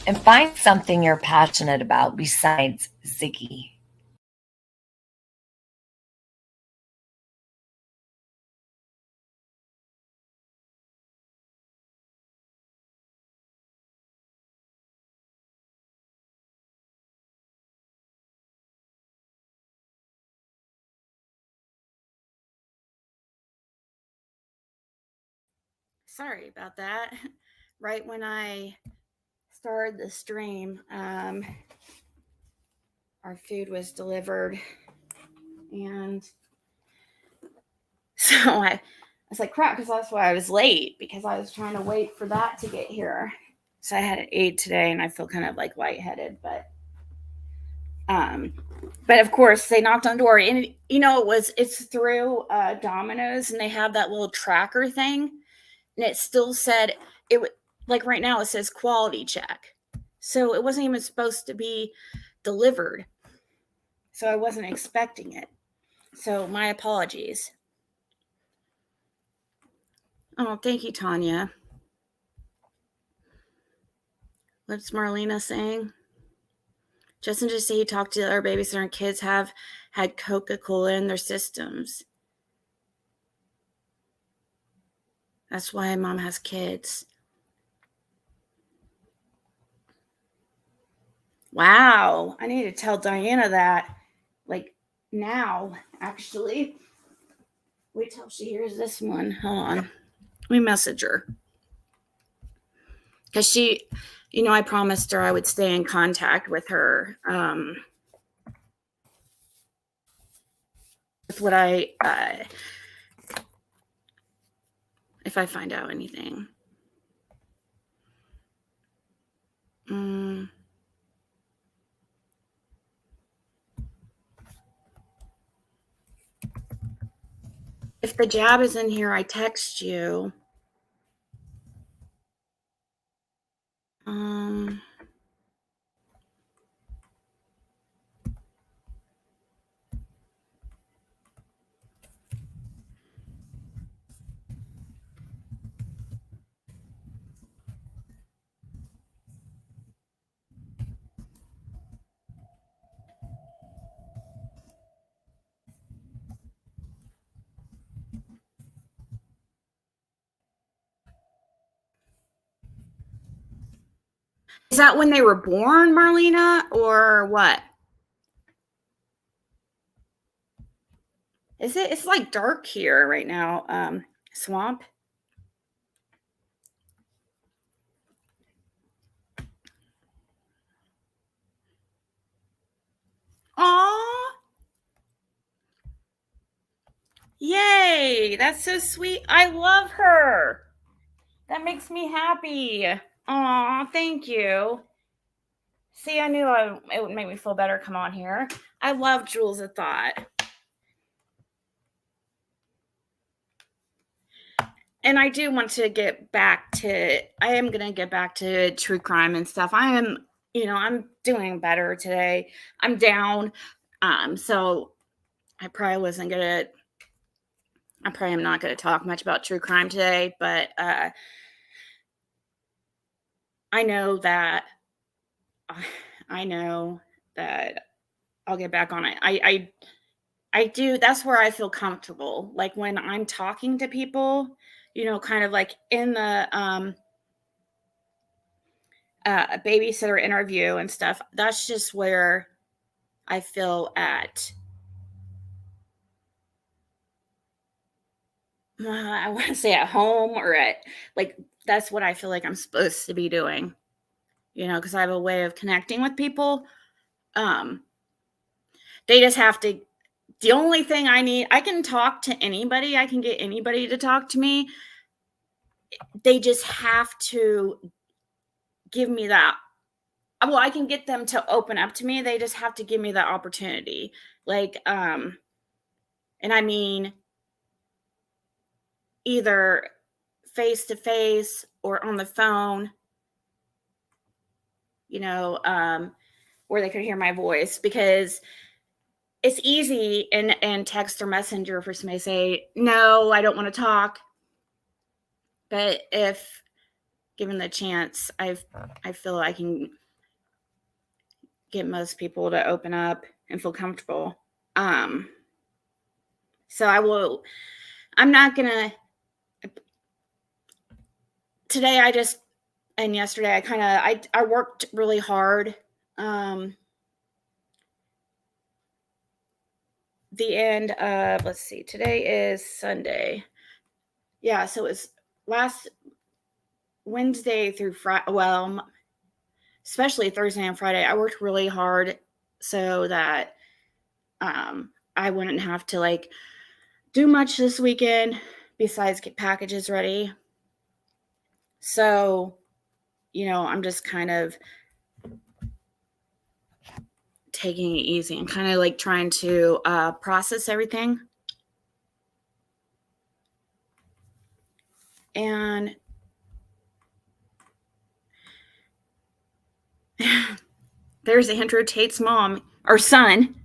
and find something you're passionate about besides Ziggy. Sorry about that. Right when I started the stream, our food was delivered, and so I was like, crap, because that's why I was late, because I was trying to wait for that to get here. So I had an 8 today, and I feel kind of like lightheaded, um, but of course they knocked on the door, and it's through Domino's, and they have that little tracker thing, and it still said it like right now it says quality check, so it wasn't even supposed to be delivered, so I wasn't expecting it. So my apologies. Oh, thank you, Tanya. What's Marlena saying? Justin just said he talked to our babysitter and kids have had Coca-Cola in their systems. That's why mom has kids. Wow, I need to tell Diana that, like, now, actually. Wait till she hears this one. Hold on. Let me message her. Because she, I promised her I would stay in contact with her. With what if I find out anything. If the jab is in here, I text you. Is that when they were born, Marlena, or what? Is it? It's like dark here right now. Swamp. Aww. Yay. That's so sweet. I love her. That makes me happy. Aw, thank you. See, I knew it would make me feel better come on here. I love Jewels of Thought. And I do want to get back to, I am going to get back to true crime and stuff. I'm doing better today. I'm down. So I probably am not going to talk much about true crime today, but I know that I'll get back on it. I do. That's where I feel comfortable. Like when I'm talking to people, kind of like in the babysitter interview and stuff. That's just where I feel at. I want to say at home or at, like, that's what I feel like I'm supposed to be doing, because I have a way of connecting with people. They just have to, the only thing I can talk to anybody. I can get anybody to talk to me. They just have to give me that. Well, I can get them to open up to me. They just have to give me that opportunity. Like, and I mean, either face to face or on the phone, where they could hear my voice, because it's easy in text or messenger for somebody to say, no, I don't want to talk. But if given the chance, I feel I can get most people to open up and feel comfortable. So I'm not gonna, today and yesterday I worked really hard. The end of, let's see, today is Sunday. Yeah, so it was last Wednesday through Friday. Well, especially Thursday and Friday, I worked really hard so that I wouldn't have to like do much this weekend besides get packages ready. So, I'm just kind of taking it easy and kind of like trying to process everything. And there's Andrew Tate's mom, or son.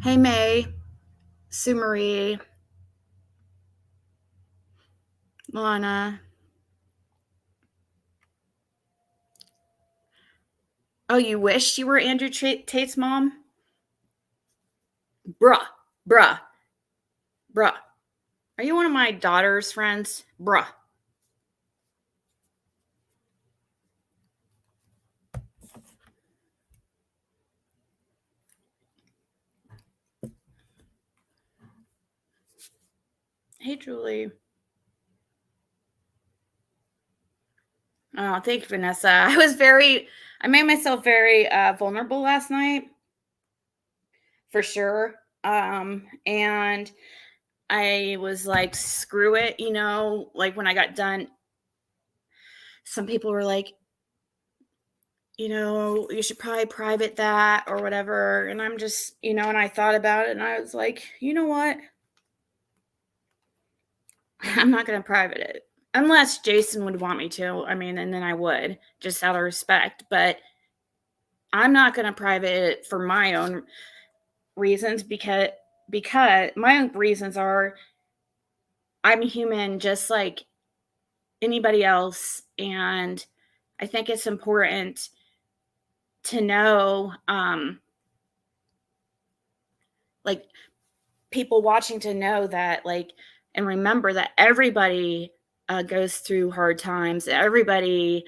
Hey, May, Sue Marie, Lana. Oh, you wished you were Andrew Tate's mom? Bruh. Are you one of my daughter's friends? Bruh. Hey, Julie. Oh, thank you, Vanessa. I made myself very vulnerable last night, for sure. And I was like, screw it, like when I got done, some people were like, you should probably private that or whatever. And I'm just, and I thought about it and I was like, you know what? I'm not going to private it unless Jason would want me to. I mean, and then I would, just out of respect. But I'm not going to private it for my own reasons because my own reasons are I'm human just like anybody else. And I think it's important to know, like people watching to know that, like, and remember that everybody goes through hard times. Everybody,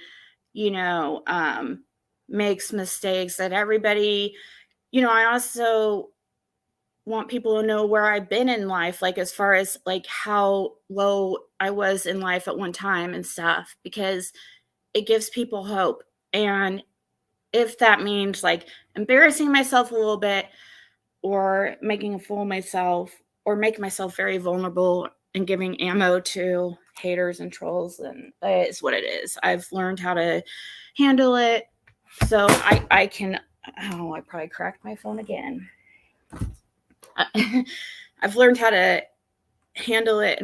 makes mistakes. That everybody, I also want people to know where I've been in life, like as far as like how low I was in life at one time and stuff, because it gives people hope. And if that means like embarrassing myself a little bit or making a fool of myself or make myself very vulnerable and giving ammo to haters and trolls, then that is what it is. I've learned how to handle it. So I can, I probably cracked my phone again. I've learned how to handle it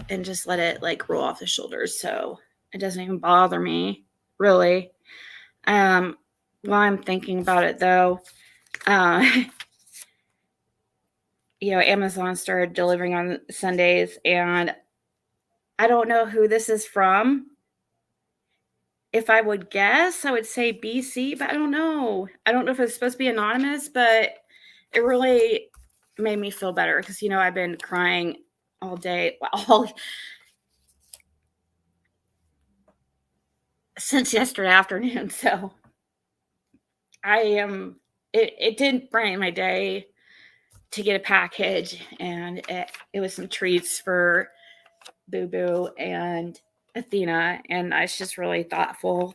and just let it like roll off the shoulders. So it doesn't even bother me really. While I'm thinking about it though, Amazon started delivering on Sundays, and I don't know who this is from. If I would guess, I would say BC, but I don't know. I don't know if it's supposed to be anonymous, but it really made me feel better because, I've been crying all day, since yesterday afternoon. So it did brighten my day to get a package, and it was some treats for Boo Boo and Athena, and I was just really thoughtful.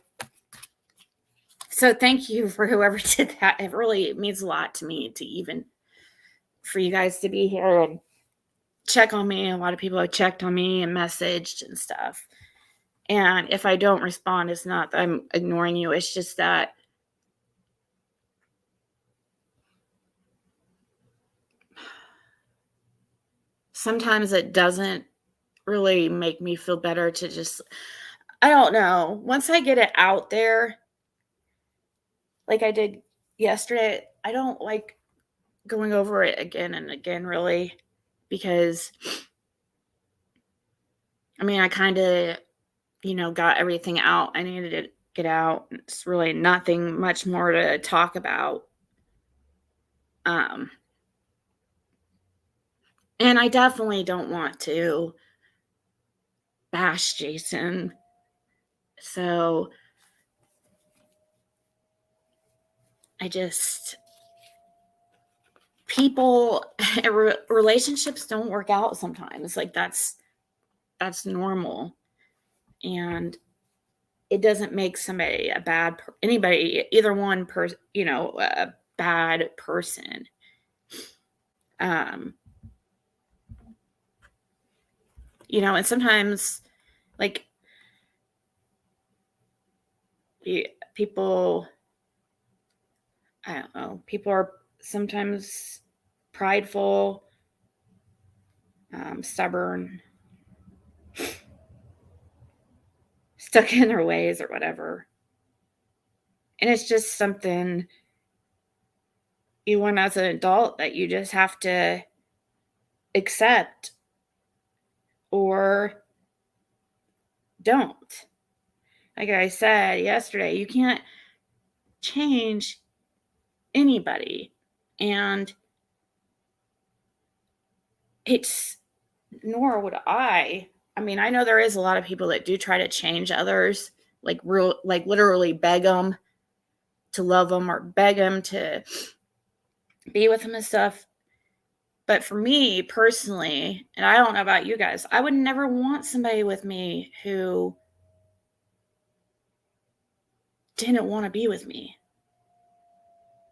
So thank you for whoever did that. It really means a lot to me to even for you guys to be here and check on me. A lot of people have checked on me and messaged and stuff. And if I don't respond, it's not that I'm ignoring you. It's just that sometimes it doesn't really make me feel better to just, I don't know. Once I get it out there, like I did yesterday, I don't like going over it again and again, really, because I mean, I kind of, got everything out I needed to get out. It's really nothing much more to talk about. Um, and I definitely don't want to bash Jason. So I just, people, relationships don't work out sometimes. Like that's normal. And it doesn't make somebody a bad, either one person, a bad person. Um, and sometimes like people, I don't know, people are sometimes prideful, stubborn, stuck in their ways or whatever. And it's just something you learn as an adult that you just have to accept or don't. Like I said yesterday, you can't change anybody. And it's, nor would I. I mean, I know there is a lot of people that do try to change others, like literally beg them to love them or beg them to be with them and stuff. But for me personally, and I don't know about you guys, I would never want somebody with me who didn't want to be with me,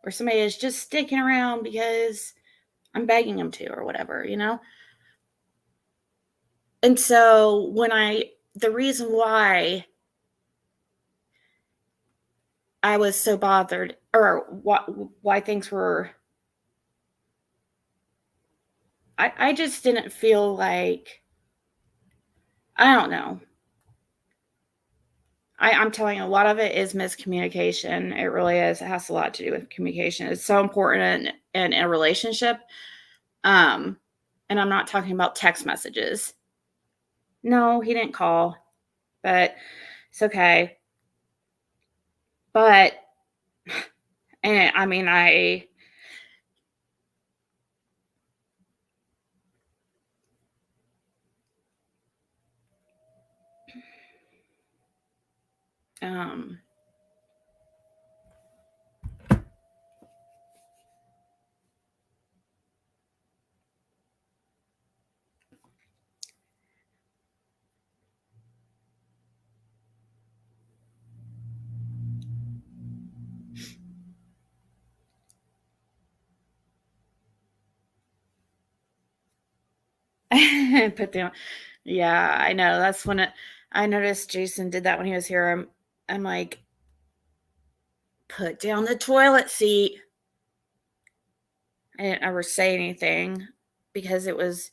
or somebody is just sticking around because I'm begging them to or whatever, And so the reason why I was so bothered, or why things were, I just didn't feel like, I don't know. I'm telling you, a lot of it is miscommunication. It really is. It has a lot to do with communication. It's so important in a relationship. And I'm not talking about text messages. No, he didn't call, but it's okay. But, and I mean, put down. Yeah, I know. That's when I noticed Jason did that when he was here. I'm like, put down the toilet seat. I didn't ever say anything because it was,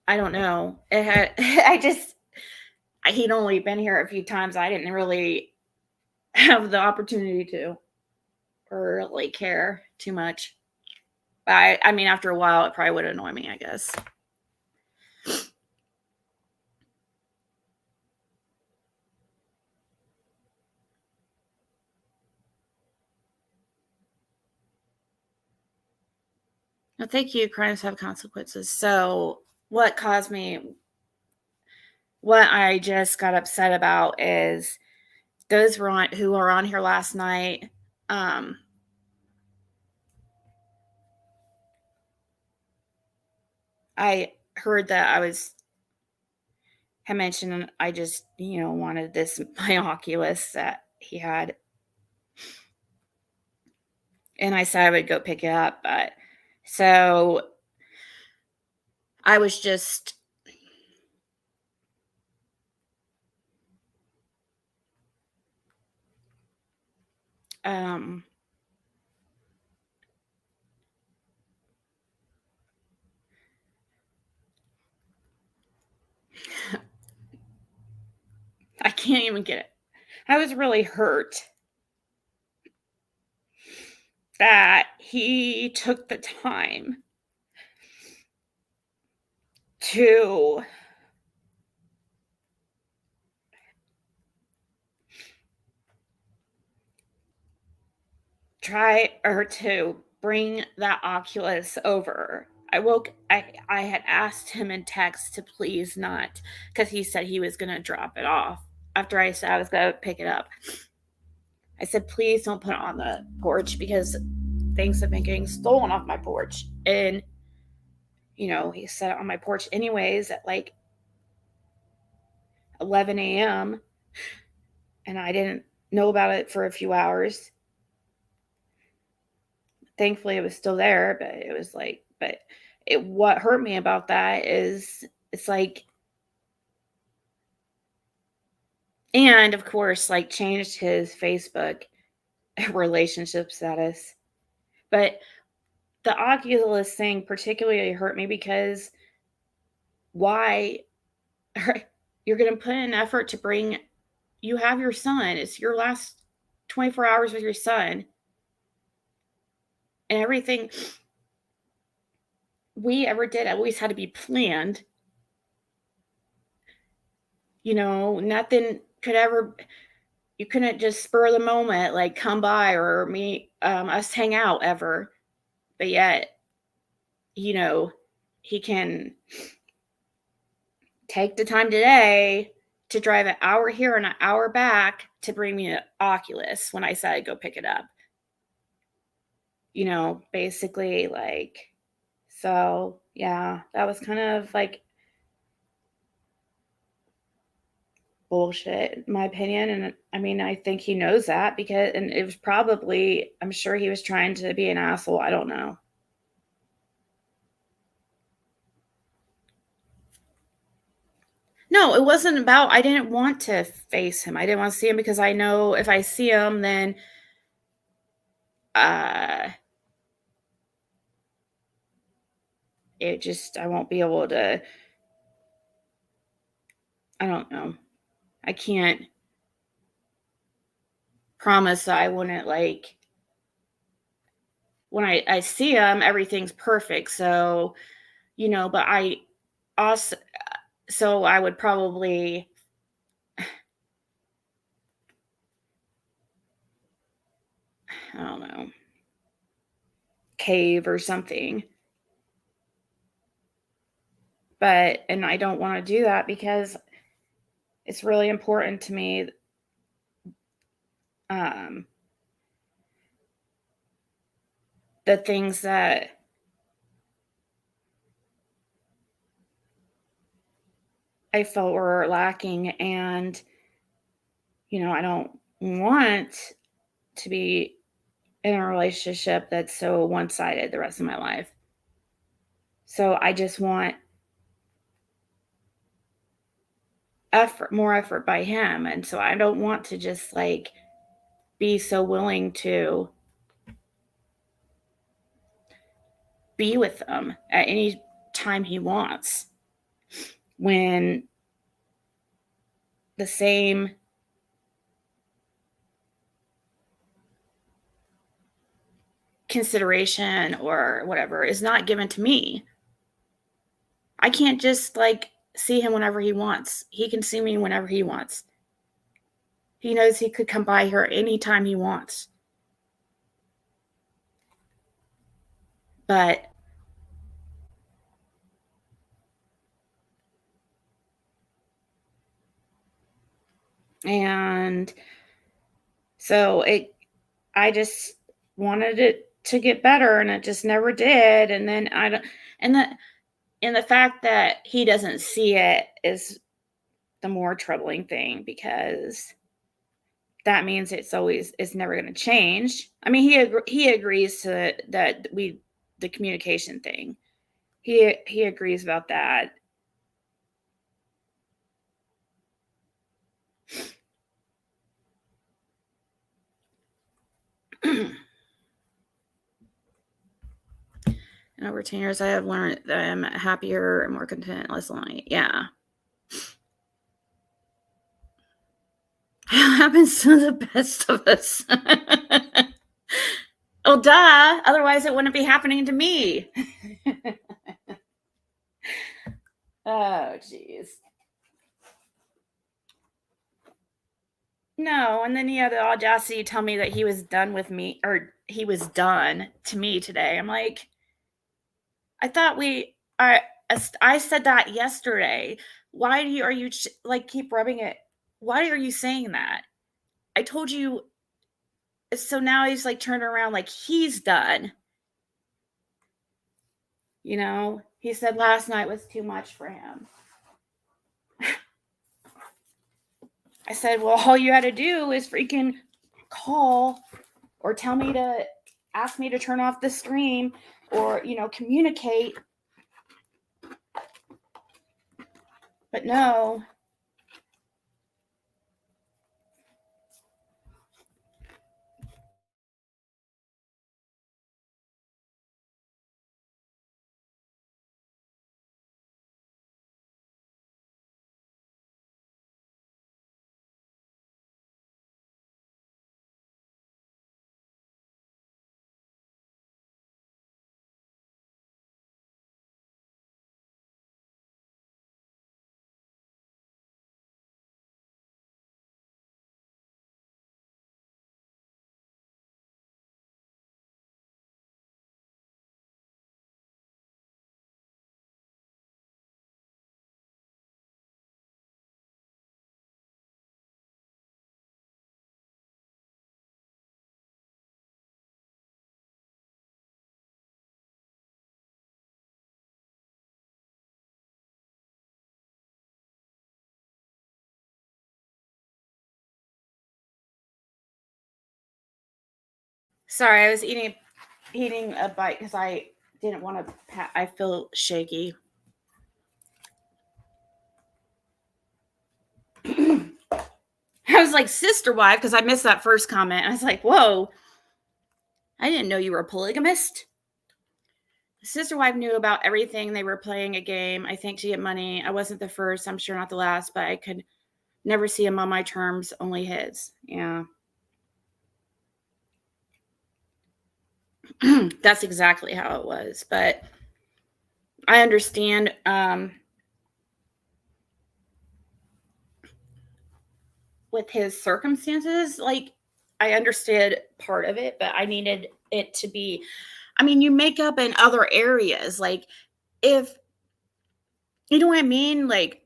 I don't know. It had, he'd only been here a few times. I didn't really have the opportunity to, or really care too much. But I mean, after a while, it probably would annoy me, I guess. No, thank you. Crimes have consequences. So, what I just got upset about is those who were on here last night. I heard that had mentioned I just, wanted this, my Oculus that he had. And I said I would go pick it up. But so I was just, I can't even get it. I was really hurt that he took the time to try or to bring that Oculus over. I had asked him in text to please not, because he said he was going to drop it off after I said I was going to pick it up. I said, please don't put it on the porch because things have been getting stolen off my porch. And, he set it on my porch anyways at like 11 a.m. And I didn't know about it for a few hours. Thankfully, it was still there, but it was like, what hurt me about that is it's like, and of course, like changed his Facebook relationship status. But the Oculus thing particularly hurt me because why you're going to put in effort to bring, you have your son, it's your last 24 hours with your son, and everything we ever did always had to be planned. Nothing could ever, you couldn't just spur the moment, like come by or meet us hang out ever. But yet, he can take the time today to drive an hour here and an hour back to bring me an Oculus when I said I'd go pick it up. Basically like, so yeah, that was kind of like bullshit in my opinion. And I mean, I think he knows that because, and it was probably, I'm sure he was trying to be an asshole. I don't know. No, it wasn't about, I didn't want to face him. I didn't want to see him because I know if I see him, then it just, I won't be able to, I don't know. I can't promise that I wouldn't like, when I see him, everything's perfect. So, but I also, so I would probably, I don't know, cave or something. But, and I don't want to do that because it's really important to me. The things that I felt were lacking, and, I don't want to be in a relationship that's so one-sided the rest of my life. So I just want more effort by him. And so I don't want to just like be so willing to be with him at any time he wants when the same consideration or whatever is not given to me. I can't just like see him whenever he wants. He can see me whenever he wants. He knows he could come by here anytime he wants. But and so I just wanted it to get better, and it just never did. And then and the fact that he doesn't see it is the more troubling thing, because that means it's never going to change. I mean, he agrees to that, the communication thing. He agrees about that. And over 10 years, I have learned that I'm happier and more content, less lonely. Yeah. It happens to the best of us. Oh, duh. Otherwise, it wouldn't be happening to me. Oh, jeez. No, and then he had the audacity to tell me that he was done with me, or he was done to me today. I'm like, I thought I said that yesterday. Why are you like keep rubbing it? Why are you saying that? I told you. So now he's like turned around like he's done. He said last night was too much for him. I said, well, all you had to do is freaking call or tell me to ask me to turn off the stream or, communicate. But no. Sorry, I was eating a bite because I didn't want to. I feel shaky. I was like, sister wife, because I missed that first comment. I was like, whoa, I didn't know you were a polygamist. Sister wife knew about everything. They were playing a game, I think, to get money. I wasn't the first. I'm sure not the last, but I could never see him on my terms, only his. Yeah. That's exactly how it was. But I understand with his circumstances, like I understood part of it, but I needed it to be, you make up in other areas. Like if, you know what I mean? Like,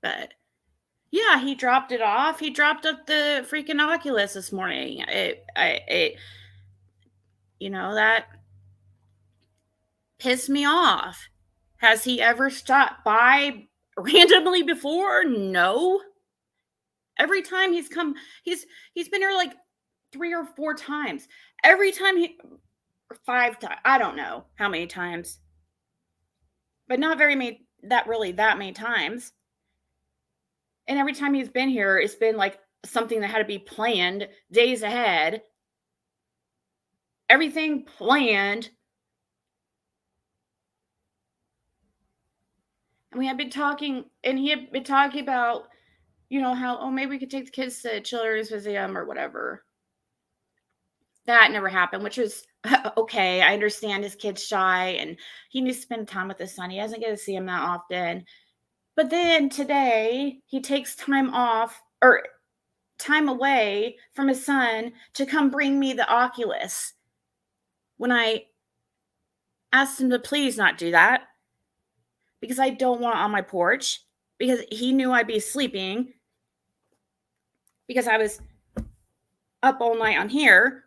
but yeah, he dropped it off. He dropped up the freaking Oculus this morning. That pissed me off. Has he ever stopped by randomly before? No. Every time he's come, he's been here like 3 or 4 times. Every time 5 times. I don't know how many times. But not very many that many times. And every time he's been here, it's been like something that had to be planned days ahead. Everything planned. And we had been talking, and he had been talking about, how, maybe we could take the kids to Children's Museum or whatever. That never happened, which was okay. I understand his kid's shy and he needs to spend time with his son. He doesn't get to see him that often. But then today he takes time off or time away from his son to come bring me the Oculus when I asked him to please not do that because I don't want it on my porch because he knew I'd be sleeping because I was up all night on here.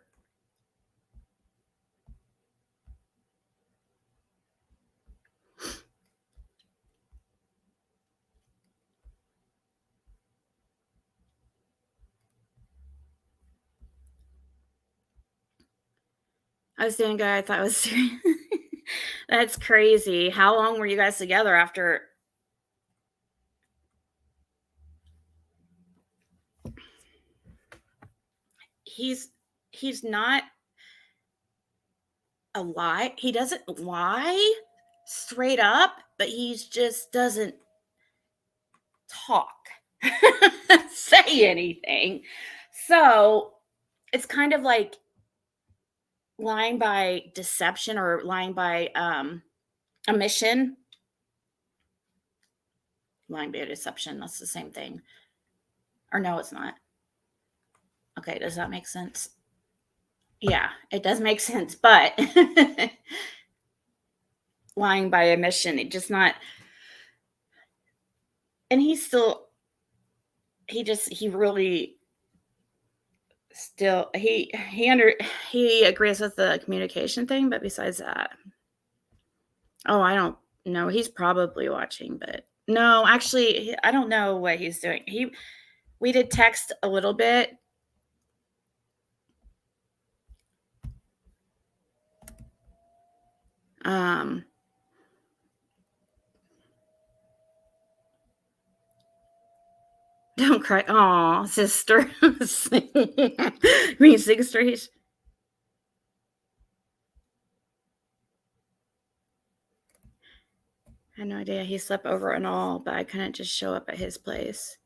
I was doing good. I thought it was that's crazy. How long were you guys together after? He's not a lie. He doesn't lie straight up, but he just doesn't talk, say anything. So it's kind of like lying by deception or lying by omission. Lying by deception, that's the same thing. Or no, it's not. Okay, does that make sense? Yeah, it does make sense, but lying by omission, it just not. And he really still he agrees with the communication thing, but besides that, oh, I don't know. He's probably watching, but no, actually, I don't know what he's doing. We did text a little bit. Um, don't cry. Oh, sister. Me, sister. I had no idea he slept over and all, but I couldn't just show up at his place.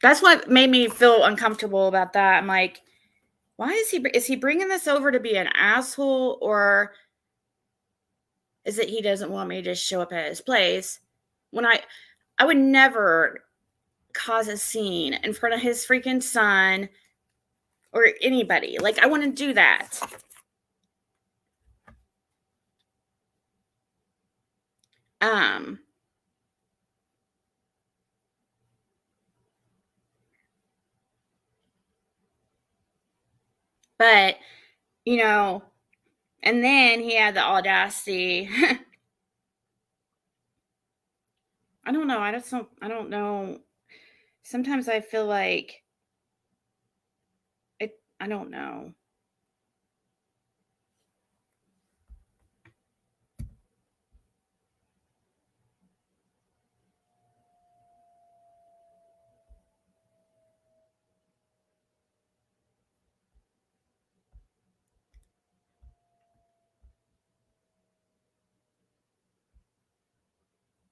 That's what made me feel uncomfortable about that. I'm like, why is he bringing this over to be an asshole, or is it he doesn't want me to just show up at his place when I would never cause a scene in front of his freaking son or anybody. Like, I wouldn't do that. But and then he had the audacity. I don't know. I don't know. Sometimes I feel like I don't know.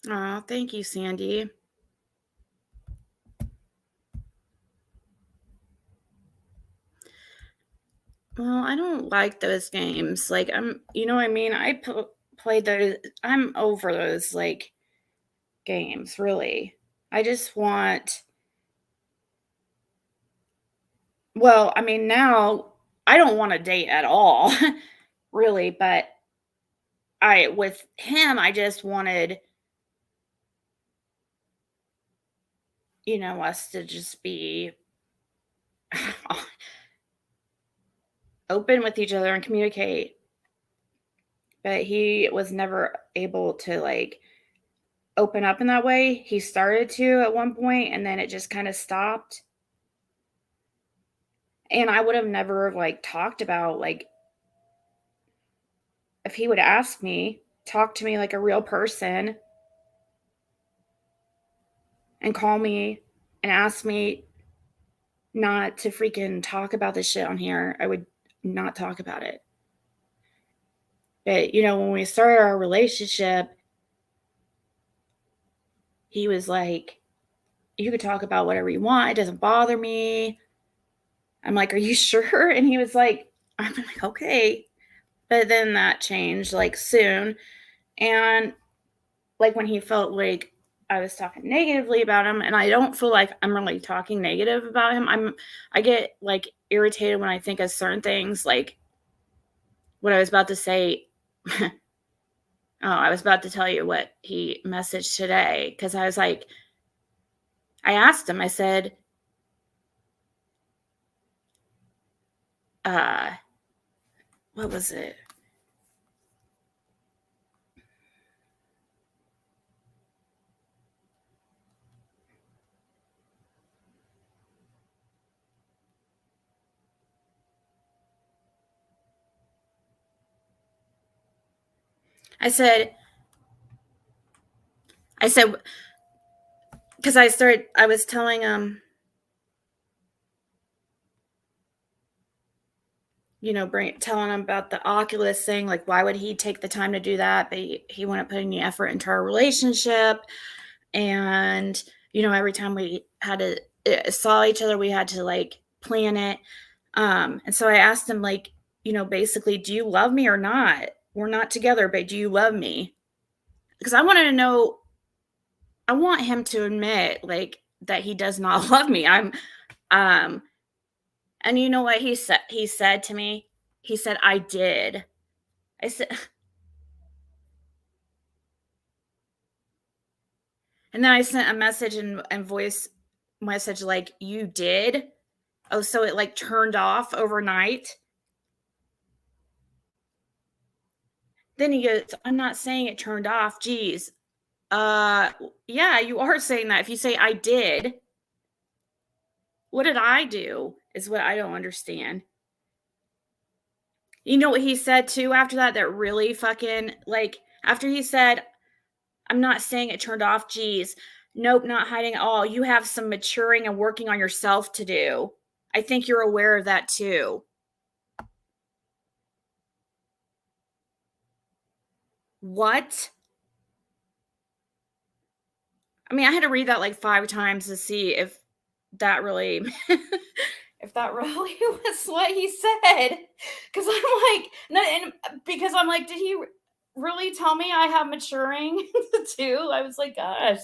Oh, thank you, Sandy. Well, I don't like those games. Like, you know what I mean? Played those. I'm over those, like, games, really. I just want, well, I mean, now I don't want to date at all, really, but with him, I just wanted, us to just be open with each other and communicate. But he was never able to, like, open up in that way. He started to at one point, and then it just kind of stopped. And I would have never, like, talked about, like, if he would ask me, talk to me like a real person and call me and ask me not to freaking talk about this shit on here, I would not talk about it. But, when we started our relationship, he was like, you could talk about whatever you want. It doesn't bother me. I'm like, are you sure? And he was like, I'm like, okay. But then that changed, like, soon. And, like, when he felt like I was talking negatively about him, and I don't feel like I'm really talking negative about him. I get, like, irritated when I think of certain things, like what I was about to say. Oh, I was about to tell you what he messaged today, because I was like, I asked him, I said, what was it? I said, because I was telling him, telling him about the Oculus thing, like, why would he take the time to do that? But he wouldn't put any effort into our relationship. And, every time we saw each other, we had to, like, planet. And so I asked him, like, basically, do you love me or not? We're not together, but do you love me? Because I wanted to know, I want him to admit, like, that he does not love me. And you know what he said? He said to me, he said, I did. I said, and then I sent a message and voice message, like, you did? Oh, so it like turned off overnight? Then he goes, I'm not saying it turned off. Geez. Yeah, you are saying that. If you say I did, what did I do? Is what I don't understand. You know what he said too after that? That really fucking, like, after he said, I'm not saying it turned off. Geez. Nope, not hiding at all. You have some maturing and working on yourself to do. I think you're aware of that too. What? I mean, I had to read that like 5 times to see if that really if that really was what he said. Because I'm like, no, and because I'm like, did he really tell me I have maturing too? I was like, gosh,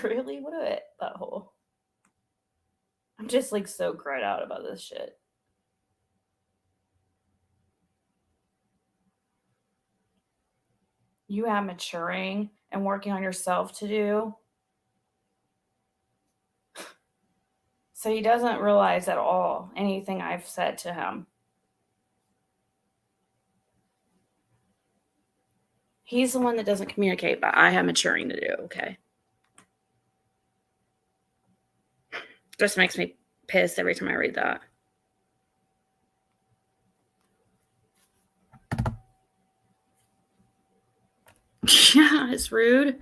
really? What a butthole. I'm just like so cried out about this shit. You have maturing and working on yourself to do. So he doesn't realize at all anything I've said to him. He's the one that doesn't communicate, but I have maturing to do, okay? Just makes me pissed every time I read that. Yeah, it's rude.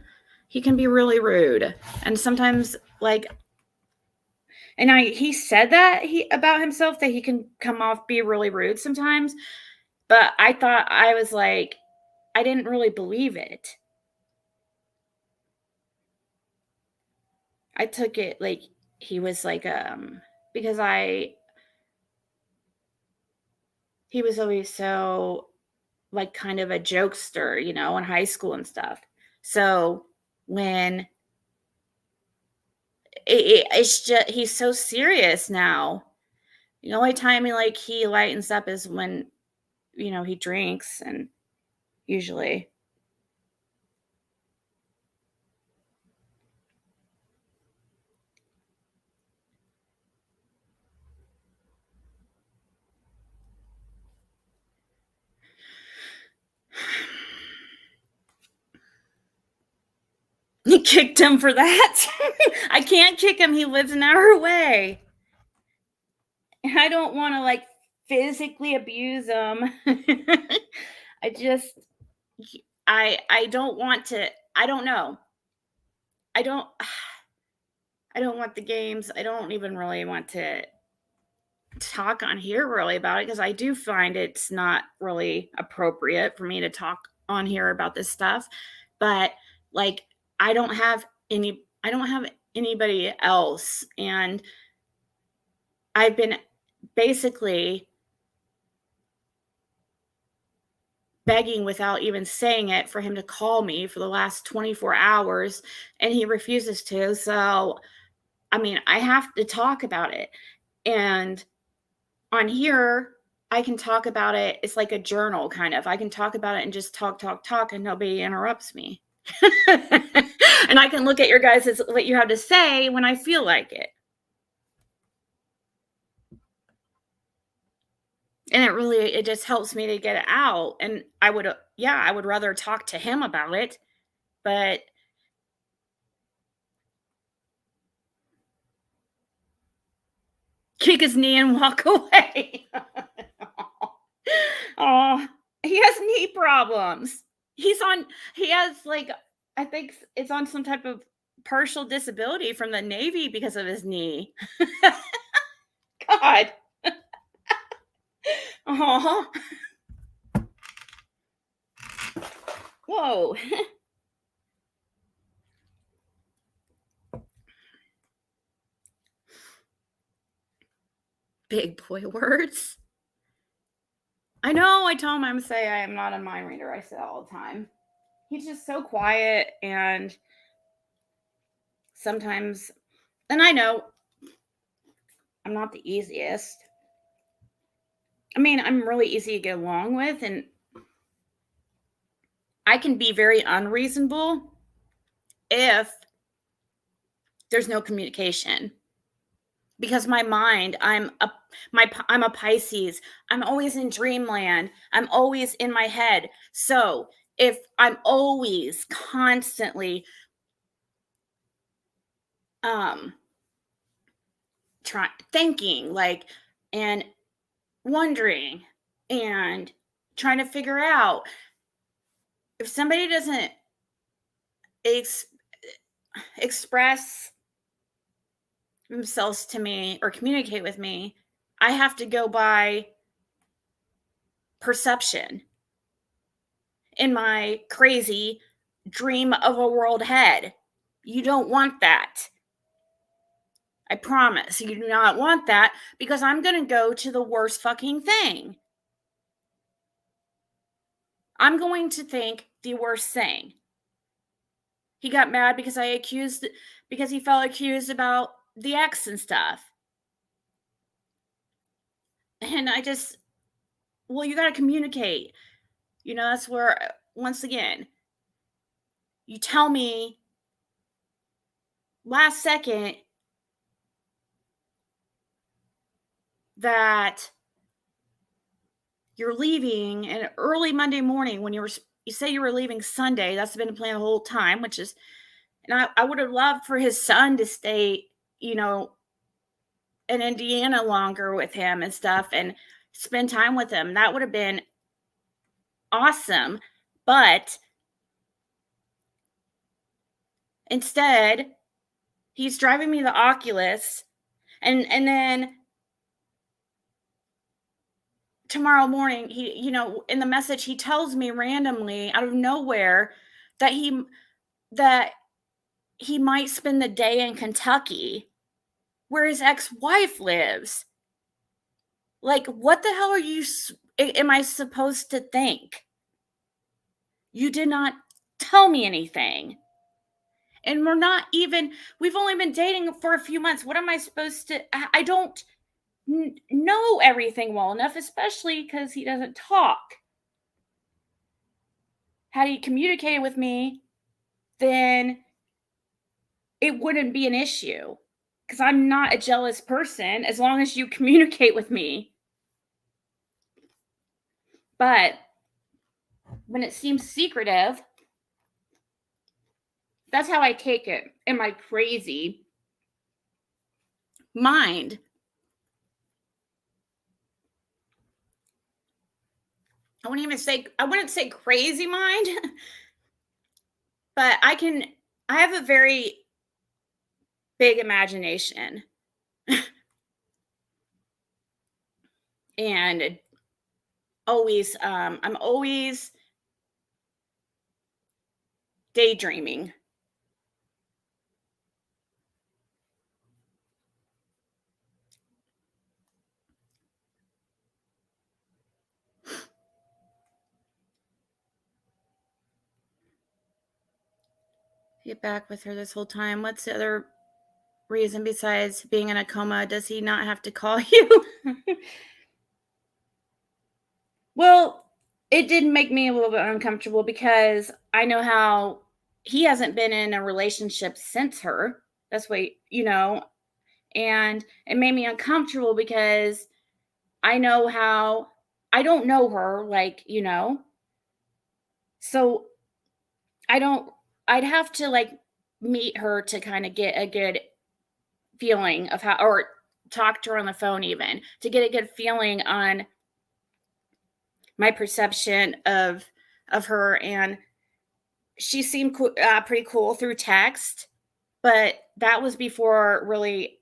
He can be really rude. And sometimes, like, and he said that about himself, that he can come off be really rude sometimes. But I thought, I was like, I didn't really believe it. I took it like he was like, because he was always so like kind of a jokester, in high school and stuff. So when it's just, he's so serious now. The only time he lightens up is when, he drinks, and usually. He kicked him for that. I can't kick him. He lives an hour away. I don't want to like physically abuse him. I just, I don't want to, I don't know. I don't want the games. I don't even really want to talk on here really about it, because I do find it's not really appropriate for me to talk on here about this stuff. But like, I don't have anybody else, and I've been basically begging without even saying it for him to call me for the last 24 hours, and he refuses to. So, I mean, I have to talk about it. And on here, I can talk about it. It's like a journal kind of. I can talk about it and just talk, and nobody interrupts me. And I can look at your guys' what you have to say when I feel like it. And it just helps me to get it out. And I would rather talk to him about it, but kick his knee and walk away. Oh, he has knee problems. He has like, I think it's on some type of partial disability from the Navy because of his knee. God. Oh. Whoa. big boy words. I know I tell him I'm say I am not a mind reader. I say that all the time. He's just so quiet, and sometimes, and I know I'm not the easiest. I mean, I'm really easy to get along with, and I can be very unreasonable if there's no communication. Because my mind, I'm a Pisces. I'm always in dreamland. I'm always in my head. So if I'm always constantly um thinking, like, and wondering and trying to figure out, if somebody doesn't ex- express themselves to me or communicate with me, I have to go by perception in my crazy dream of a world head. You don't want that. I promise. You do not want that, because I'm going to go to the worst fucking thing. I'm going to think the worst thing. He got mad because because he felt accused about the ex and stuff. And well, you got to communicate. That's where, once again, you tell me last second that you're leaving, and early Monday morning, when you say you were leaving Sunday. That's been the plan the whole time, and I would have loved for his son to stay, in Indiana longer with him and stuff, and spend time with him. That would have been awesome. But instead, he's driving me the Oculus, and then tomorrow morning, he, in the message, he tells me randomly out of nowhere that that he might spend the day in Kentucky, where his ex-wife lives. Like, what the hell am I supposed to think? You did not tell me anything. And we've only been dating for a few months. What am I supposed to, I don't know everything well enough, especially because he doesn't talk. Had he communicated with me, then it wouldn't be an issue, because I'm not a jealous person as long as you communicate with me. But when it seems secretive, that's how I take it in my crazy mind. I wouldn't say crazy mind, but I have a very big imagination. And I'm always daydreaming. Get back with her this whole time. What's the other reason besides being in a coma? Does he not have to call you? Well, it did make me a little bit uncomfortable, because I know how he hasn't been in a relationship since her. That's what, and it made me uncomfortable because I know how I don't know her, like, so I'd have to, like, meet her to kind of get a good feeling of how, or talk to her on the phone even, to get a good feeling on my perception of her. And she seemed pretty cool through text, but that was before really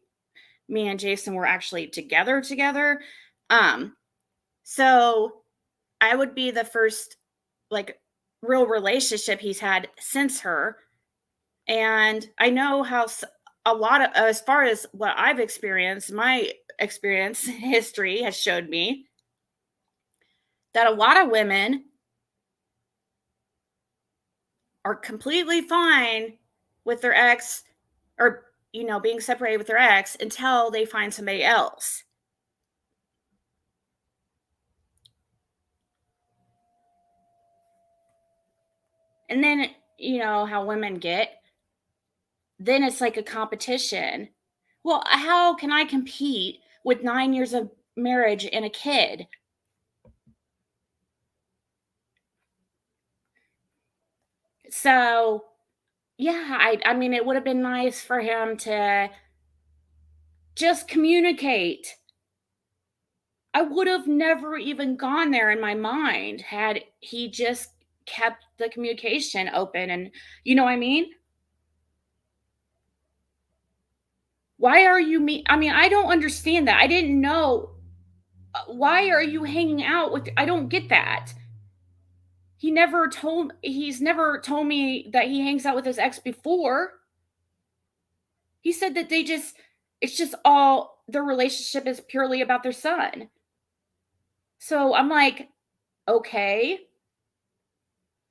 me and Jason were actually together. So I would be the first, like, real relationship he's had since her. And I know how a lot of, as far as what I've experienced, my experience history has showed me that a lot of women are completely fine with their ex, or, being separated with their ex until they find somebody else. And then, how women get, then it's like a competition. Well, how can I compete with 9 years of marriage and a kid? So, yeah, I mean, it would have been nice for him to just communicate. I would have never even gone there in my mind had he just kept the communication open, and you know what I mean? Why are you me? I mean, I don't understand that. I didn't know. Why are you hanging out with? I don't get that. He's never told me that he hangs out with his ex before. He said that it's just all, their relationship is purely about their son. So I'm like, okay,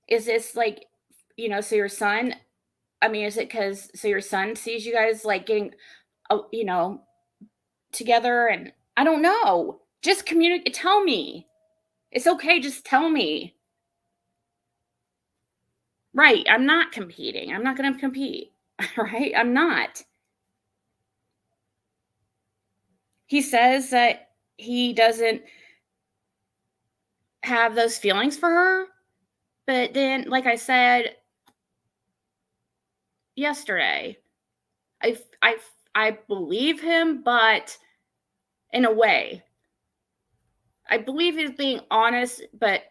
is this like, so your son, I mean, is it because, so your son sees you guys like getting, together? And I don't know. Just communicate, tell me. It's okay, just tell me. Right, I'm not competing. I'm not gonna compete. Right? I'm not. He says that he doesn't have those feelings for her, but then, like I said yesterday, I I I believe him, but in a way. I believe he's being honest, but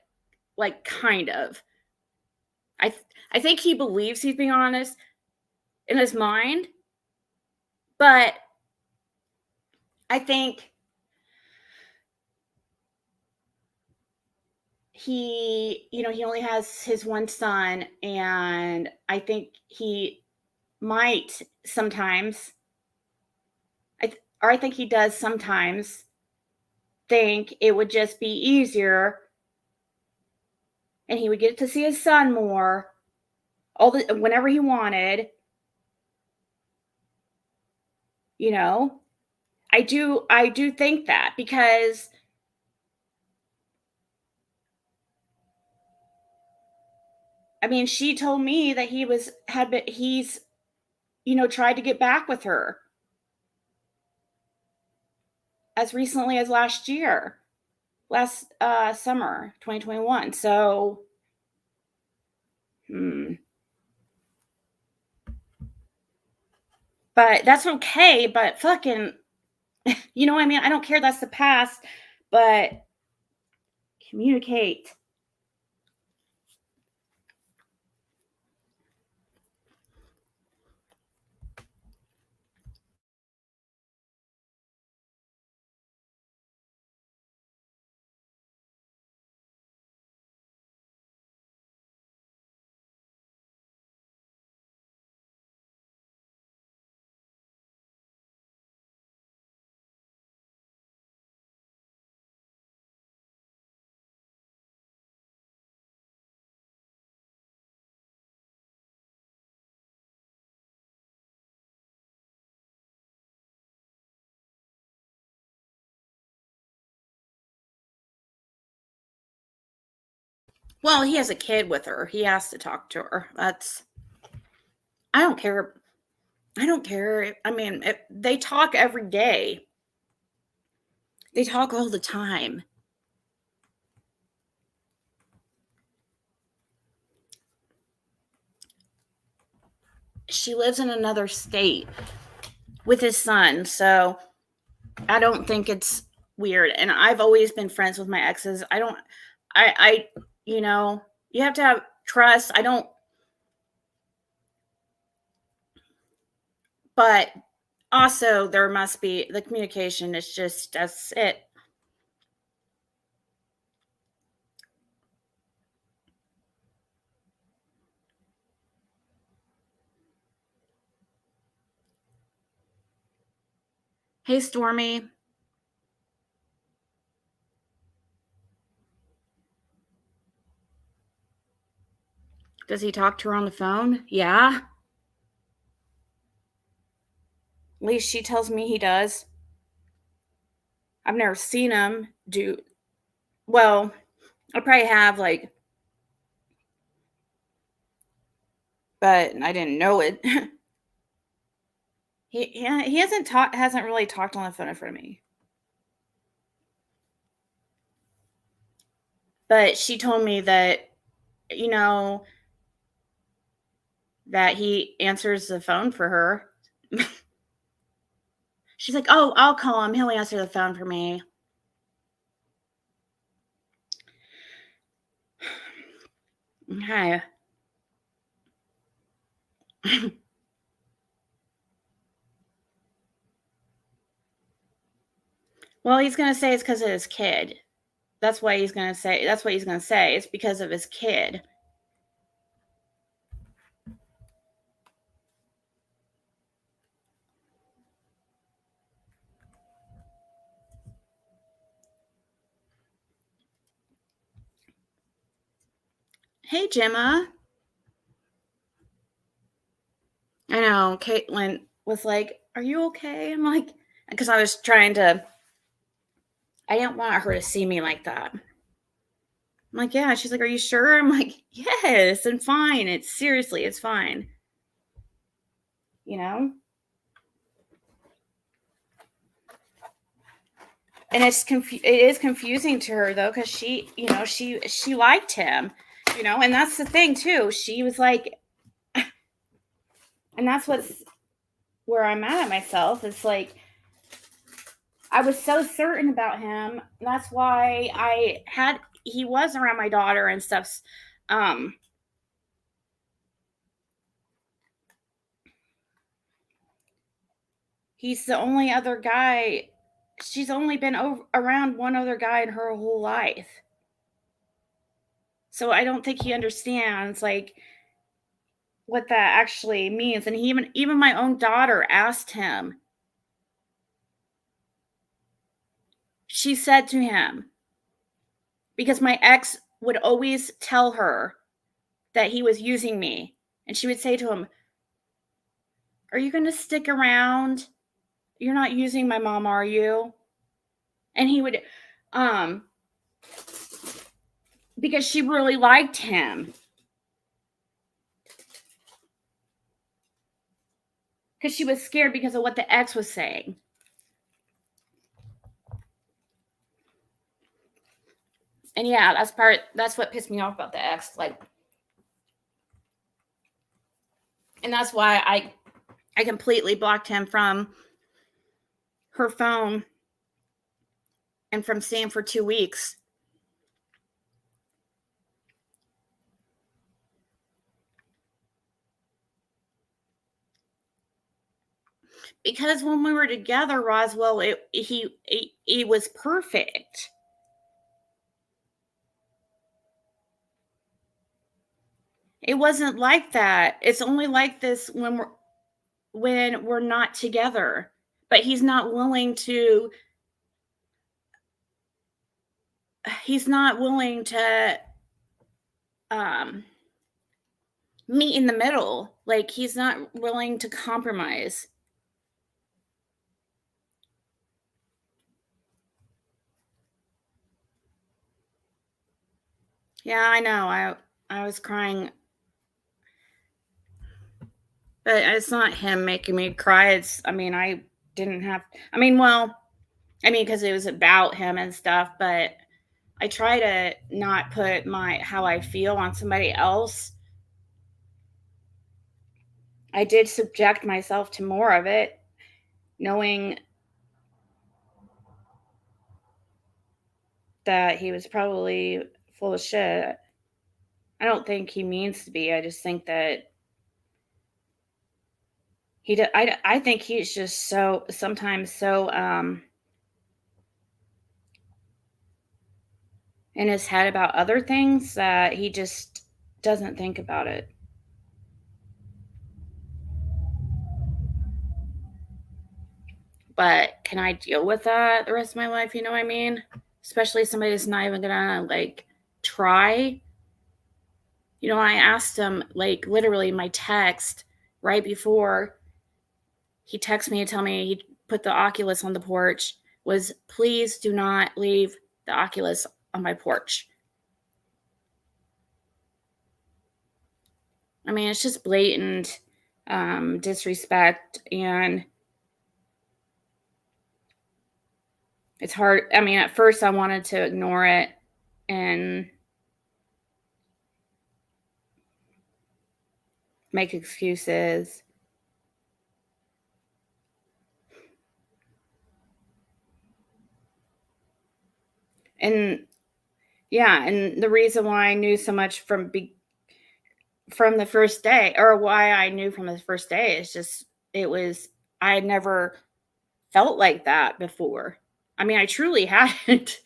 like kind of. I think he believes he's being honest in his mind, but I think he only has his one son, and I think he might sometimes, or I think he does sometimes think it would just be easier, and he would get to see his son more whenever he wanted, you know. I do think that, because I mean, she told me that he's tried to get back with her as recently as last summer, 2021. So, hmm. But that's okay. But fucking, what I mean? I don't care. That's the past. But communicate. Well, he has a kid with her. He has to talk to her. I don't care. I don't care. I mean, they talk every day. They talk all the time. She lives in another state with his son, so I don't think it's weird. And I've always been friends with my exes. I you have to have trust. I don't, but also there must be the communication. Is just, that's it. Hey, Stormy. Does he talk to her on the phone? Yeah. At least she tells me he does. I've never seen him do well. I probably have, like, but I didn't know it. He hasn't really talked on the phone in front of me. But she told me that, you know, that he answers the phone for her. She's like, "Oh, I'll call him. He'll answer the phone for me." Okay. Well, he's gonna say it's because of his kid. That's why he's gonna say. That's what he's gonna say. It's because of his kid. Hey, Gemma. I know. Caitlin was like, "Are you okay?" I'm like, because I was trying to. I didn't want her to see me like that. I'm like, "Yeah." She's like, "Are you sure?" I'm like, "Yes, and fine. It's fine." You know. And it is confusing to her though, because she liked him, and that's the thing too. She was like, and that's what's where I'm at myself. It's like I was so certain about him. That's why he was around my daughter and stuff. Um, he's the only other guy. She's only been around one other guy in her whole life. So I don't think he understands like what that actually means. And even my own daughter asked him. She said to him, because my ex would always tell her that he was using me, and she would say to him, "Are you going to stick around? You're not using my mom, are you?" And he would, because she really liked him. Because she was scared because of what the ex was saying. And yeah, that's what pissed me off about the ex. Like, and that's why I completely blocked him from her phone and from seeing for 2 weeks. Because when we were together, Roswell, he was perfect. It wasn't like that. It's only like this when we're not together. But he's not willing to um meet in the middle. Like he's not willing to compromise. Yeah, I know. I was crying. But it's not him making me cry. I didn't have because it was about him and stuff, but I try to not put my how I feel on somebody else. I did subject myself to more of it, knowing that he was probably full of shit. I don't think he means to be. I just think that I think he's just sometimes so in his head about other things that he just doesn't think about it. But can I deal with that the rest of my life? You know what I mean? Especially somebody that's not even gonna like try. You know, I asked him like literally my text right before he texted me and tell me he put the Oculus on the porch was, please do not leave the Oculus on my porch. I mean, it's just blatant disrespect, and it's hard. I mean, at first I wanted to ignore it and make excuses. And yeah, and the reason why I knew so much from the first day, or why I knew from the first day, is just I had never felt like that before. I mean, I truly hadn't.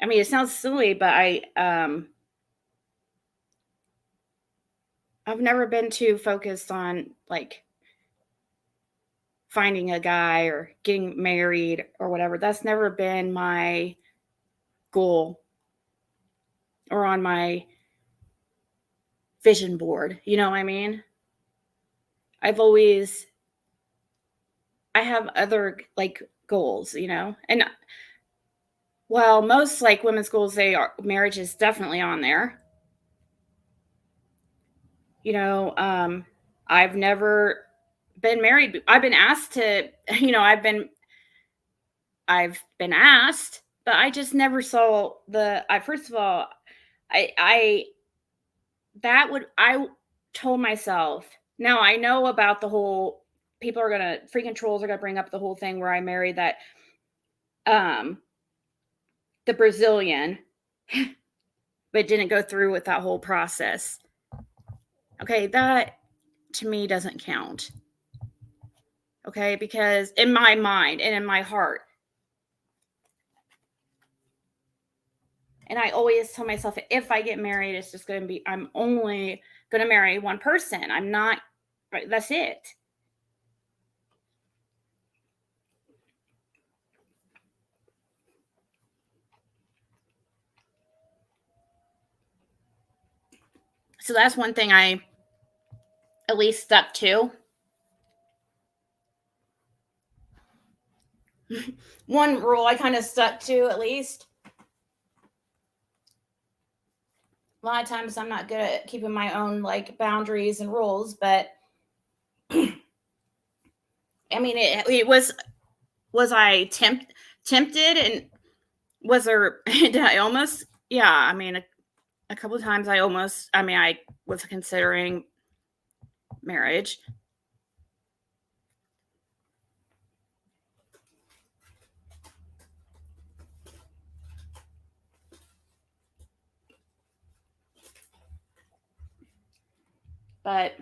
I mean, it sounds silly, but I've never been too focused on like finding a guy or getting married or whatever. That's never been my goal or on my vision board. You know what I mean? I have other like goals, you know? And well, most like women's goals, marriage is definitely on there. You know, I've never been married. I've been asked to, you know, I've been asked, but I just never saw first of all, I that would, I told myself, now I know about the whole, freaking trolls are gonna bring up the whole thing where I married that, um, the Brazilian, but didn't go through with that whole process. Okay, that to me doesn't count. Okay, because in my mind and in my heart, and I always tell myself, if I get married, it's just going to be, I'm only going to marry one person. I'm not, that's it. So that's one thing I at least stuck to. One rule I kind of stuck to, at least. A lot of times I'm not good at keeping my own like boundaries and rules, but I mean, it was I tempted, and was there, did I almost, yeah, I mean, a couple of times I was considering marriage. But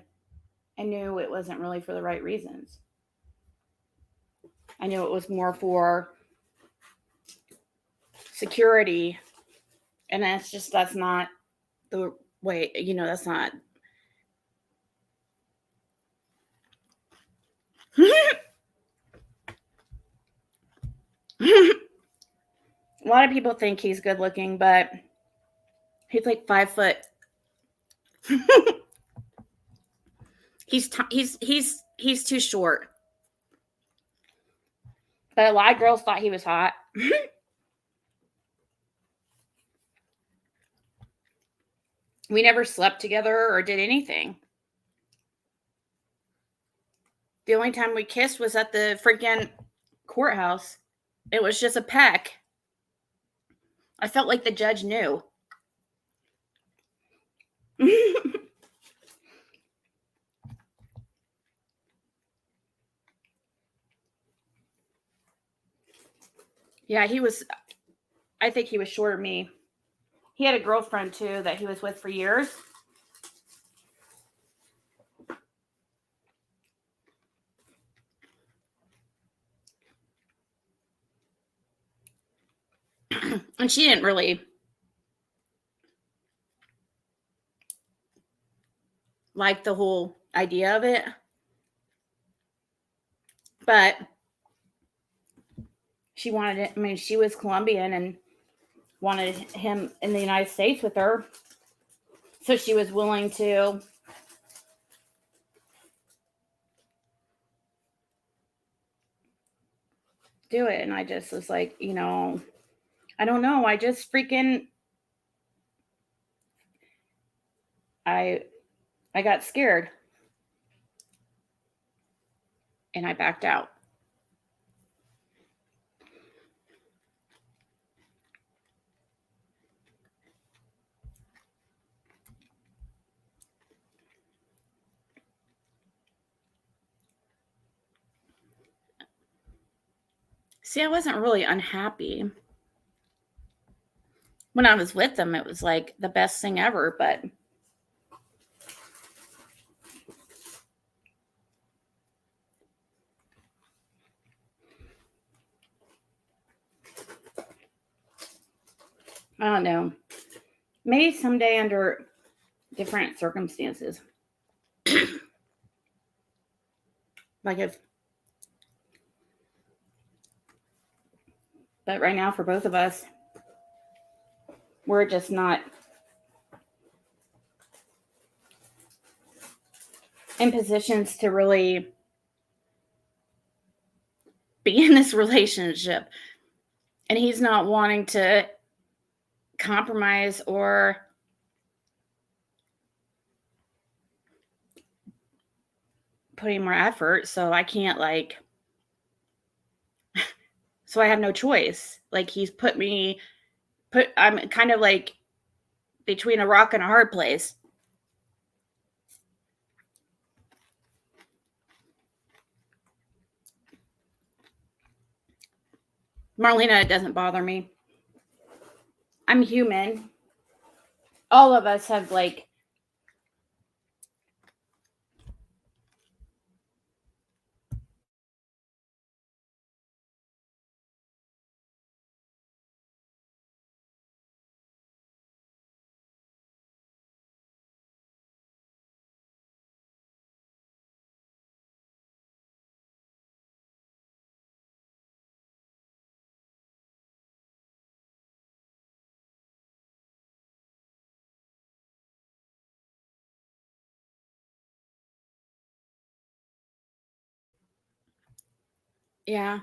I knew it wasn't really for the right reasons. I knew it was more for security, and that's not the way, you know, that's not. A lot of people think he's good looking, but he's like 5 foot. He's too short. But a lot of girls thought he was hot. We never slept together or did anything. The only time we kissed was at the freaking courthouse. It was just a peck. I felt like the judge knew. Yeah, I think he was shorter than me. He had a girlfriend too that he was with for years. And she didn't really like the whole idea of it. But she wanted it. I mean, she was Colombian and wanted him in the United States with her. So she was willing to do it. And I just was like, I don't know. I just freaking I got scared and I backed out. See, I wasn't really unhappy. When I was with them, it was like the best thing ever, but I don't know. Maybe someday under different circumstances. Like but right now for both of us, we're just not in positions to really be in this relationship. And he's not wanting to compromise or put in more effort. So I can't so I have no choice. Like he's I'm kind of like between a rock and a hard place. Marlena, it doesn't bother me. I'm human. All of us have yeah.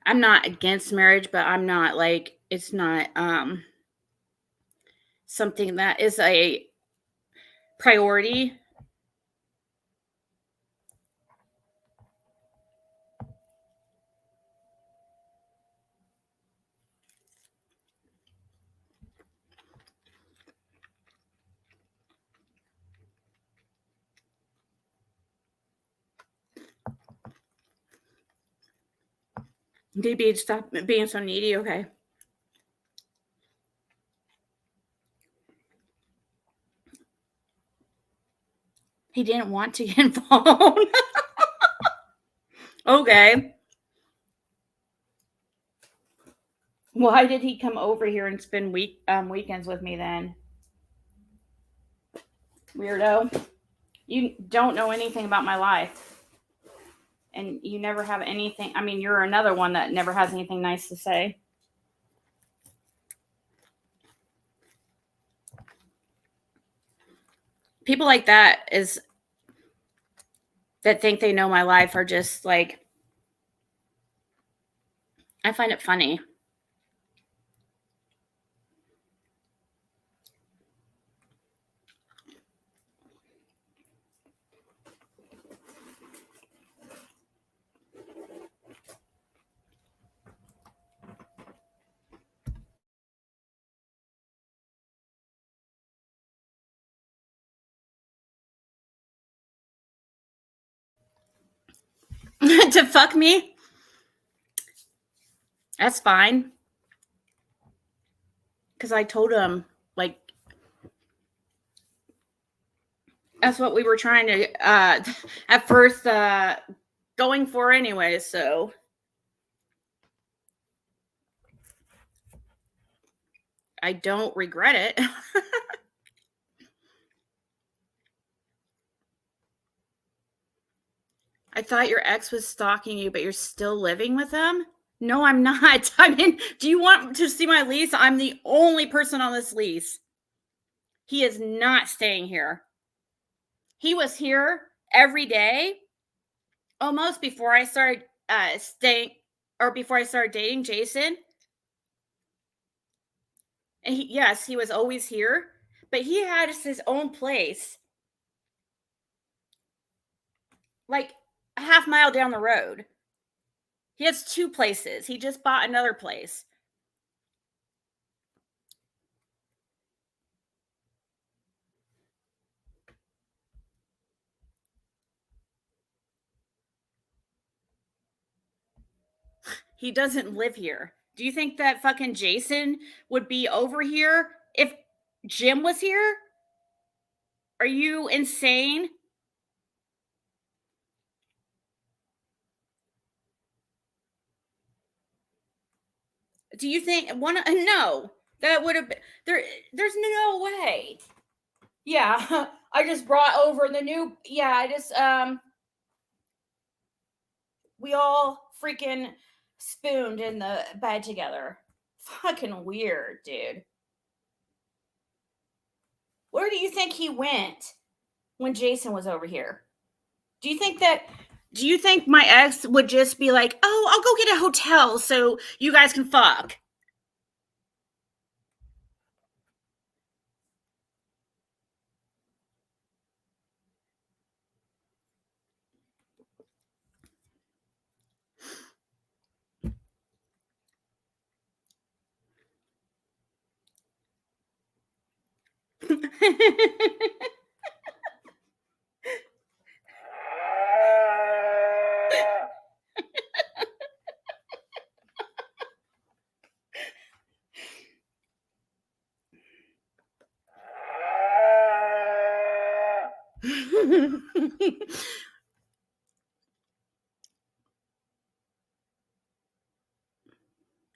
I'm not against marriage, but I'm not it's not something that is a priority. DB, stop being so needy, okay? He didn't want to get involved. Okay. Why did he come over here and spend weekends with me then? Weirdo. You don't know anything about my life. And you never have anything. I mean, you're another one that never has anything nice to say. People like that think they know my life are just I find it funny. To fuck me? That's fine. Because I told him, that's what we were trying to, at first, going for anyway, so. I don't regret it. I thought your ex was stalking you, but you're still living with him? No, I'm not. I mean, do you want to see my lease? I'm the only person on this lease. He is not staying here. He was here every day, almost before I started before I started dating Jason. And yes, he was always here, but he had his own place, like a half mile down the road. He has 2 places. He just bought another place. He doesn't live here. Do you think that fucking Jason would be over here if Jim was here? Are you insane? Do you think no, that would have been there's no way. Yeah, I just brought over the new I just we all freaking spooned in the bed together. Fucking weird, dude. Where do you think he went when Jason was over here? Do you think my ex would just be like, "Oh, I'll go get a hotel so you guys can fuck"?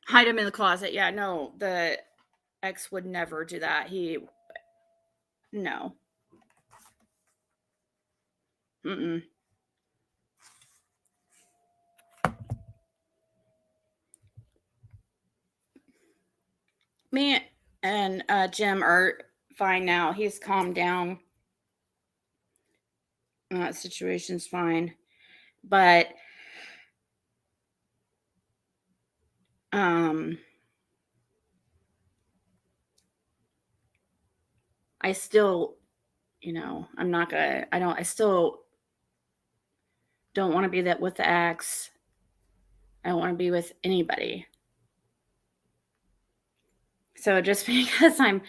Hide him in the closet. Yeah, no, the ex would never do that. No. Mm-mm. Me and Jim are fine now. He's calmed down. Situation's fine. But I still, I still don't want to be that with the ex. I don't want to be with anybody. So just because I'm,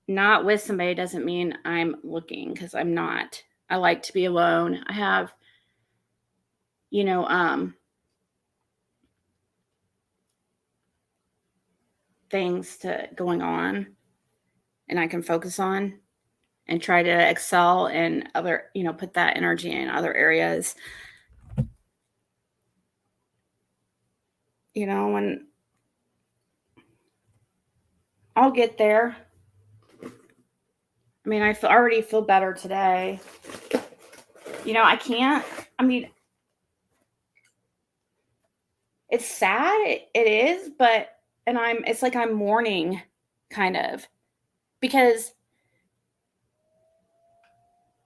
not with somebody doesn't mean I'm looking, because I'm not. I like to be alone. I have, things going on, and I can focus on and try to excel in other, put that energy in other areas. When I'll get there. I mean, already feel better today. I can't. I mean, it's sad. It is, but it's like I'm mourning, kind of, because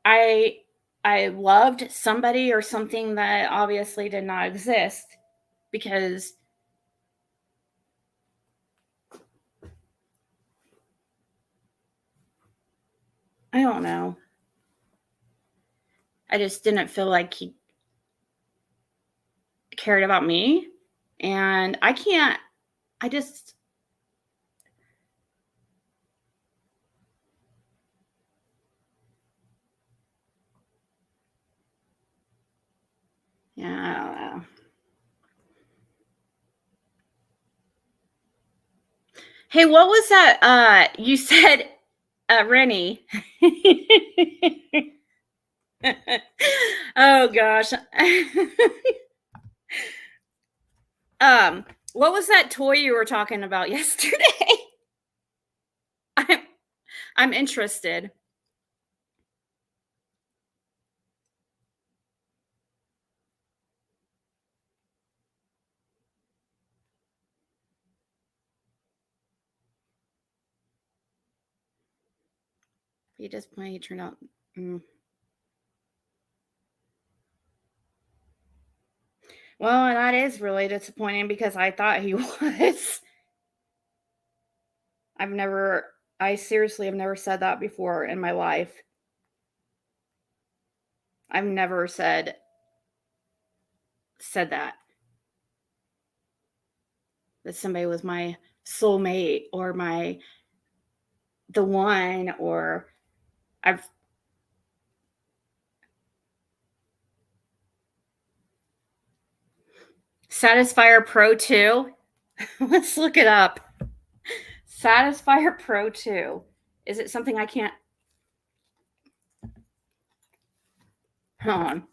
I loved somebody or something that obviously did not exist, because I don't know. I just didn't feel like he cared about me, and I can't. I just. Yeah, I don't know. Hey, what was that? You said, Rennie. Oh gosh. What was that toy you were talking about yesterday? I'm interested. He disappointed. He turned out. Well, and that is really disappointing because I thought he was. I seriously have never said that before in my life. I've never said that somebody was my soulmate or the one, or I've Satisfier Pro 2. Let's look it up. Satisfier Pro 2. Is it something I can't? Hold on.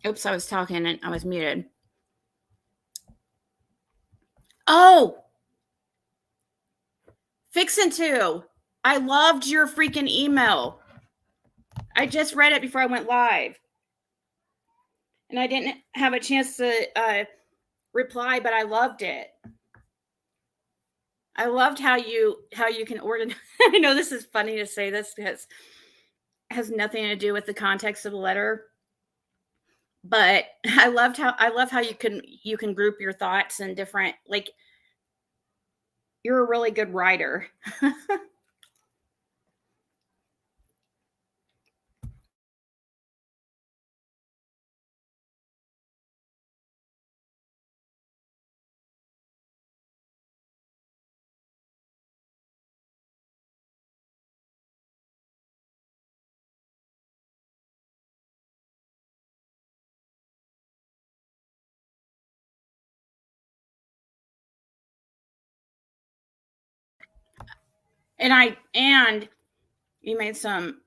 Oops, I was talking and I was muted. Oh! Fixin' to. I loved your freaking email. I just read it before I went live. And I didn't have a chance to reply, but I loved it. I loved how you can organize. I know this is funny to say this because it has nothing to do with the context of the letter. But I love how you can group your thoughts in different, like, you're a really good writer. And you made some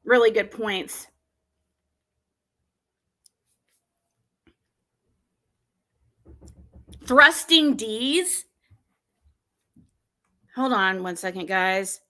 really good points. Thrusting D's. Hold on one second, guys.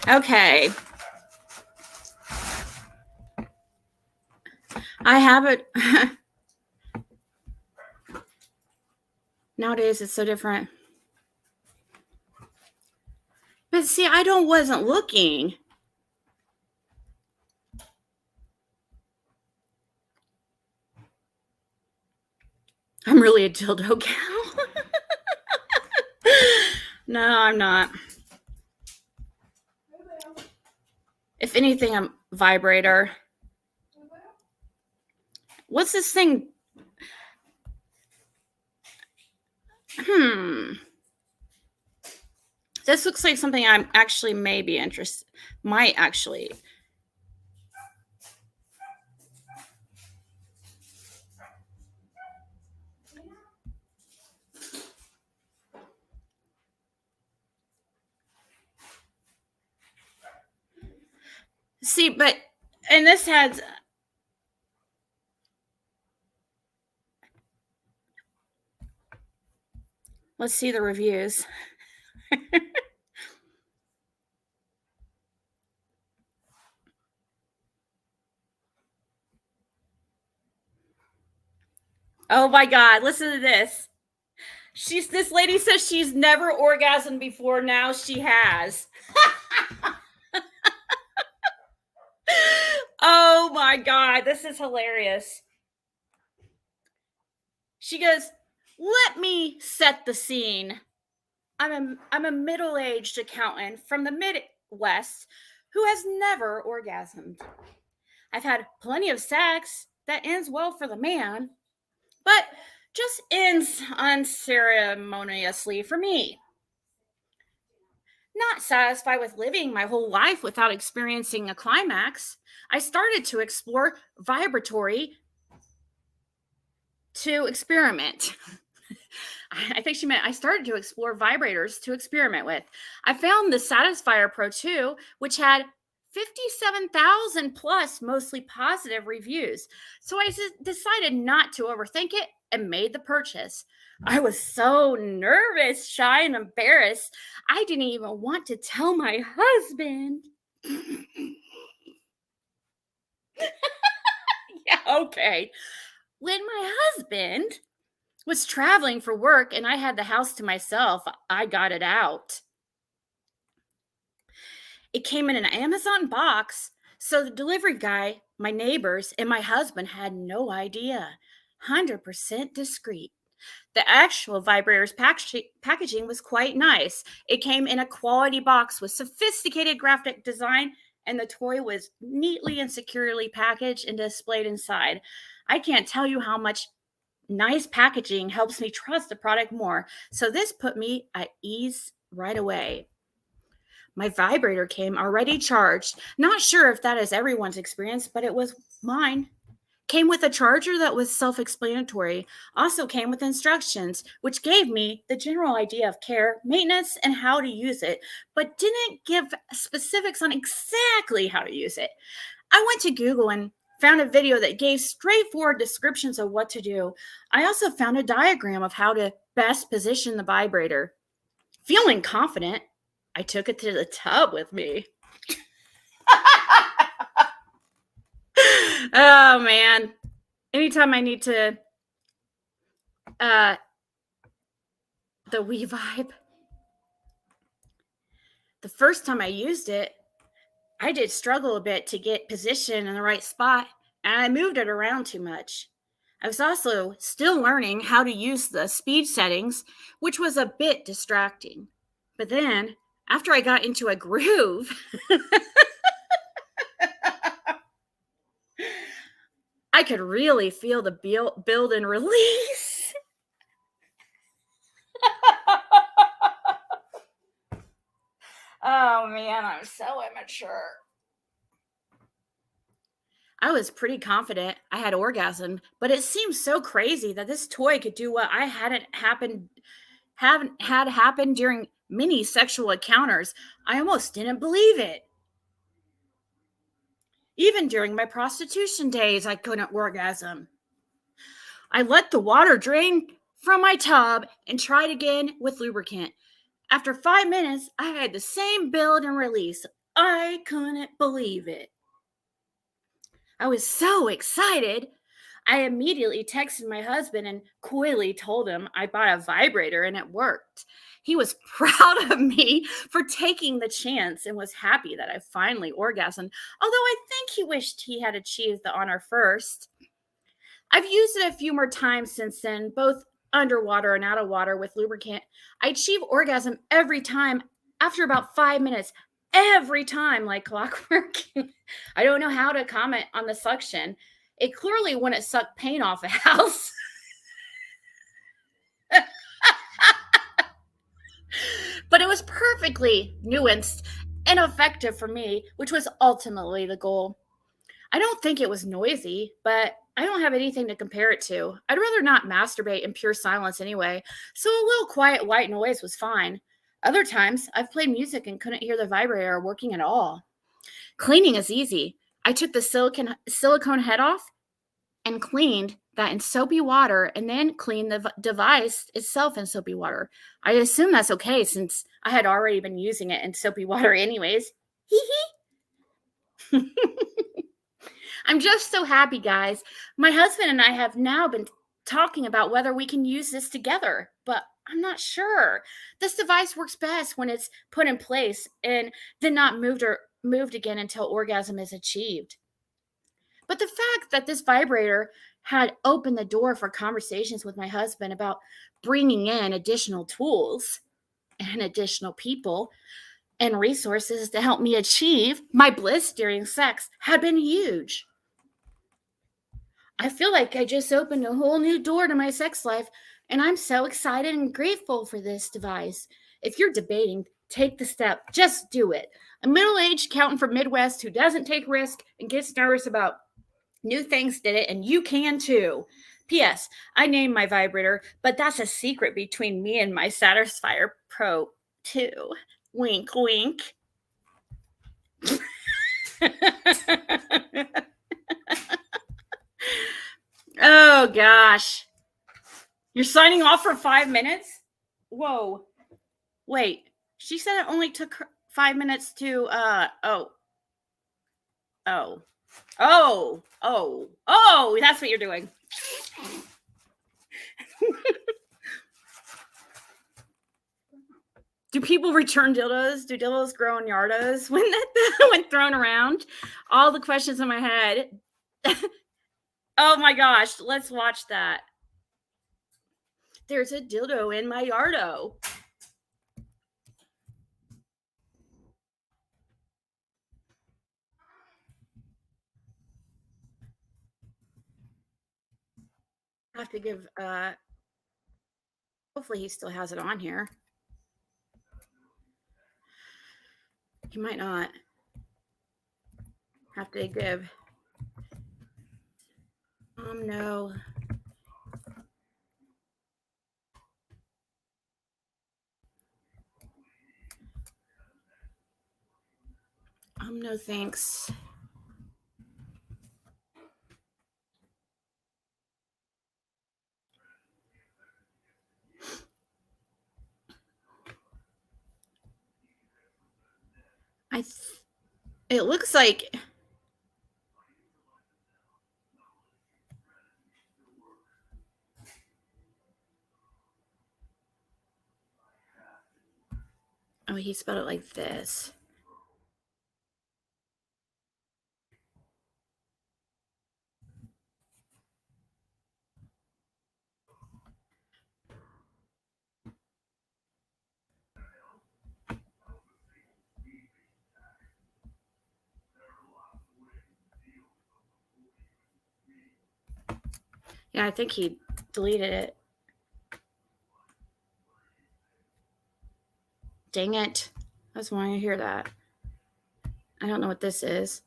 Okay. I have it. Nowadays, it's so different. But see, wasn't looking. I'm really a dildo gal. No, I'm not. If anything, I'm vibrator. What's this thing? This looks like something I'm actually maybe interested, might actually. See, but and this has let's see the reviews. Oh my God, listen to this. This lady says she's never orgasmed before, now she has. Oh my God, this is hilarious. She goes, "Let me set the scene. I'm a middle-aged accountant from the Midwest who has never orgasmed. I've had plenty of sex that ends well for the man, but just ends unceremoniously for me. Not satisfied with living my whole life without experiencing a climax, I started to explore vibratory to experiment." I think she meant I started to explore vibrators to experiment with. I found the Satisfier Pro 2, which had 57,000 plus mostly positive reviews. So I decided not to overthink it and made the purchase. I was so nervous, shy, and embarrassed. I didn't even want to tell my husband. Yeah, okay. When my husband was traveling for work and I had the house to myself, I got it out. It came in an Amazon box, so the delivery guy, my neighbors, and my husband had no idea. 100% discreet. The actual vibrator's packaging was quite nice. It came in a quality box with sophisticated graphic design, and the toy was neatly and securely packaged and displayed inside. I can't tell you how much nice packaging helps me trust the product more. So this put me at ease right away. My vibrator came already charged. Not sure if that is everyone's experience, but it was mine. Came with a charger that was self-explanatory. Also came with instructions, which gave me the general idea of care, maintenance, and how to use it, but didn't give specifics on exactly how to use it. I went to Google and found a video that gave straightforward descriptions of what to do. I also found a diagram of how to best position the vibrator. Feeling confident, I took it to the tub with me. Oh man. Anytime I need to the wee vibe. The first time I used it, I did struggle a bit to get position in the right spot, and I moved it around too much. I was also still learning how to use the speed settings, which was a bit distracting. But then, after I got into a groove, I could really feel the build and release. Oh man, I'm so immature. I was pretty confident I had orgasm, but it seemed so crazy that this toy could do what I haven't had happen during many sexual encounters. I almost didn't believe it. Even during my prostitution days, I couldn't orgasm. I let the water drain from my tub and tried again with lubricant. After 5 minutes, I had the same build and release. I couldn't believe it. I was so excited. I immediately texted my husband and coyly told him I bought a vibrator and it worked. He was proud of me for taking the chance and was happy that I finally orgasmed, although I think he wished he had achieved the honor first. I've used it a few more times since then, both underwater and out of water with lubricant. I achieve orgasm every time after about 5 minutes, every time like clockwork. I don't know how to comment on the suction. It clearly wouldn't suck paint off a house. But it was perfectly nuanced and effective for me, which was ultimately the goal. I don't think it was noisy, but I don't have anything to compare it to. I'd rather not masturbate in pure silence anyway, so a little quiet white noise was fine. Other times, I've played music and couldn't hear the vibrator working at all. Cleaning is easy. I took the silicone head off and cleaned that in soapy water and then cleaned the device itself in soapy water. I assume that's okay since I had already been using it in soapy water anyways. Hee hee. I'm just so happy, guys. My husband and I have now been talking about whether we can use this together, but I'm not sure. This device works best when it's put in place and then not moved again until orgasm is achieved. But the fact that this vibrator had opened the door for conversations with my husband about bringing in additional tools and additional people and resources to help me achieve my bliss during sex had been huge. I feel like I just opened a whole new door to my sex life, and I'm so excited and grateful for this device. If you're debating, take the step. Just do it. A middle-aged accountant from Midwest who doesn't take risk and gets nervous about new things did it, and you can too. P.S. I named my vibrator, but that's a secret between me and my Satisfier Pro 2. Wink, wink. Oh, gosh. You're signing off for 5 minutes? Whoa. Wait. She said it only took her 5 minutes to, oh, that's what you're doing. Do people return dildos? Do dildos grow in yardos when thrown around? All the questions in my head. Oh my gosh, let's watch that. There's a dildo in my yardo. I have to give, hopefully he still has it on here. He might not. Have to give. No. No thanks. It looks like he spelled it like this. Yeah, I think he deleted it. Dang it. I was wanting to hear that. I don't know what this is.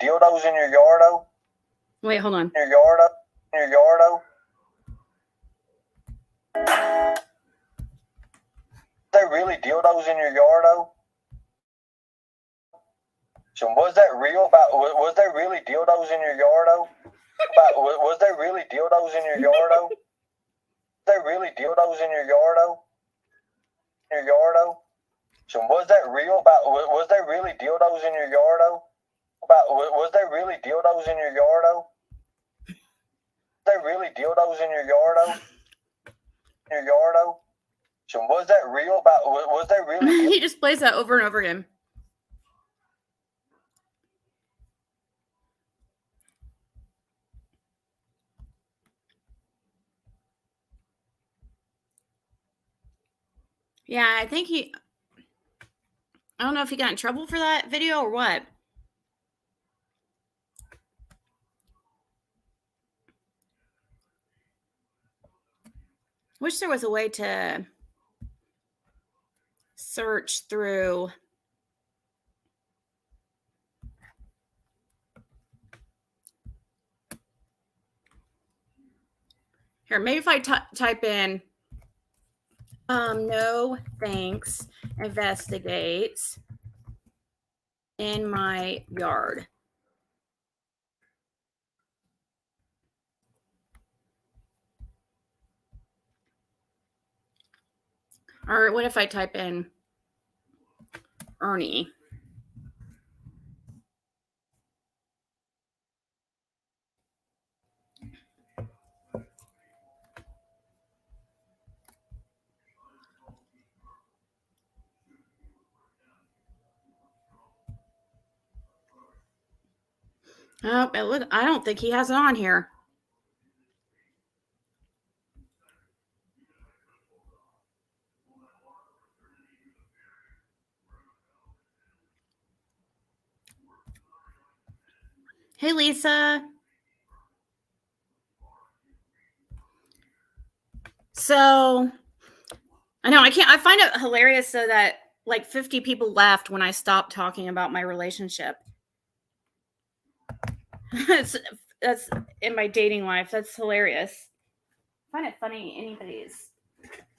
Dildos in your yardo? Wait, hold on. In your yardo? Is there really dildos in your yardo? So was that real? Was there really dildos in your yardo? Was there really dildos in your yardo? Was there really dildos in your yardo? So was that real? Was there really dildos in your yardo? Was there really dildos in your yardo? Was there really dildos in your yardo? So was that real? Was there really? He just plays that over and over again. Yeah, I think I don't know if he got in trouble for that video or what. Wish there was a way to search through. Here, maybe if I type in No thanks. Investigates in my yard. Or what if I type in Ernie? Oh, I don't think he has it on here. Hey, Lisa. So, I know I find it hilarious so that like 50 people left when I stopped talking about my relationship. That's in my dating life. That's hilarious. I find it funny anybody's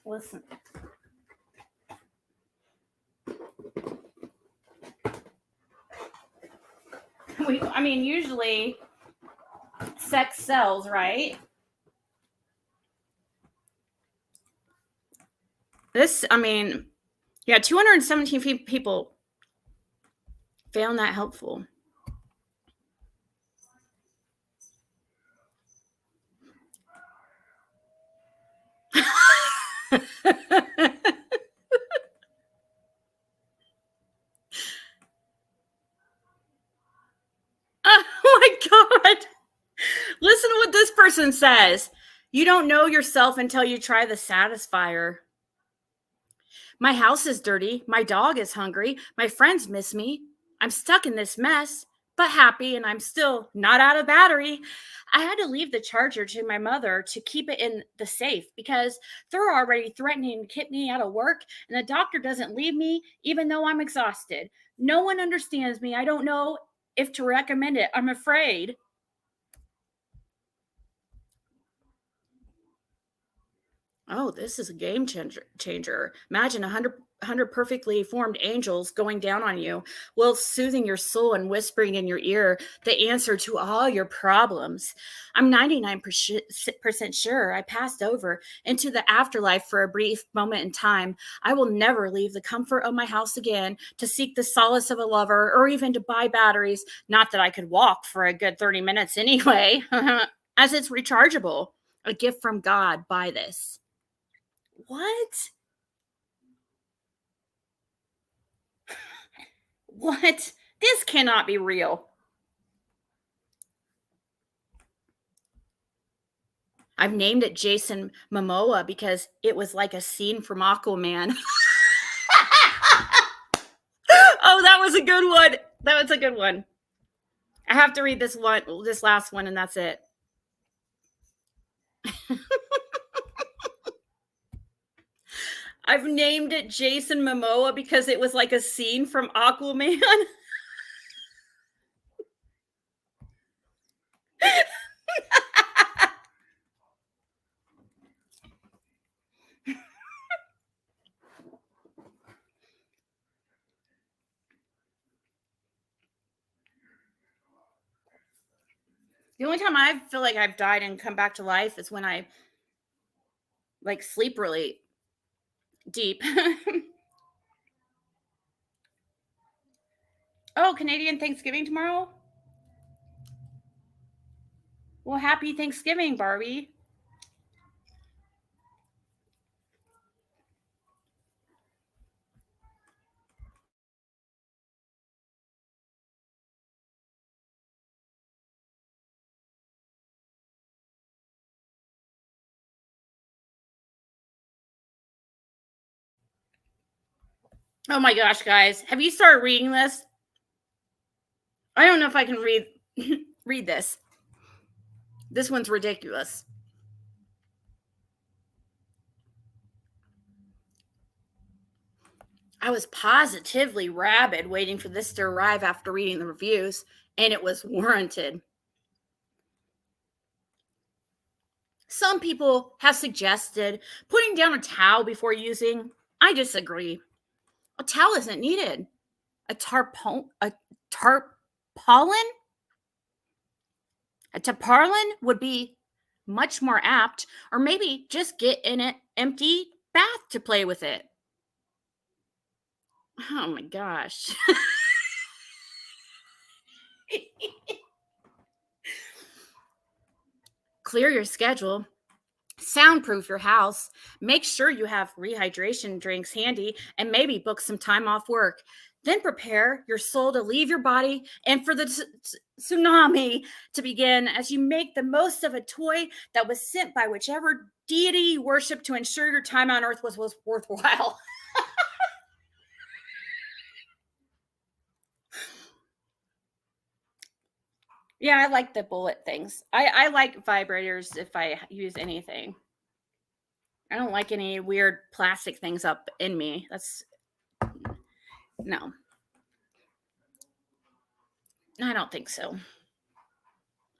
listen. I mean, usually sex sells, right? This, I mean, yeah, 217 people found that helpful. Oh my God. Listen to what this person says. You don't know yourself until you try the Satisfier. My house is dirty. My dog is hungry. My friends miss me. I'm stuck in this mess, but happy, and I'm still not out of battery. I had to leave the charger to my mother to keep it in the safe because they're already threatening to kick me out of work, and the doctor doesn't leave me even though I'm exhausted. No one understands me. I don't know if to recommend it. I'm afraid. Oh, this is a game changer. Imagine 100 perfectly formed angels going down on you, while soothing your soul and whispering in your ear the answer to all your problems. I'm 99% sure I passed over into the afterlife for a brief moment in time. I will never leave the comfort of my house again to seek the solace of a lover or even to buy batteries. Not that I could walk for a good 30 minutes anyway, as it's rechargeable. A gift from God. Buy this. What? What? This cannot be real. I've named it Jason Momoa because it was like a scene from Aquaman. Oh, that was a good one. That was a good one. I have to read this last one, and that's it. I've named it Jason Momoa because it was like a scene from Aquaman. The only time I feel like I've died and come back to life is when I like sleep really deep. Oh, Canadian Thanksgiving tomorrow? Well, happy Thanksgiving, Barbie. Oh my gosh, guys. Have you started reading this? I don't know if I can read this. This one's ridiculous. I was positively rabid waiting for this to arrive after reading the reviews, and it was warranted. Some people have suggested putting down a towel before using. I disagree. A towel isn't needed. A tarpaulin? A tarpaulin would be much more apt, or maybe just get in an empty bath to play with it. Oh my gosh. Clear your schedule. Soundproof your house. Make sure you have rehydration drinks handy and maybe book some time off work. Then prepare your soul to leave your body and for the tsunami to begin as you make the most of a toy that was sent by whichever deity you worship to ensure your time on earth was worthwhile. Yeah, I like the bullet things. I like vibrators if I use anything. I don't like any weird plastic things up in me. That's no. I don't think so.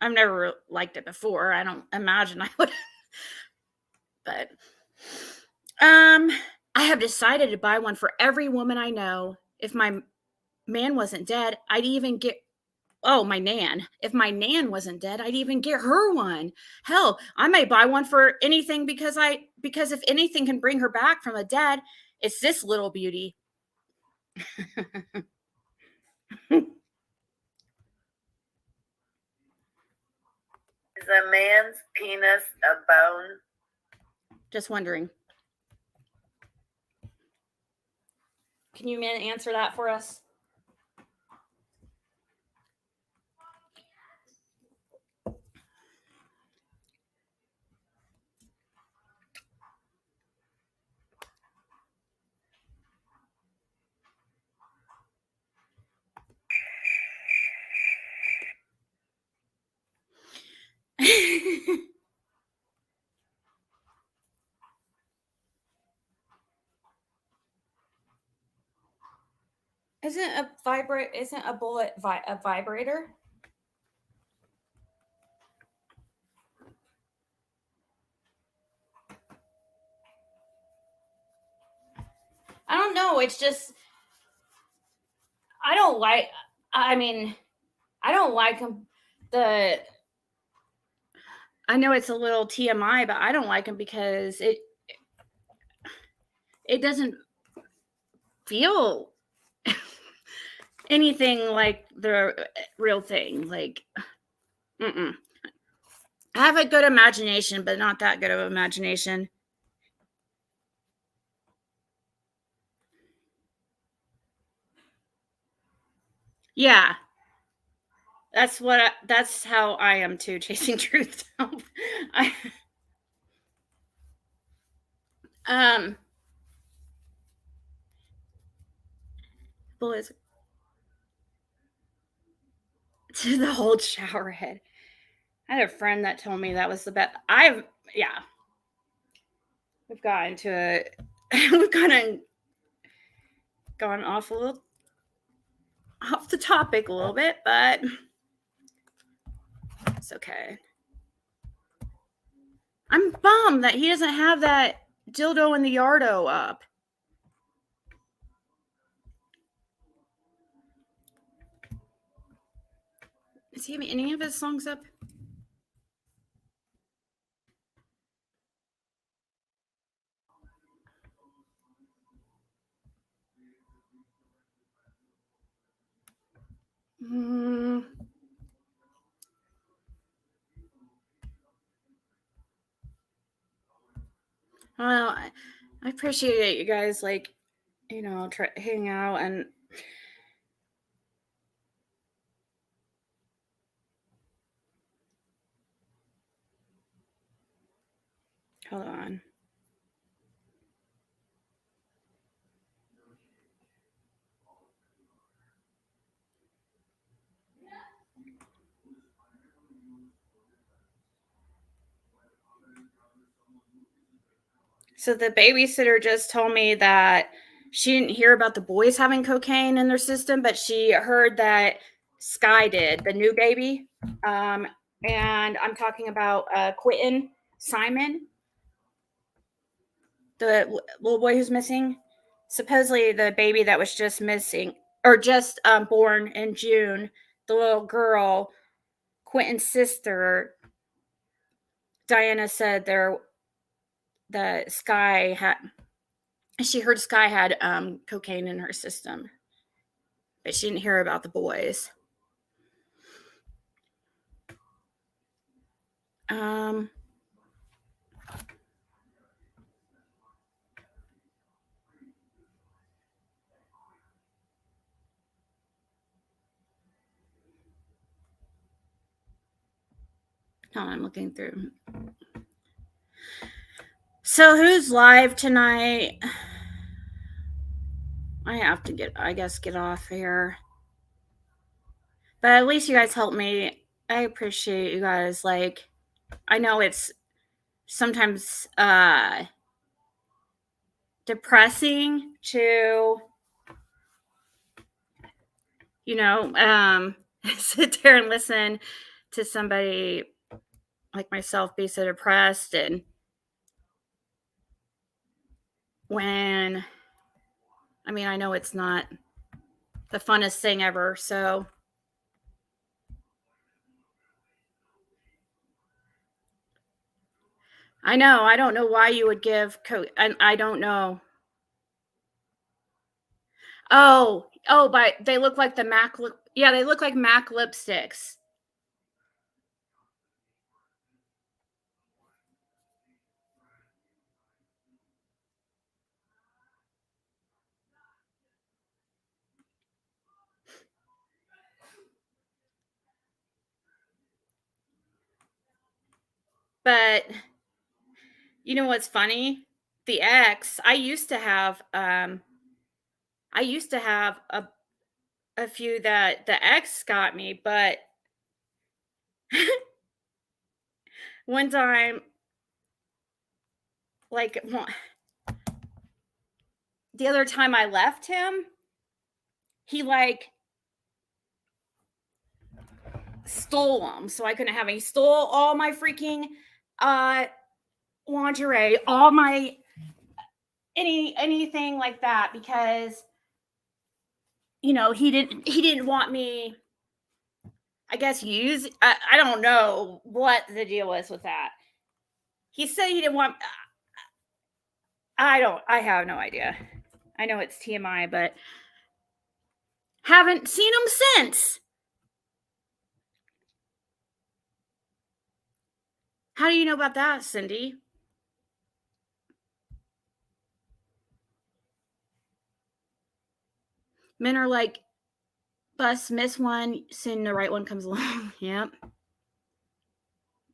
I've never liked it before. I don't imagine I would. But I have decided to buy one for every woman I know. If my man wasn't dead, I'd even get my nan. If my nan wasn't dead, I'd even get her one. Hell, I may buy one for anything because if anything can bring her back from the dead, it's this little beauty. Is a man's penis a bone? Just wondering. Can you answer that for us? Isn't a bullet a vibrator? I don't know. It's just I don't like them. I know it's a little TMI, but I don't like them because it doesn't feel anything like the real thing. Like, I have a good imagination, but not that good of an imagination. Yeah. That's how I am too, chasing truth. Bullets to the whole shower head. I had a friend that told me that was the best. We've gotten to it. We've gone off the topic a little bit, but it's okay. I'm bummed that he doesn't have that dildo in the yardo up. Is he having any of his songs up? Well, I appreciate it, you guys. Like, hang out and hold on. So the babysitter just told me that she didn't hear about the boys having cocaine in their system, but she heard that Sky did, the new baby. And I'm talking about Quentin. Simon, the little boy who's missing, supposedly the baby that was just missing or just born in June, the little girl, Quentin's sister, Diana said she heard Sky had cocaine in her system, but she didn't hear about the boys. I'm looking through. So who's live tonight? I have to get off here. But at least you guys helped me. I appreciate you guys. Like, I know it's sometimes depressing to, sit there and listen to somebody like myself be so depressed, and when I know it's not the funnest thing ever, so I know I don't know why you would give I don't know. But they look like the MAC they look like MAC lipsticks. But you know what's funny? The ex, I used to have a few that the ex got me, but one time, like the other time I left him, he like stole them, so I couldn't have any. He stole all my freaking lingerie, all my anything like that, because he didn't want me, I guess, use. I don't know what the deal was with that. He said he didn't want. I have no idea. I know it's TMI, but haven't seen him since. How do you know about that, Cindy? Men are like, bus, miss one, soon the right one comes along. Yep.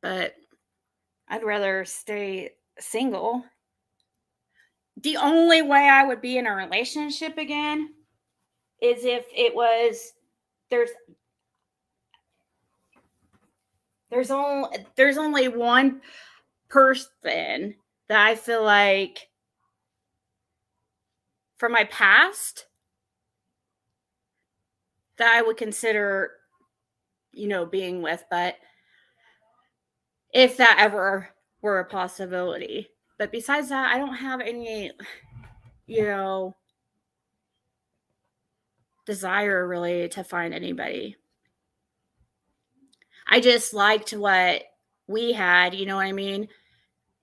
But I'd rather stay single. The only way I would be in a relationship again is if it was there's only one person that I feel like from my past that I would consider, being with, but if that ever were a possibility. But besides that, I don't have any, desire really to find anybody. I just liked what we had, you know what I mean?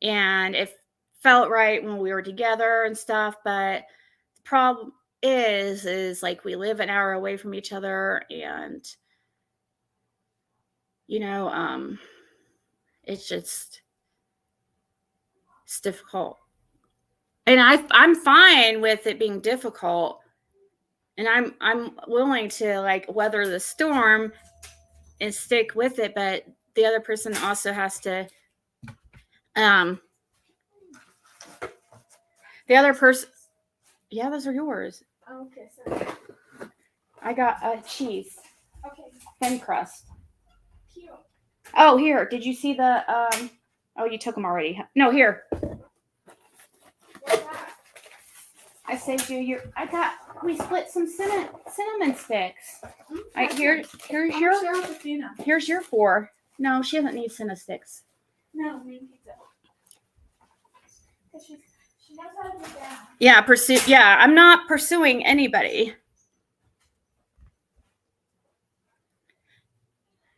And it felt right when we were together and stuff, but the problem is like we live an hour away from each other, and it's difficult. And I'm fine with it being difficult, and I'm willing to like weather the storm and stick with it, but the other person also has to the other person. Yeah, those are yours. Oh, okay, sorry. I got a cheese. Okay. Thin crust. Cute. Oh, here. Did you see the oh, you took them already. No, here. What's that? I saved you we split some cinnamon sticks. Here's your 4. No, she doesn't need cinnamon sticks. No, me pizza. 'Cause she knows how to get down. Yeah, I'm not pursuing anybody.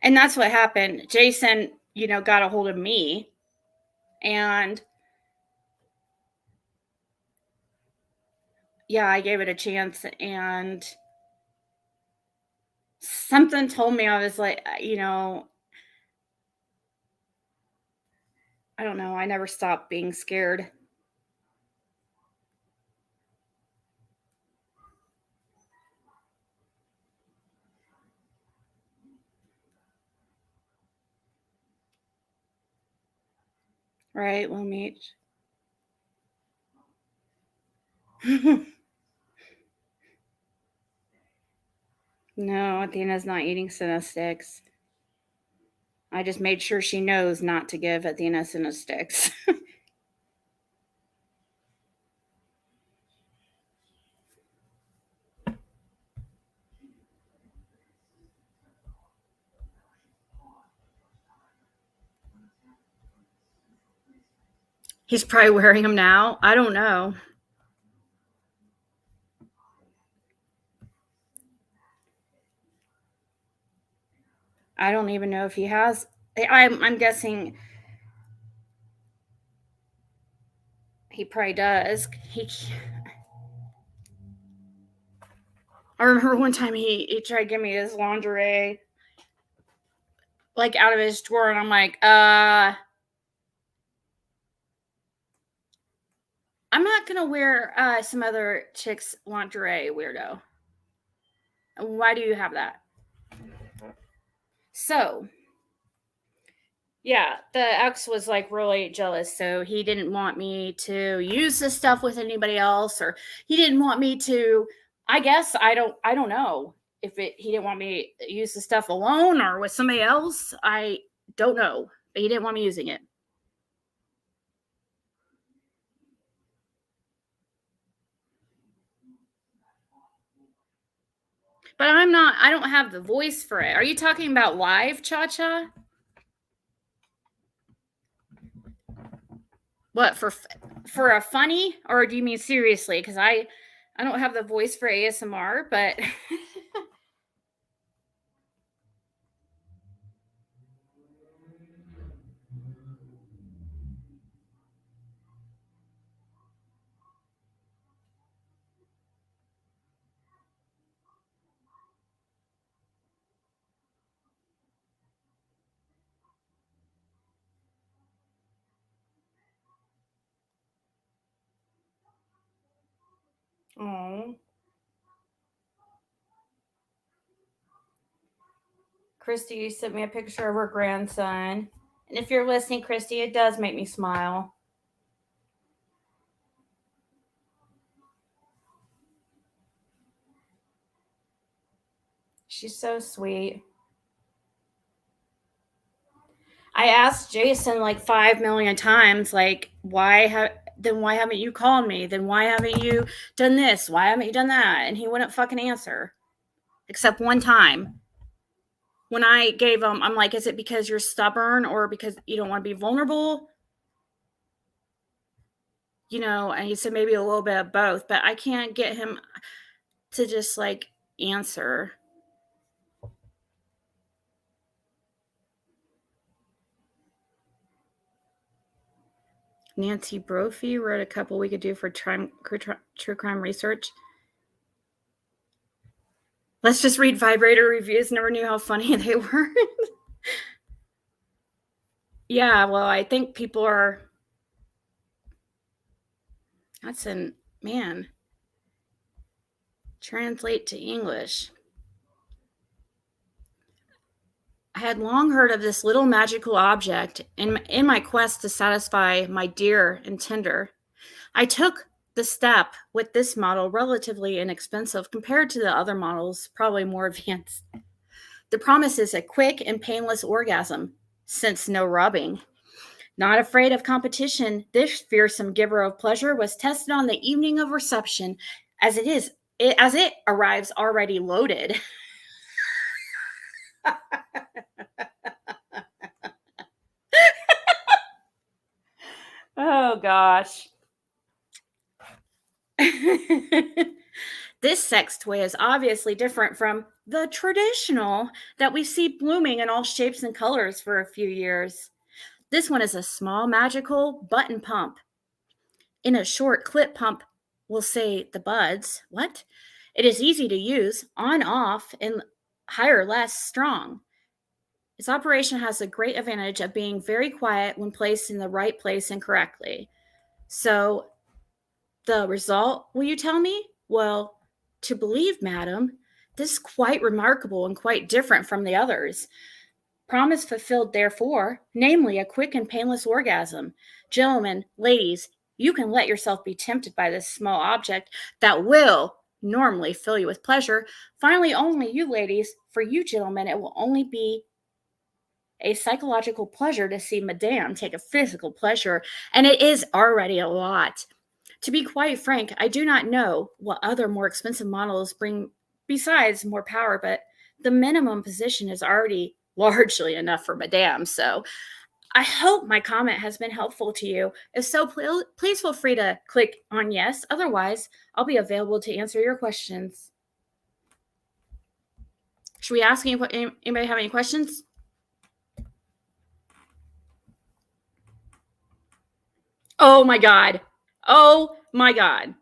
And that's what happened. Jason, got a hold of me, and yeah, I gave it a chance, and something told me, I was like, I don't know. I never stopped being scared. Right, we'll meet. No, Athena's not eating Cinna sticks. I just made sure she knows not to give Athena Cinna sticks. He's probably wearing them now. I don't know. I don't even know if he has. I'm guessing he probably does. I remember one time he tried to give me his lingerie, like out of his drawer, and I'm like, I'm not gonna wear some other chick's lingerie, weirdo. Why do you have that? So, yeah, the ex was like really jealous, so he didn't want me to use this stuff with anybody else, or he didn't want me to. I guess I don't know if he didn't want me to use the stuff alone or with somebody else. I don't know, but he didn't want me using it. But I don't have the voice for it. Are you talking about live cha-cha? What, for a funny, or do you mean seriously? Because I don't have the voice for ASMR, but oh. Christy sent me a picture of her grandson. And if you're listening, Christy, it does make me smile. She's so sweet. I asked Jason like 5 million times, like, why haven't you called me? Then why haven't you done this? Why haven't you done that? And he wouldn't fucking answer. Except one time. When I gave him, I'm like, is it because you're stubborn or because you don't want to be vulnerable? And he said maybe a little bit of both, but I can't get him to just like answer. Nancy Brophy wrote a couple we could do for true crime research. Let's just read vibrator reviews. Never knew how funny they were. Yeah, well, I think people are. Man. Translate to English. I had long heard of this little magical object in my quest to satisfy my dear and tender. I took the step with this model, relatively inexpensive compared to the other models, probably more advanced. The promise is a quick and painless orgasm, since no rubbing. Not afraid of competition, this fearsome giver of pleasure was tested on the evening of reception, as it arrives already loaded. Oh gosh. This sex toy is obviously different from the traditional that we see blooming in all shapes and colors for a few years. This one is a small magical button pump. In a short clip pump, we'll say the buds. What? It is easy to use, on, off, and higher, less strong. Its operation has a great advantage of being very quiet when placed in the right place and correctly. So, the result, will you tell me? Well, to believe, madam, this is quite remarkable and quite different from the others. Promise fulfilled, therefore, namely a quick and painless orgasm. Gentlemen, ladies, you can let yourself be tempted by this small object that will normally fill you with pleasure. Finally, only you ladies, for you gentlemen, it will only be a psychological pleasure to see Madame take a physical pleasure, and it is already a lot. To be quite frank, I do not know what other more expensive models bring besides more power, but the minimum position is already largely enough for Madame. So I hope my comment has been helpful to you. If so, please feel free to click on yes. Otherwise, I'll be available to answer your questions. Should we ask anybody have any questions? Oh my God. Oh my God.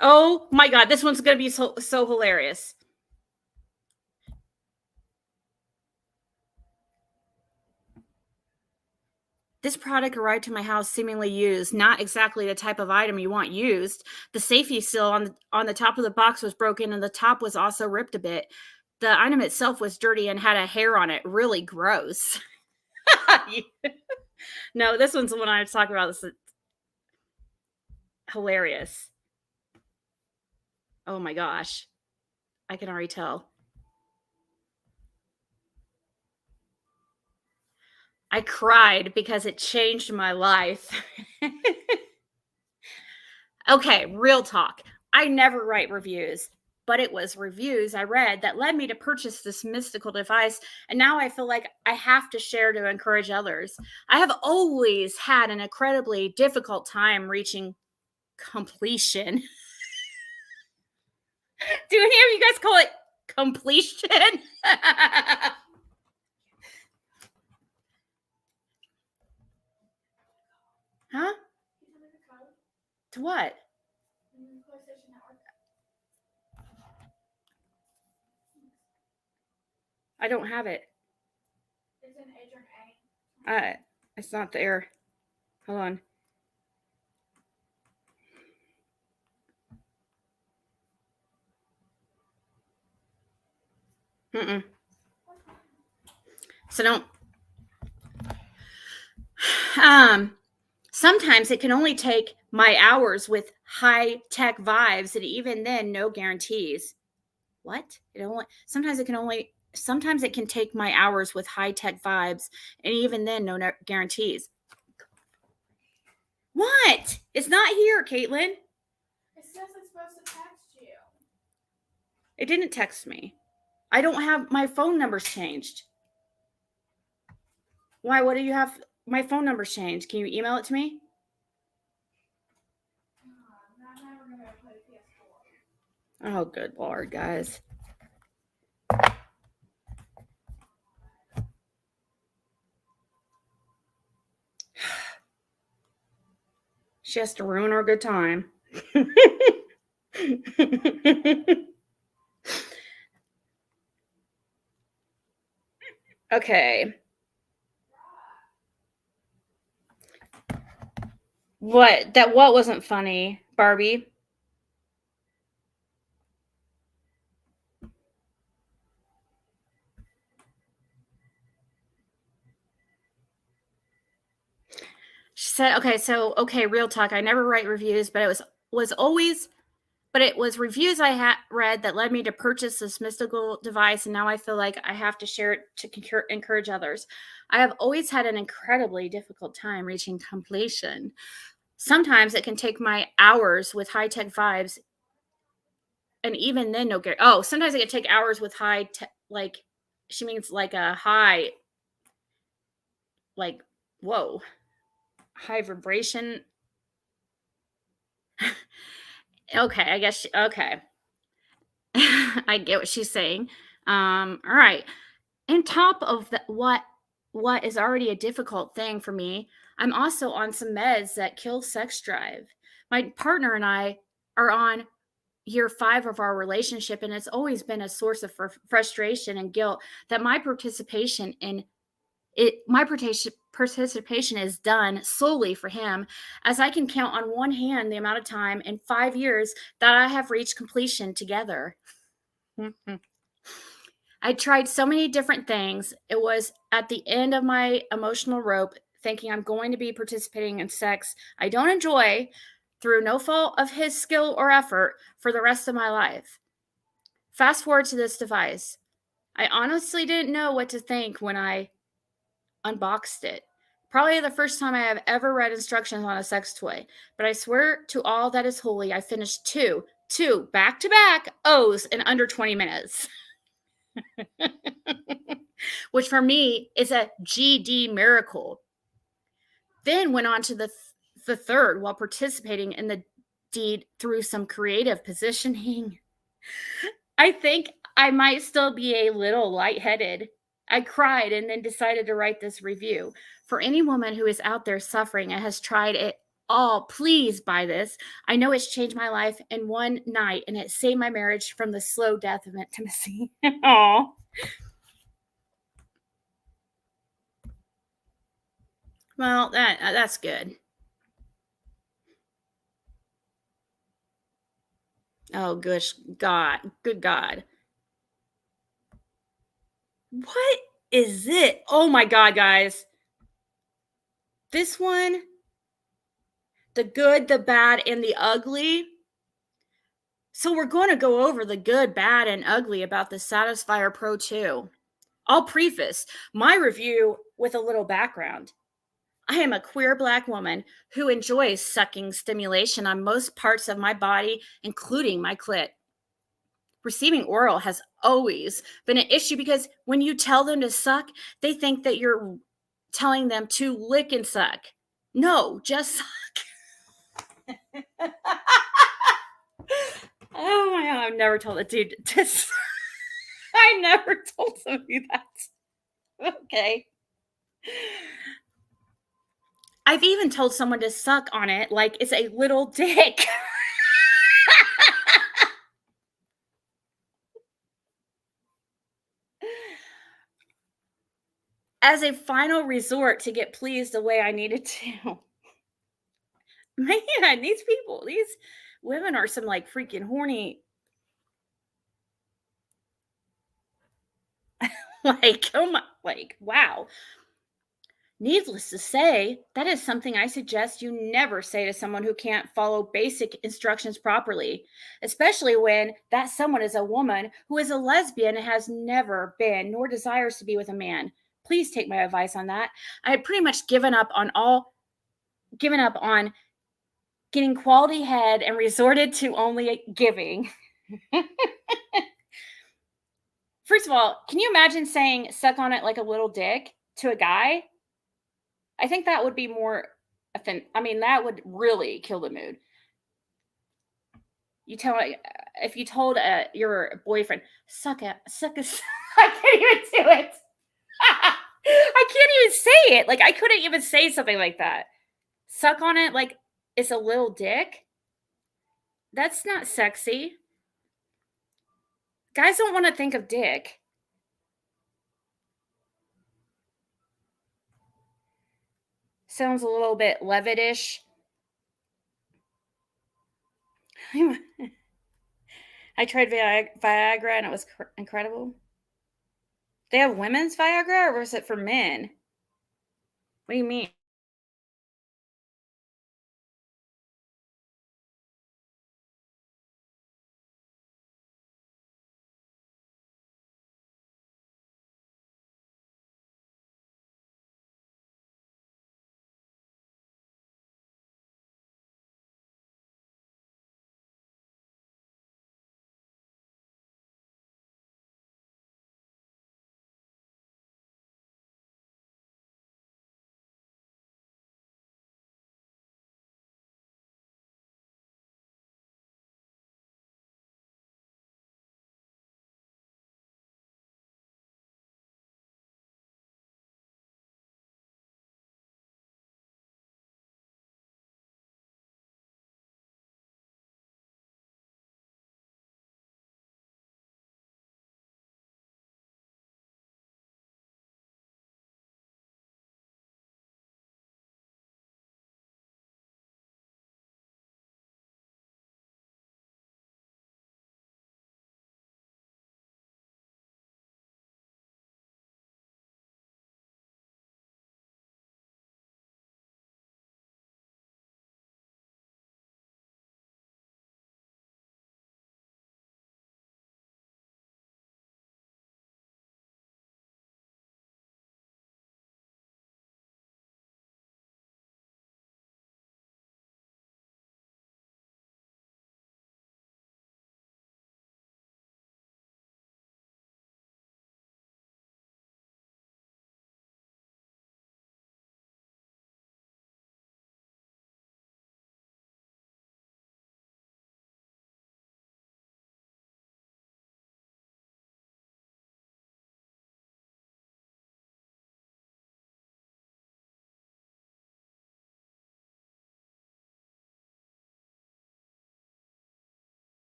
Oh my God. This one's going to be so hilarious. This product arrived to my house seemingly used, not exactly the type of item you want used. The safety seal on the top of the box was broken, and the top was also ripped a bit. The item itself was dirty and had a hair on it. Really gross. No, this one's the one I was talking about. This is hilarious. Oh my gosh. I can already tell. I cried because it changed my life. Okay, real talk. I never write reviews, but it was reviews I read that led me to purchase this mystical device, and now I feel like I have to share to encourage others. I have always had an incredibly difficult time reaching completion. Do any of you guys call it completion? Huh? To what? I don't have it. It's in Adrian A. It's not there. Hold on. So don't. Sometimes it can only take my hours with high-tech vibes, and even then, no guarantees. What? Sometimes it can take my hours with high-tech vibes, and even then, no guarantees. What? It's not here, Caitlin. It says it's supposed to text you. It didn't text me. I don't have my phone numbers changed. Why? What do you have? My phone number's changed. Can you email it to me? I'm never going to play PS4. Oh, good Lord, guys. She has to ruin our good time. Okay. What wasn't funny, Barbie? She said, okay, real talk. I never write reviews, but it was reviews I had read that led me to purchase this mystical device, and now I feel like I have to share it to encourage others. I have always had an incredibly difficult time reaching completion. Sometimes it can take my hours with high-tech vibes, and even then, no guarantee. Oh, sometimes it can take hours with high-tech, like, she means like a high, like, whoa. high vibration. Okay, I guess okay. I get what she's saying. All right. On top of what is already a difficult thing for me, I'm also on some meds that kill sex drive. My partner and I are on year 5 of our relationship, and it's always been a source of frustration and guilt that my participation is done solely for him, as I can count on one hand the amount of time in 5 years that I have reached completion together. I tried so many different things. It was at the end of my emotional rope, thinking I'm going to be participating in sex I don't enjoy through no fault of his skill or effort for the rest of my life. Fast forward to this device. I honestly didn't know what to think when I unboxed it. Probably the first time I have ever read instructions on a sex toy, but I swear to all that is holy, I finished two back-to-back O's in under 20 minutes. Which for me is a GD miracle. Then went on to the third while participating in the deed through some creative positioning. I think I might still be a little lightheaded. I cried and then decided to write this review. For any woman who is out there suffering and has tried it all, please buy this. I know it's changed my life in one night, and it saved my marriage from the slow death of intimacy. Aw. Well, that's good. Oh, good God. What is it? Oh my God, guys. This one, the good, the bad, and the ugly. So we're going to go over the good, bad, and ugly about the Satisfier Pro 2. I'll preface my review with a little background. I am a queer Black woman who enjoys sucking stimulation on most parts of my body, including my clit. Receiving oral has always been an issue because when you tell them to suck, they think that you're telling them to lick and suck. No, just suck. Oh my God, I've never told a dude to suck. I never told somebody that. Okay. I've even told someone to suck on it like it's a little dick. As a final resort to get pleased the way I needed to. Man, these women are some like freaking horny. Like, oh my, like, wow. Needless to say, that is something I suggest you never say to someone who can't follow basic instructions properly, especially when that someone is a woman who is a lesbian and has never been nor desires to be with a man. Please take my advice on that. I had pretty much given up on getting quality head and resorted to only giving. First of all, can you imagine saying suck on it like a little dick to a guy? I think that would be more that would really kill the mood. If you told your boyfriend, suck it, I can't even do it. I can't even say it. Like, I couldn't even say something like that. Suck on it like it's a little dick. That's not sexy. Guys don't want to think of dick. Sounds a little bit levitish. I tried Viagra and it was incredible. They have women's Viagra, or is it for men? What do you mean?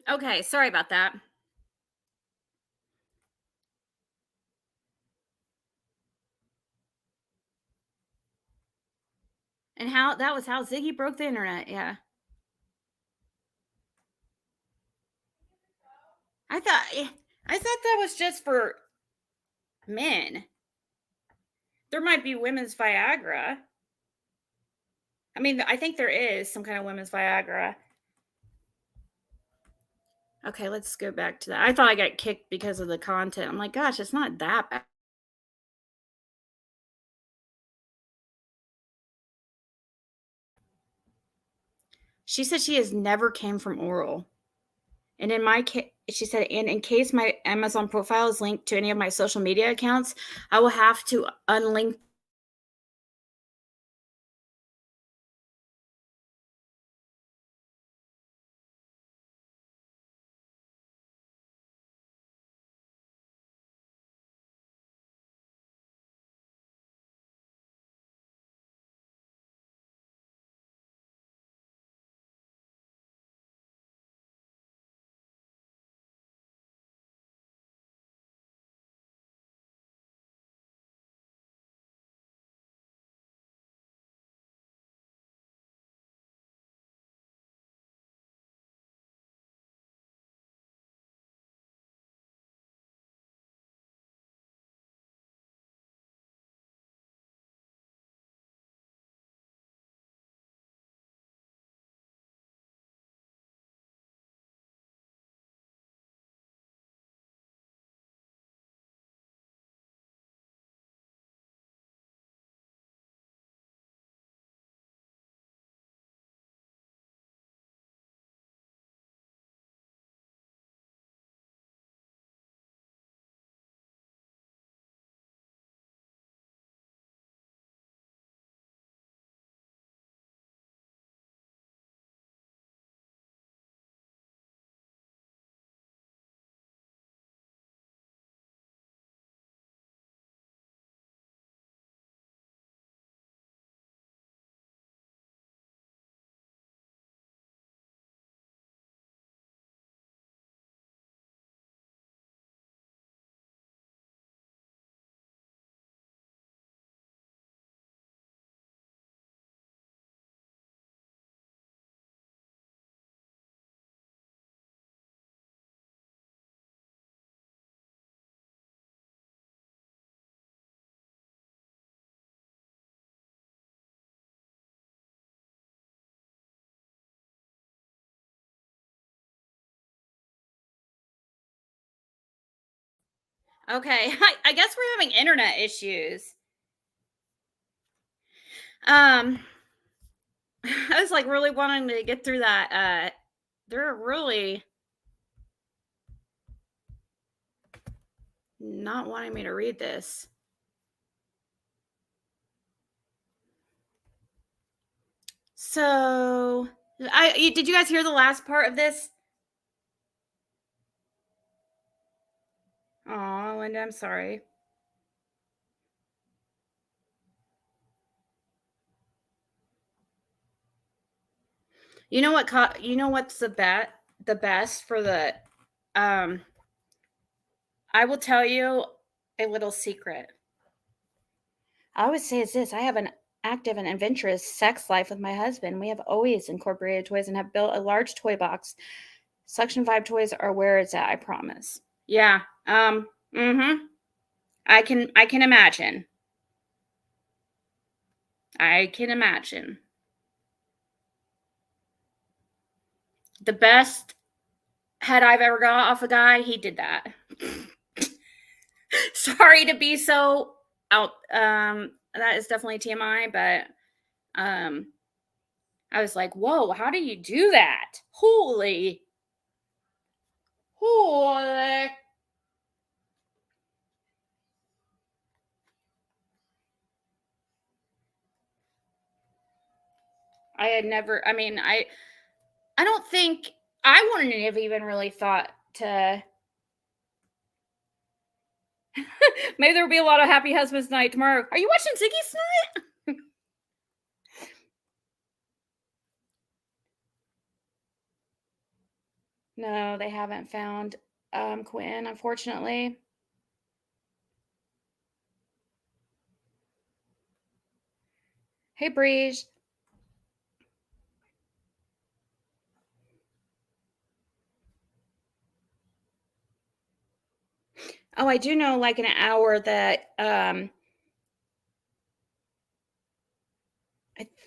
Okay, sorry about that. And that was how Ziggy broke the internet. Yeah. I thought that was just for men. There might be women's Viagra. I mean, I think there is some kind of women's Viagra. Okay, let's go back to that. I thought I got kicked because of the content. I'm like, gosh, it's not that bad. She said she has never came from oral. And in my case, she said, and in case my Amazon profile is linked to any of my social media accounts, I will have to unlink. Okay, I guess we're having internet issues. I was like really wanting to get through that. They're really not wanting me to read this. So, did you guys hear the last part of this? Oh, Linda, I'm sorry. You know what? You know what's the best for the I will tell you a little secret. I always say it's this. I have an active and adventurous sex life with my husband. We have always incorporated toys and have built a large toy box. Section 5 toys are where it's at, I promise. Yeah. Mm-hmm. I can imagine. I can imagine. The best head I've ever got off a guy, he did that. Sorry to be so out. That is definitely TMI, but I was like, whoa, how do you do that? Holy. I had never, I mean, I don't think I wouldn't have even really thought to. Maybe there'll be a lot of happy husbands night tomorrow. Are you watching Ziggy tonight? No, they haven't found Quinn, unfortunately. Hey, Breeze. Oh, I do know, like, in an hour that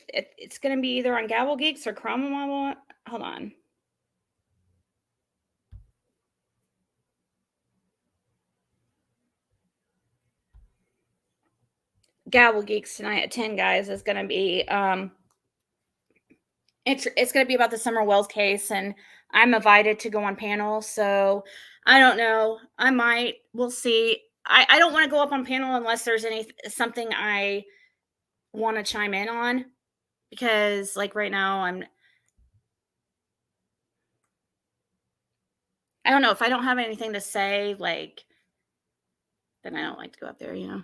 it's going to be either on Gavel Geeks or Chroma. Hold on. Gavel Geeks tonight at 10, guys, is going to be it's going to be about the Summer Wells case, and I'm invited to go on panel. So I don't know. I might. We'll see. I don't want to go up on panel unless there's something I want to chime in on, because like right now I don't know, if I don't have anything to say, like, then I don't like to go up there, you know.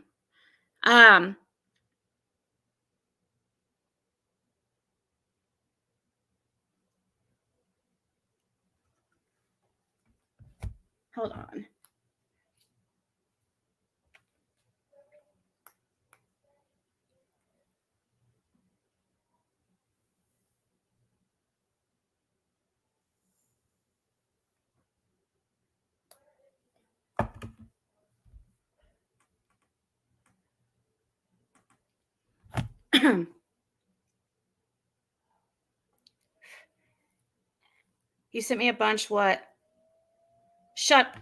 Hold on. You sent me a bunch. What?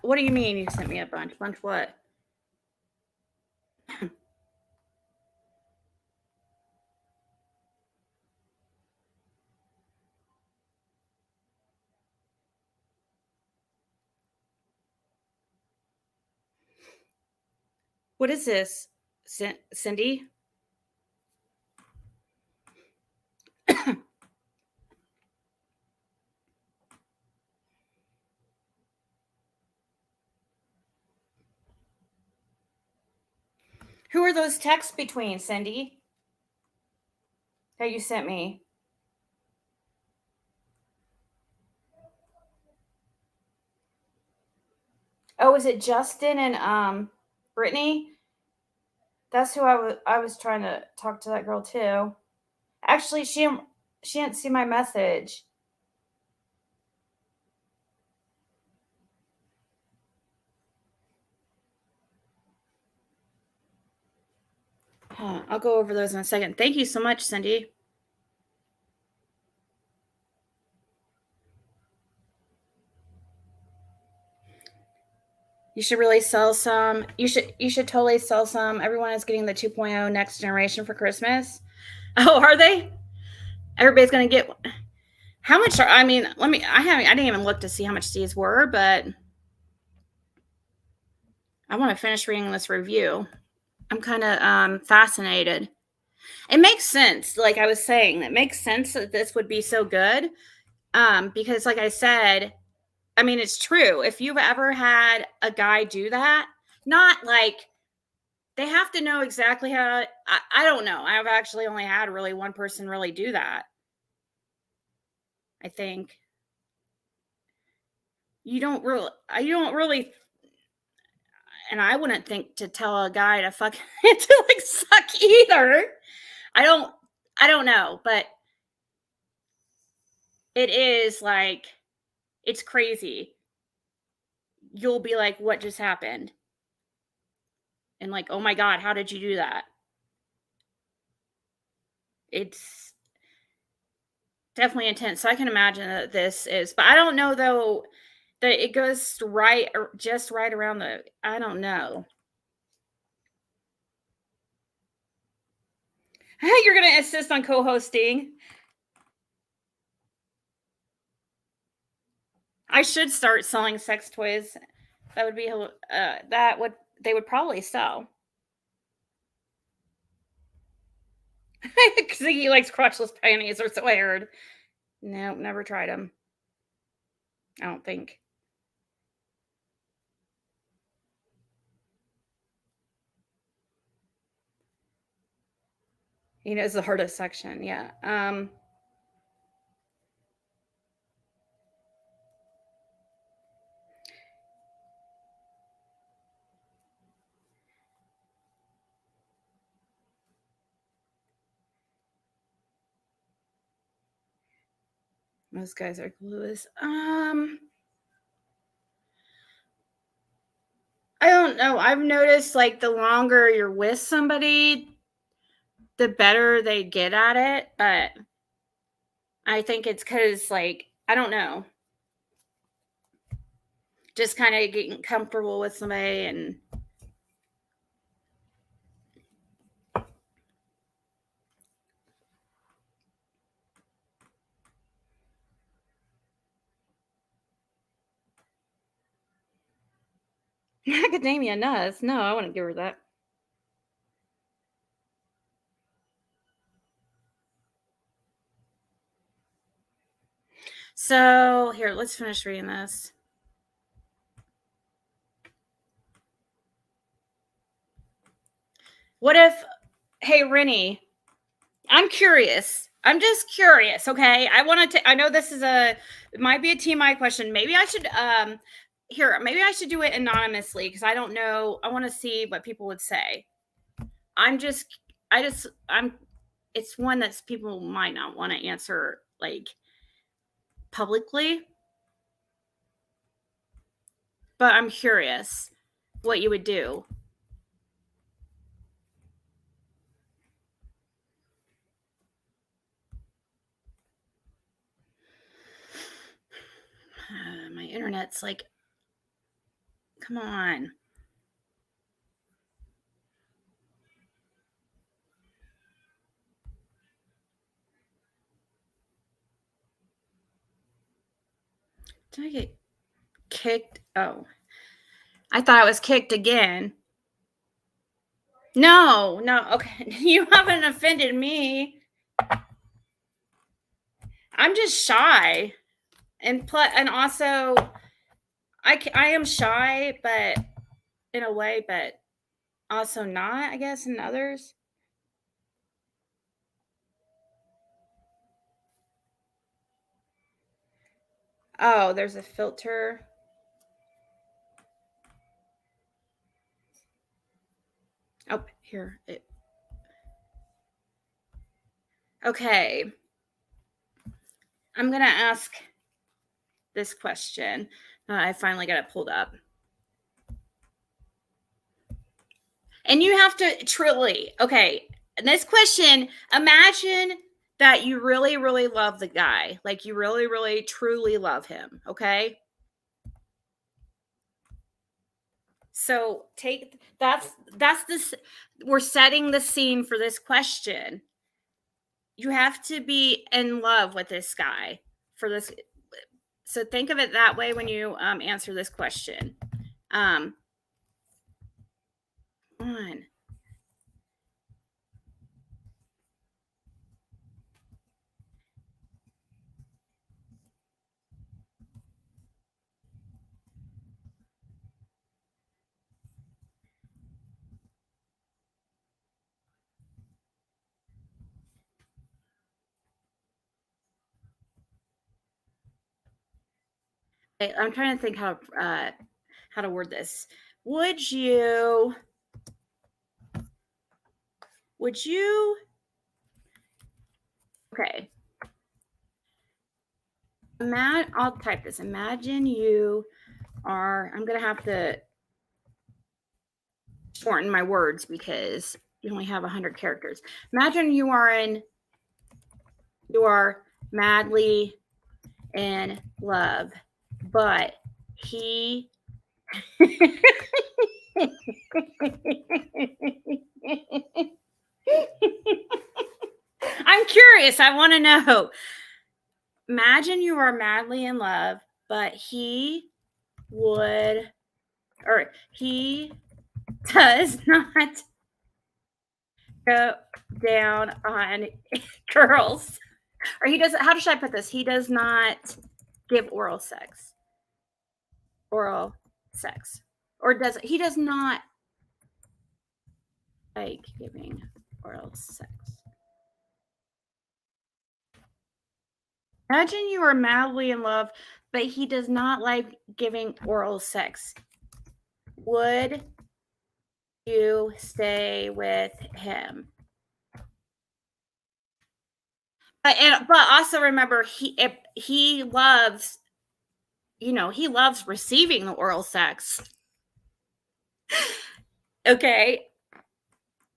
What do you mean you sent me a bunch? Bunch what? What is this, Cindy? Who are those texts between, Cindy, that you sent me? Oh, is it Justin and Brittany? That's who I was trying to talk to that girl too. Actually, she didn't see my message. I'll go over those in a second. Thank you so much, Cindy. You should really sell some. You should totally sell some. Everyone is getting the 2.0 next generation for Christmas. Oh, are they? Everybody's gonna get. How much are? I mean, I didn't even look to see how much these were, but I want to finish reading this review. I'm kind of fascinated. It makes sense. Like I was saying, it makes sense that this would be so good. Because like I said, I mean, it's true. If you've ever had a guy do that, not like they have to know exactly how. I don't know. I've actually only had really one person really do that. I think you don't really, and I wouldn't think to tell a guy to fuck to like suck either. I don't know, but it is like, it's crazy. You'll be like, what just happened? And like, oh my God, how did you do that? It's definitely intense. So I can imagine that this is, but I don't know though that it goes right or just right around I don't know. You're going to assist on co-hosting. I should start selling sex toys. That would be they would probably sell. Ziggy likes crotchless panties, or so I heard. No, never tried them. I don't think. He knows the hardest section, yeah. Most guys are clueless. I don't know. I've noticed like the longer you're with somebody, the better they get at it. But I think it's because, like, I don't know, just kind of getting comfortable with somebody and Macadamia nuts. No, I wouldn't give her that. So here, let's finish reading this. What if, hey, Rennie, I'm curious. I'm just curious, okay? I want to, I know this is it might be a TMI question. Maybe I should, maybe I should do it anonymously because I don't know. I want to see what people would say. It's one that people might not want to answer, like, publicly. But I'm curious what you would do. My internet's like, come on. Did I get kicked? Oh, I thought I was kicked again. No, okay. You haven't offended me. I'm just shy. And also I am shy, but in a way, but also not, I guess, in others. Oh, there's a filter. Oh, here. Okay. I'm going to ask this question. I finally got it pulled up. And you have to truly, okay, this question, imagine that you really, really love the guy. Like you really, really, truly love him, okay? So that's this, we're setting the scene for this question. You have to be in love with this guy for this. So think of it that way when you answer this question. One. I'm trying to think how to word this. Would you okay. I'll type this. Imagine you are, I'm going to have to shorten my words because you only have 100 characters. Imagine you are madly in love, but he I'm curious. I want to know. Imagine you are madly in love, but he does not go down on girls. Or he doesn't, how should I put this? He does not give oral sex. Or he does not like giving oral sex. Imagine you are madly in love, but he does not like giving oral sex. Would you stay with him? But also remember, he loves, he loves receiving the oral sex. Okay.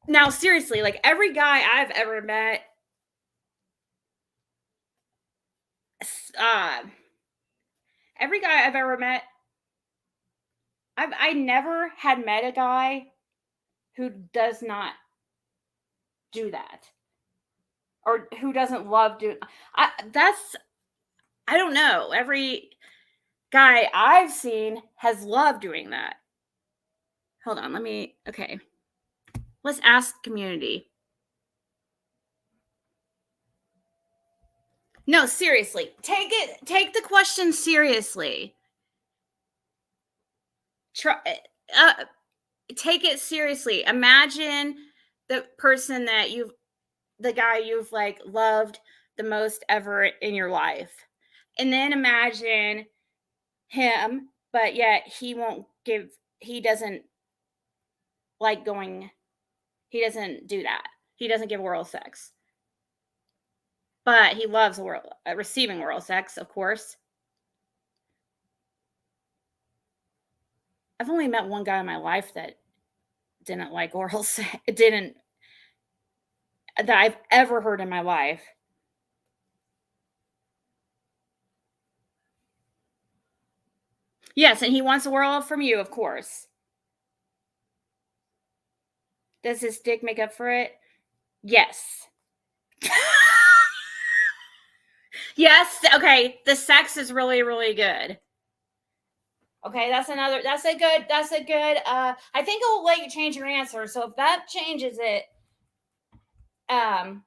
Now, seriously, like every guy I've ever met, I never had met a guy who does not do that, or who doesn't love doing. I don't know. Every guy I've seen has loved doing that. Hold on, okay. Let's ask the community. No, seriously. Take the question seriously. Take it seriously. Imagine the person the guy you've like loved the most ever in your life. And then imagine him, but yet he doesn't like he doesn't do that. He doesn't give oral sex. But he loves receiving oral sex, of course. I've only met one guy in my life that didn't like oral sex, that I've ever heard in my life. Yes, and he wants oral from you, of course. Does his dick make up for it? Yes. Yes, okay. The sex is really, really good. Okay, that's a good, I think it'll let you change your answer. So if that changes it, that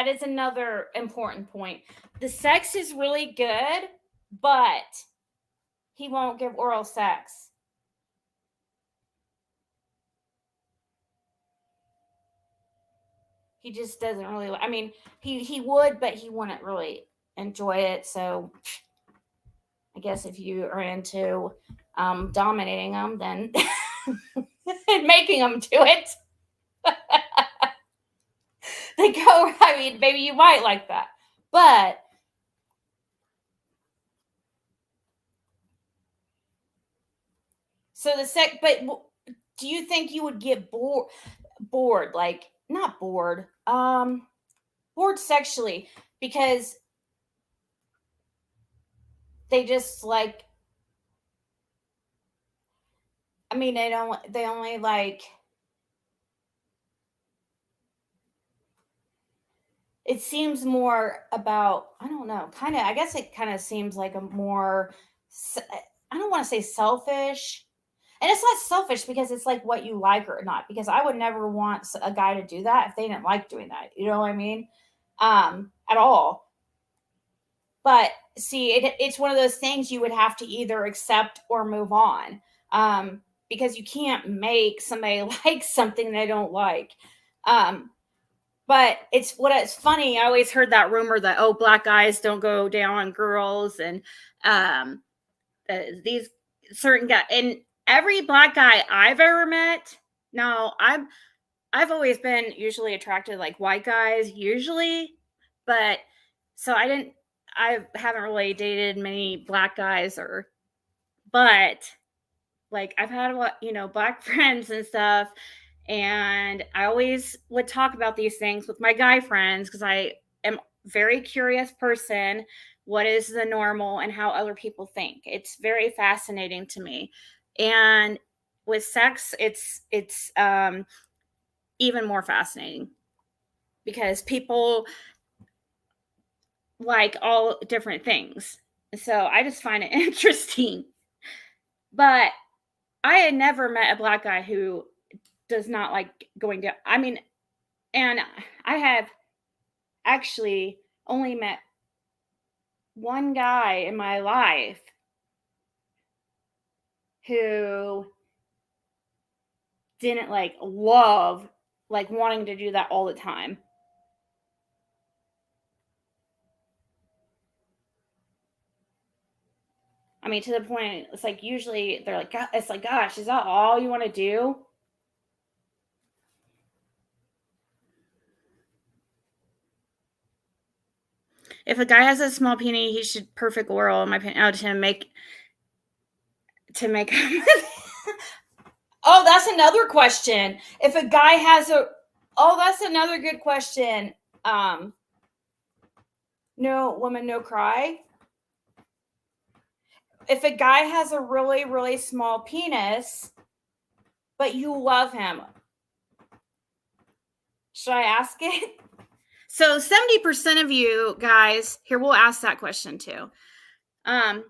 is another important point. The sex is really good, but he won't give oral sex. He just doesn't really, I mean, he would, but he wouldn't really enjoy it. So I guess if you are into dominating them, then and making them do it, they go, I mean, maybe you might like that. But so but do you think you would get bored, like not bored, bored sexually, because they just like, I mean, they only like, it seems more about, I don't know, kind of, I guess it kind of seems like a more, I don't want to say selfish. And it's not selfish because it's like what you like or not, because I would never want a guy to do that if they didn't like doing that. You know what I mean? At all. But see, it's one of those things you would have to either accept or move on. Because you can't make somebody like something they don't like. But it's funny. I always heard that rumor that, oh, black guys don't go down on girls, and these certain guys, and every black guy I've ever met. Now I've always been usually attracted to like white guys usually, but so I haven't really dated many black guys, but like I've had black friends and stuff. And I always would talk about these things with my guy friends because I am a very curious person. What is the normal and how other people think? It's very fascinating to me. And with sex, it's even more fascinating because people like all different things. So I just find it interesting. But I had never met a black guy who does not like going down. I mean, and I have actually only met one guy in my life who didn't like love like wanting to do that all the time. I mean, to the point, it's like usually they're like, it's like, gosh, is that all you want to do? If a guy has a small penis, he should perfect oral, in my opinion, to make. Oh, that's another question. If a guy has that's another good question. No woman, no cry. If a guy has a really, really small penis, but you love him, should I ask it? So 70% of you guys, here, we'll ask that question too. 70%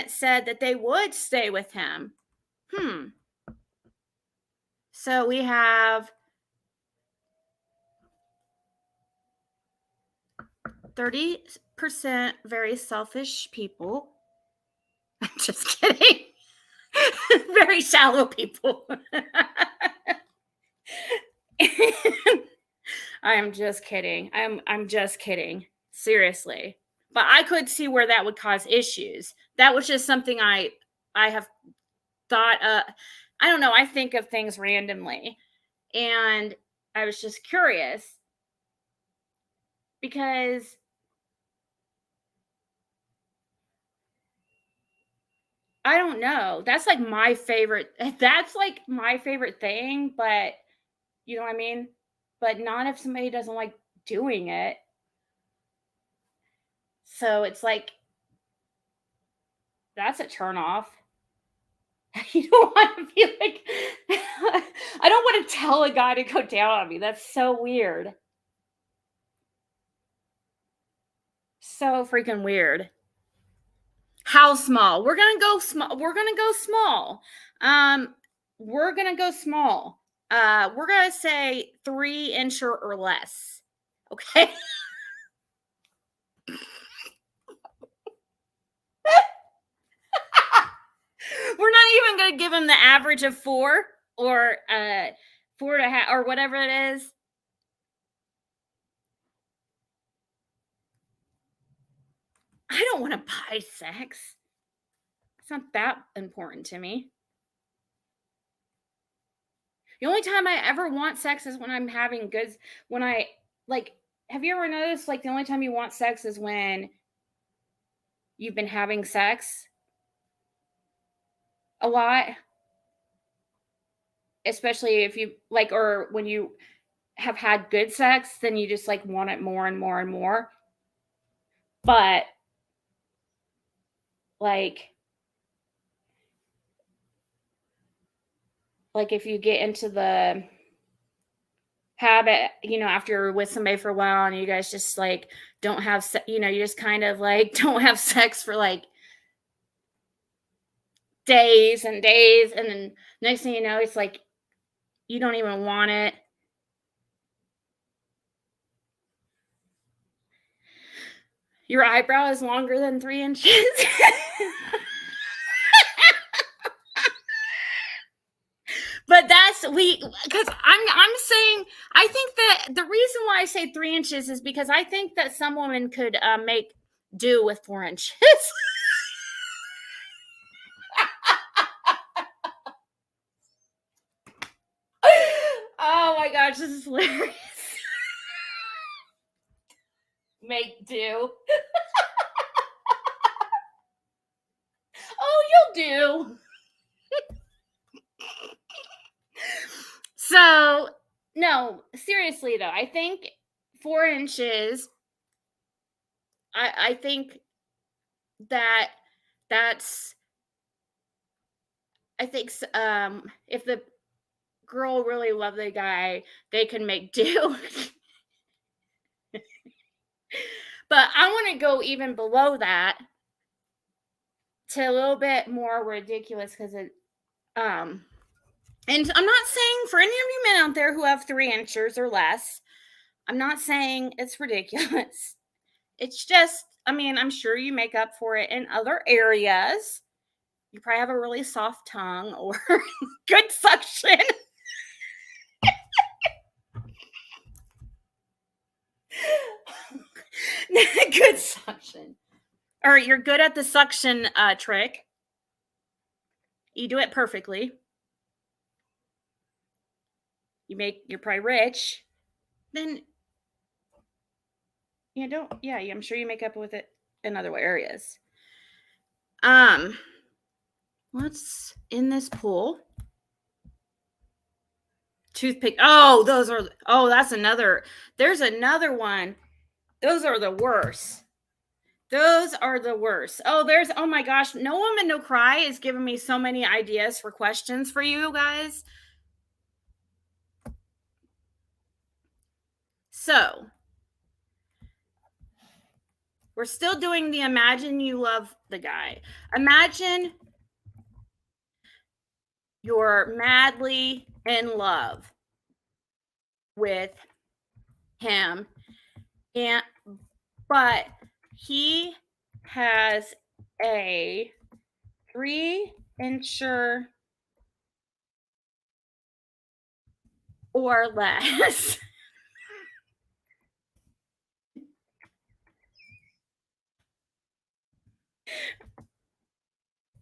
said that they would stay with him. So we have 30% very selfish people. I'm just kidding. Very shallow people. I'm just kidding. I'm just kidding. Seriously. But I could see where that would cause issues. That was just something I have thought I don't know, I think of things randomly. And I was just curious because I don't know. That's like my favorite thing, but you know what I mean? But not if somebody doesn't like doing it. So it's like, that's a turn off. You don't want to be like, I don't want to tell a guy to go down on me. That's so weird. So freaking weird. How small? We're going to go small. We're going to go small. We're going to go small. We're going to say 3-inch or less. Okay. We're not even going to give him the average of 4 or 4.5 or whatever it is. I don't want to buy sex. It's not that important to me. The only time I ever want sex is when I'm having goods. When I, like, have you ever noticed, like, the only time you want sex is when you've been having sex a lot? Especially if you, like, or when you have had good sex, then you just, like, want it more and more and more. But, like if you get into the habit, you know, after you're with somebody for a while and you guys just like don't have, you know, you just kind of like don't have sex for like days and days. And then next thing you know, it's like, you don't even want it. Your eyebrow is longer than 3 inches. But because I'm saying, I think that the reason why I say 3 inches is because I think that some women could make do with 4 inches. Oh my gosh, this is hilarious. Make do. Oh, you'll do. So, no, seriously though, I think 4 inches, I think that's, I think if the girl really loved the guy, they can make do. But I want to go even below that to a little bit more ridiculous, because it and I'm not saying for any of you men out there who have 3 inches or less, I'm not saying it's ridiculous. It's just, I mean, I'm sure you make up for it in other areas. You probably have a really soft tongue or good suction. Good suction. Or you're good at the suction trick. You do it perfectly. You're probably rich. Then I'm sure you make up with it in other areas. What's in this pool? Toothpick. Oh, that's another. There's another one. Those are the worst. Those are the worst. Oh my gosh. No Woman, No Cry is giving me so many ideas for questions for you guys. So, we're still doing the imagine you love the guy. Imagine you're madly in love with him, but he has a 3-incher or less.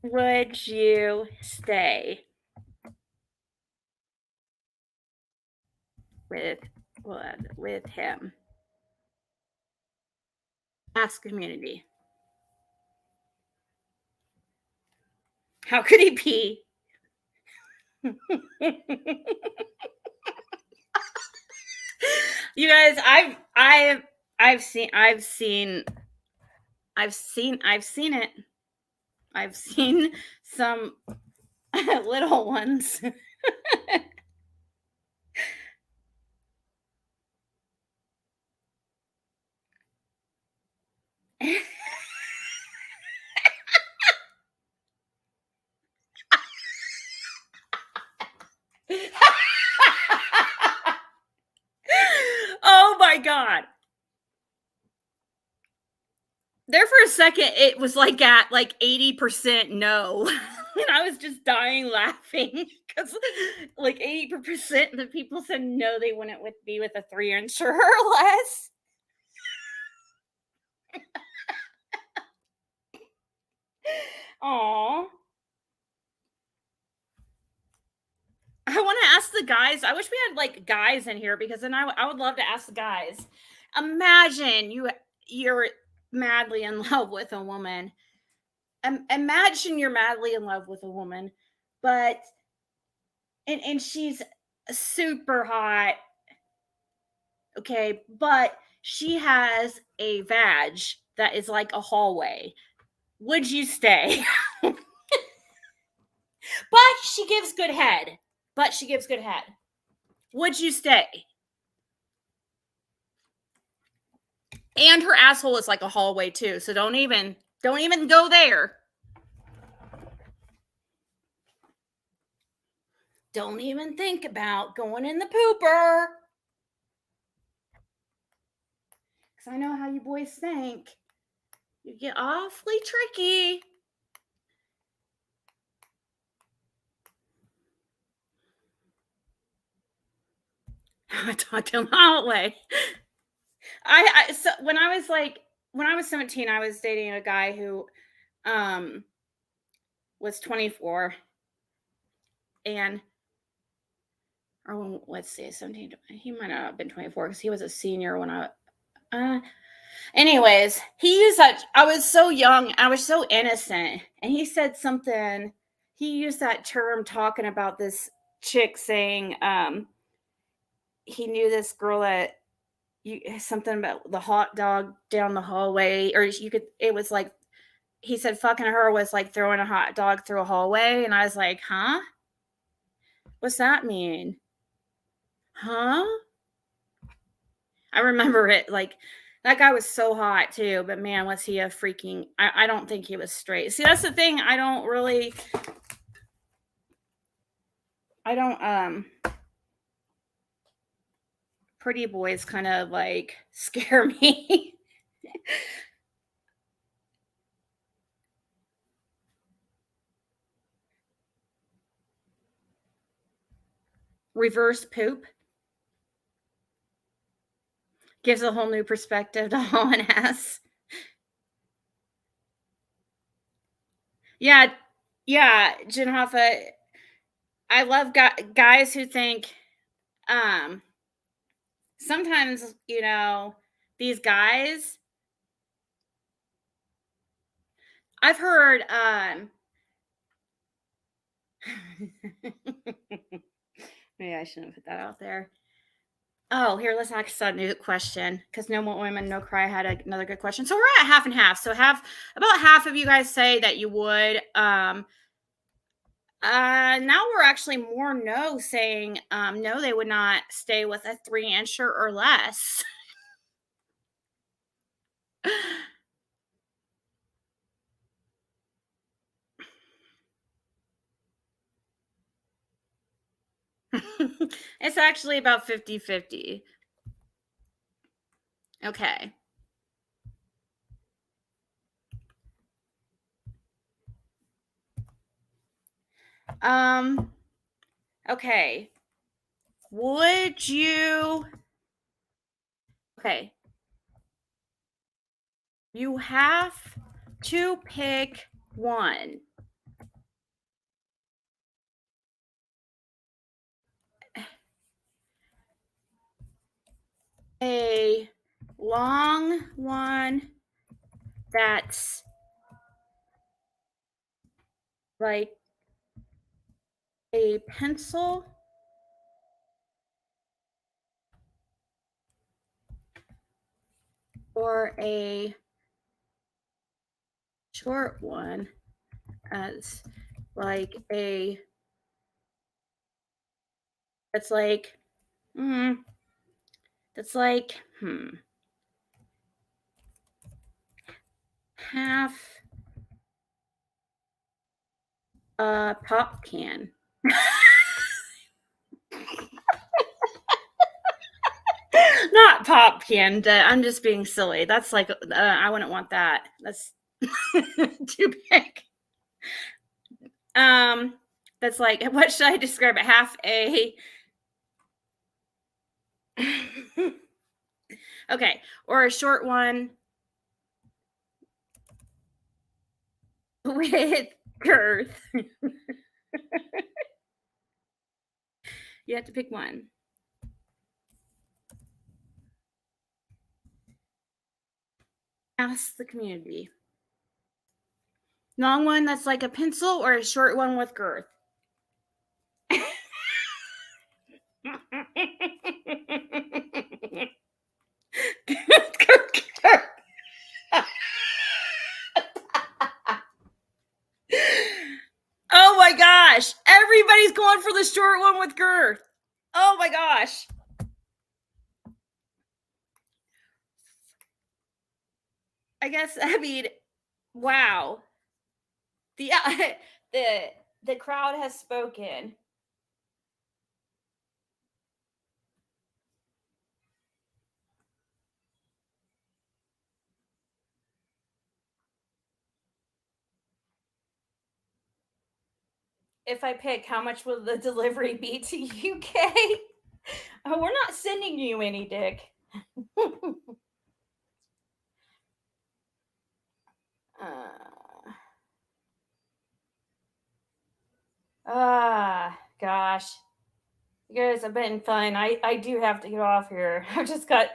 Would you stay with him? Ask community. How could he be? You guys, I've seen it. I've seen some little ones. Oh my God. There for a second, it was like at like 80% no. And I was just dying laughing because like 80% of the people said no, they wouldn't be with a 3-incher or less. Aw. I want to ask the guys. I wish we had like guys in here because then I would love to ask the guys. Imagine you're madly in love with a woman. Imagine you're madly in love with a woman, but and she's super hot. Okay, but she has a vag that is like a hallway. Would you stay? But she gives good head. Would you stay? And her asshole is like a hallway too, so don't even go there. Don't even think about going in the pooper. Because I know how you boys think. You get awfully tricky. I talked him out way. So when I was 17, I was dating a guy who was 24 and let's see, 17, he might not have been 24 because he was a senior when anyways, he used that. I was so young, I was so innocent, and he said something. He used that term talking about this chick saying he knew this girl that something about the hot dog down the hallway, or it was like he said fucking her was like throwing a hot dog through a hallway, and I was like, huh? What's that mean? Huh? I remember it like that guy was so hot too, but man, was he a freaking I don't think he was straight. See, that's the thing. I don't pretty boys kind of like scare me. Reverse poop gives a whole new perspective to hauling ass. Yeah, Jen Hoffa. I love guys who think sometimes, these guys, I've heard maybe I shouldn't put that out there. Oh, here, let's ask a new question because No More Women, No Cry had another good question. So we're at half and half. So about half of you guys say that you would. Now we're actually more no saying no, they would not stay with a 3-incher or less. It's actually about 50-50. Okay. Okay. Would you? Okay. You have to pick one. A long one that's like a pencil, or a short one as like a, that's like half a pop can. Not pop can. I'm just being silly. That's like I wouldn't want that. That's too big. That's like, what should I describe it? Half a. Okay, or a short one with girth. You have to pick one. Ask the community. Long one that's like a pencil, or a short one with girth? Oh my gosh. Everybody's going for the short one with girth. Oh my gosh. I guess, I mean, wow. The crowd has spoken. If I pick, how much will the delivery be to UK? Oh, we're not sending you any, Dick. Gosh. You guys have been fun. I do have to get off here. I've just got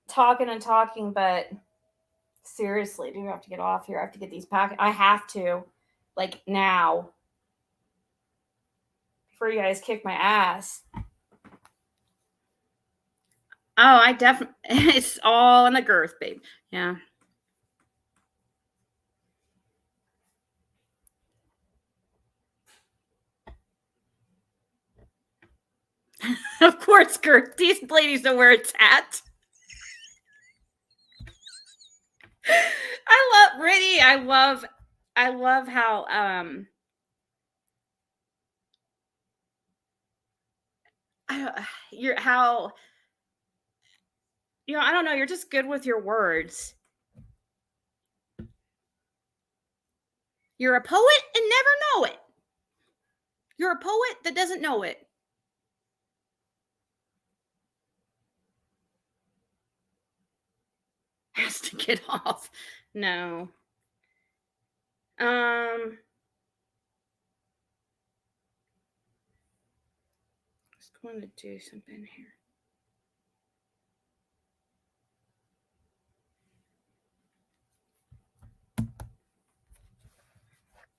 talking and talking, but seriously, do have to get off here. I have to get these packets. I have to, like, now, before you guys kick my ass. Oh, I definitely, it's all in the girth, babe. Yeah. Of course, girth. These ladies know where it's at. I love Brittany. I love how you're how, I don't know, you're just good with your words. You're a poet and never know it. You're a poet that doesn't know it. Has to get off. No. I was going to do something here.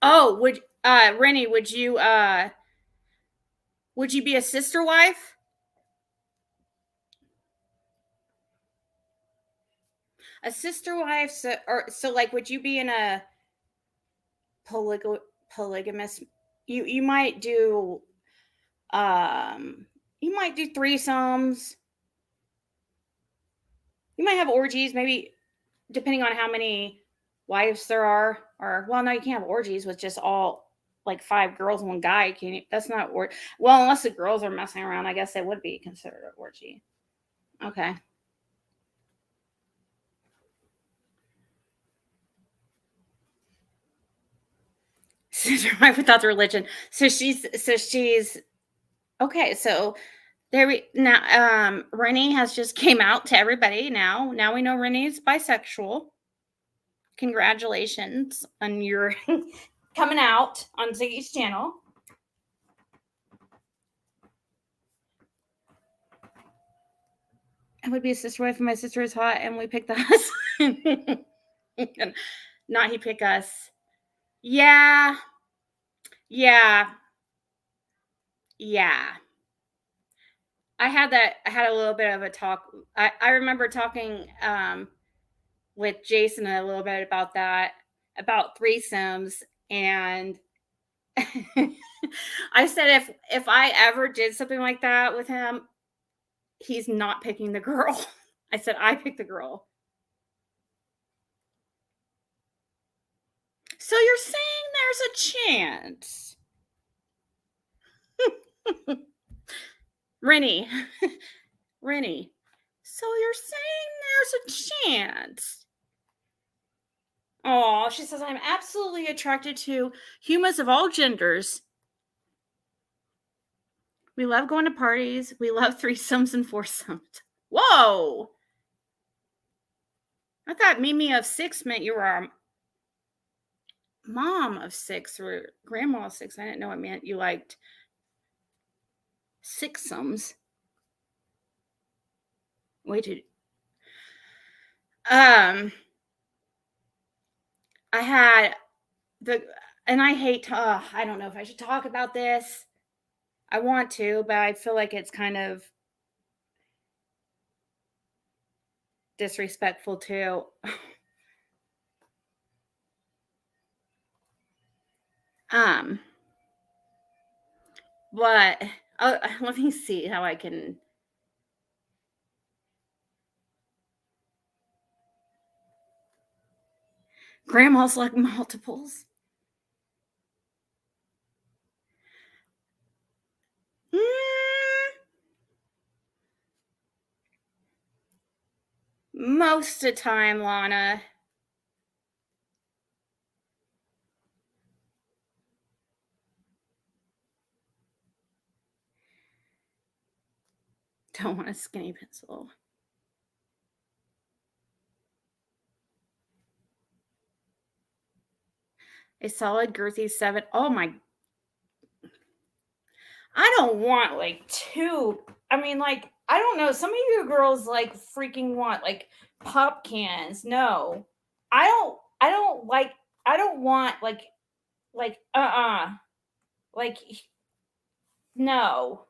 Oh, Rennie, would you be a sister wife? A sister wife, so like, would you be in a polygamous? You might do you might do threesomes. You might have orgies, maybe depending on how many wives there are. Or well, no, you can't have orgies with just all like 5 girls and 1 guy. Can you? That's not well, unless the girls are messing around, I guess it would be considered an orgy. Okay. Sister wife without the religion. So she's okay. So there we now. Rennie has just came out to everybody. Now we know Rennie's bisexual. Congratulations on your coming out on Ziggy's channel. I would be a sister wife if my sister is hot and we pick the husband. Not he pick us. Yeah. I had a little bit of a talk. I remember talking with Jason a little bit about that, about threesomes, and I said if I ever did something like that with him, he's not picking the girl. I said I picked the girl. So you're saying there's a chance. Rennie. So you're saying there's a chance. Oh, she says, I'm absolutely attracted to humans of all genders. We love going to parties. We love threesomes and foursomes. Whoa. I thought Mimi of 6 meant you were a mom of 6 or grandma of 6. I didn't know it meant you liked sixsomes. Wait, I had and I hate, I don't know if I should talk about this. I want to, but I feel like it's kind of disrespectful too. But let me see how I can. Grandma's like multiples. Most of the time, Lana. Don't want a skinny pencil. A solid girthy 7. Oh my. I don't want like 2. I mean, like, I don't know. Some of you girls like freaking want like pop cans. No. I don't want like like no.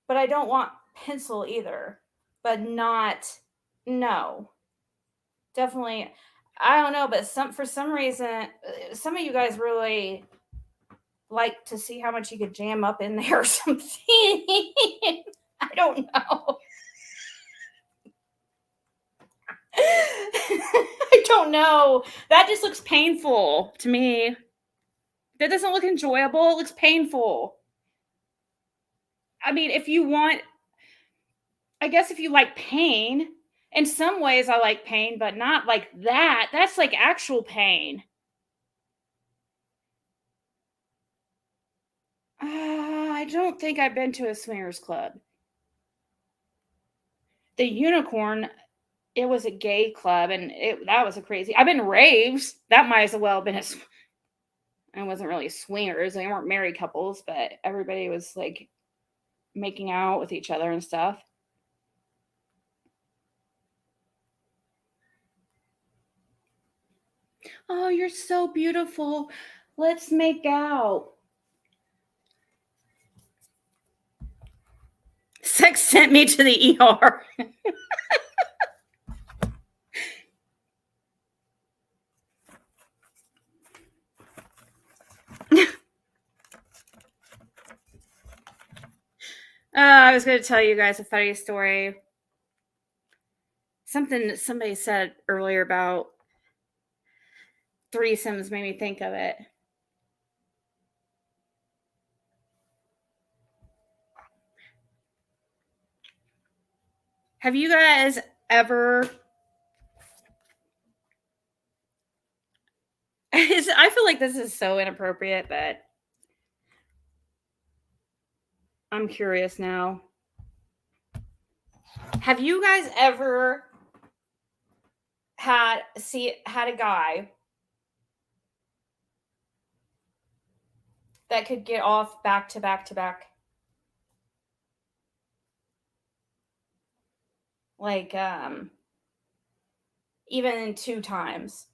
But I don't want pencil either. But not no. Definitely, I don't know, but for some reason some of you guys really like to see how much you could jam up in there or something. I don't know. I don't know. That just looks painful to me. That doesn't look enjoyable. It looks painful. I mean, I guess if you like pain, in some ways I like pain, but not like that. That's like actual pain. I don't think I've been to a swingers club. The Unicorn, it was a gay club, and that was a crazy. I've been to raves. That might as well have been it wasn't really swingers. They weren't married couples, but everybody was like making out with each other and stuff. Oh, you're so beautiful. Let's make out. Sex sent me to the ER. I was going to tell you guys a funny story. Something that somebody said earlier about threesomes made me think of it. Have you guys ever... I feel like this is so inappropriate, but I'm curious now. Have you guys ever had a guy that could get off back to back to back? Like, even 2 times.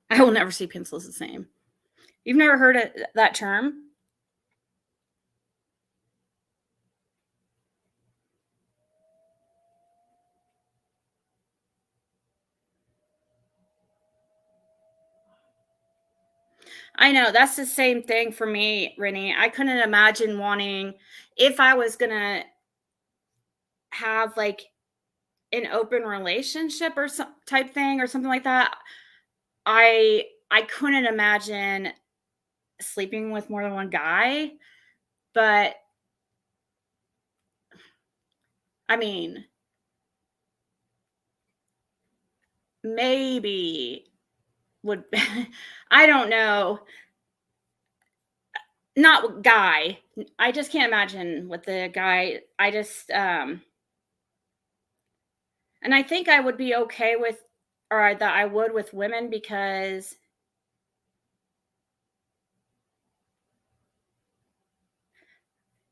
I will never see pencils the same. You've never heard of that term? I know, that's the same thing for me, Rennie. I couldn't imagine wanting, if I was gonna have like an open relationship or some type thing or something like that, I couldn't imagine sleeping with more than one guy. But I mean, maybe would I don't know. Not guy. I just can't imagine with the guy. I just and I think I would be okay with, or that I would with women, because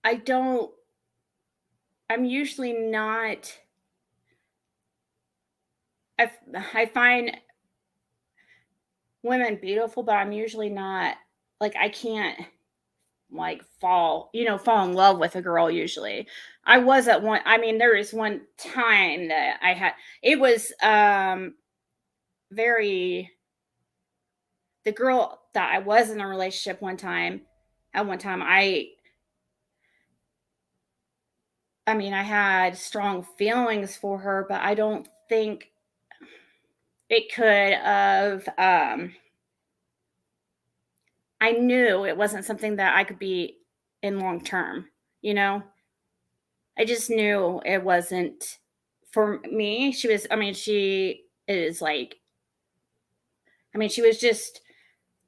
I'm usually not, I find women beautiful, but I'm usually not, like, I can't like fall in love with a girl usually. I was at one, I mean, there is one time that I had, it was very, the girl that I was in a relationship at one time, I mean, I had strong feelings for her, but I don't think it could have, I knew it wasn't something that I could be in long term, you know? I just knew it wasn't for me. She is like, she was just,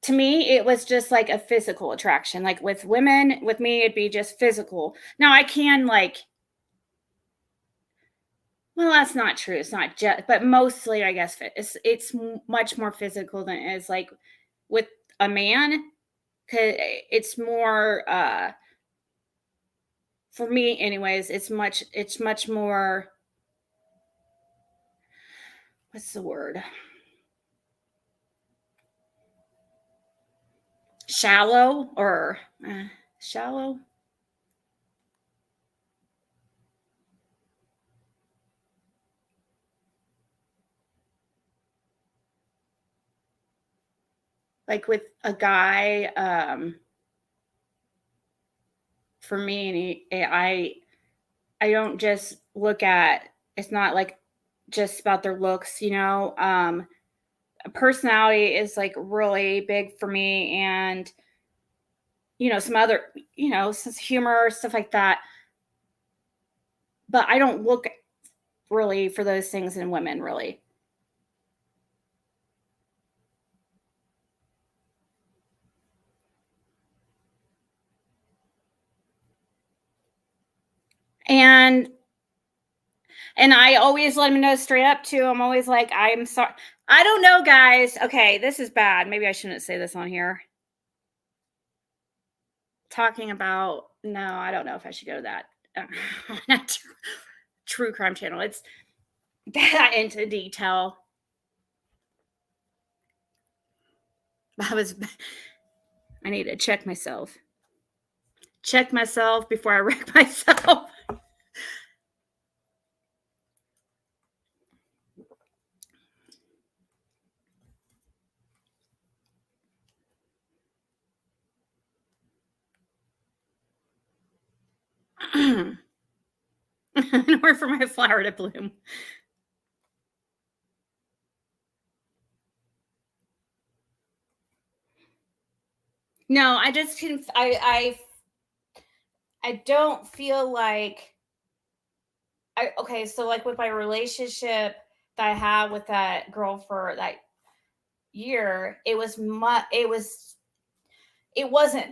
to me, it was just like a physical attraction. Like with women, with me, it'd be just physical. Now I can like, well, that's not true. It's not just, but mostly, I guess, it's much more physical than it is like with a man, because it's more, for me anyways, it's much more, what's the word, shallow, or shallow, like with a guy, for me, and I don't just look at, it's not like just about their looks, personality is like really big for me, and some other, sense of humor, stuff like that. But I don't look really for those things in women, really. And I always let them know straight up too. I'm always like, I'm sorry. I don't know, guys. Okay, this is bad. Maybe I shouldn't say this on here. Talking about, no, I don't know if I should go to that true crime channel. that into detail. I need to check myself. Check myself before I wreck myself. In order for my flower to bloom. No, I just can. I don't feel like. Okay, so like with my relationship that I had with that girl for that year, it wasn't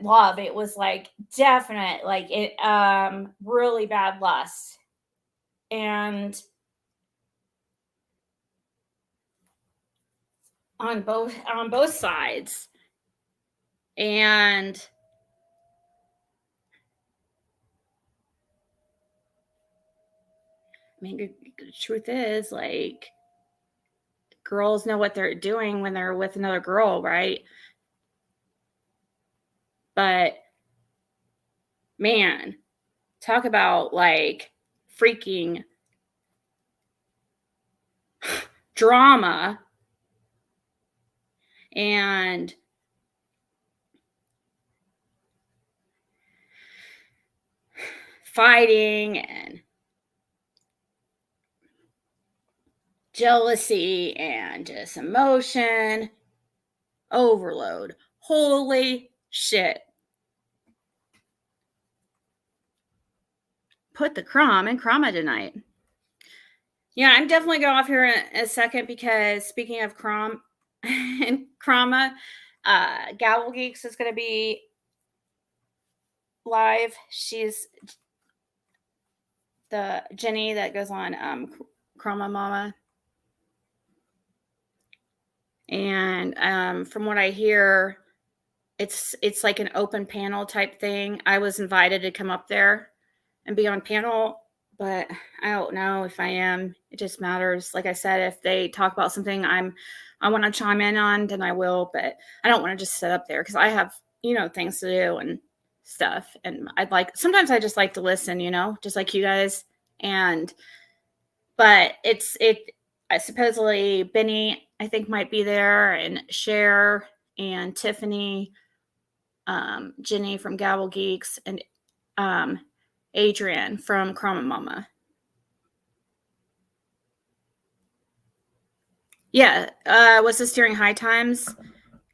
love. It was like definite, like it really bad lust. And on both sides. And I mean, the truth is, like, girls know what they're doing when they're with another girl, right? But man, talk about like freaking drama and fighting and jealousy and just emotion overload. Holy shit. Put the crumb in Krama tonight. Yeah, I'm definitely going off here in a second because speaking of Krama, Gavel Geeks is going to be live. She's the Jenny that goes on Krama Mama. And from what I hear, it's like an open panel type thing. I was invited to come up there and be on panel, but I don't know if I am. It just matters. Like I said, if they talk about something I want to chime in on, then I will, but I don't want to just sit up there because I have, things to do and stuff. And sometimes I just like to listen, just like you guys. But supposedly Benny, I think, might be there, and Cher and Tiffany, Jenny from Gavel Geeks, and Adrian from Krama Mama. Yeah. Was this during high times?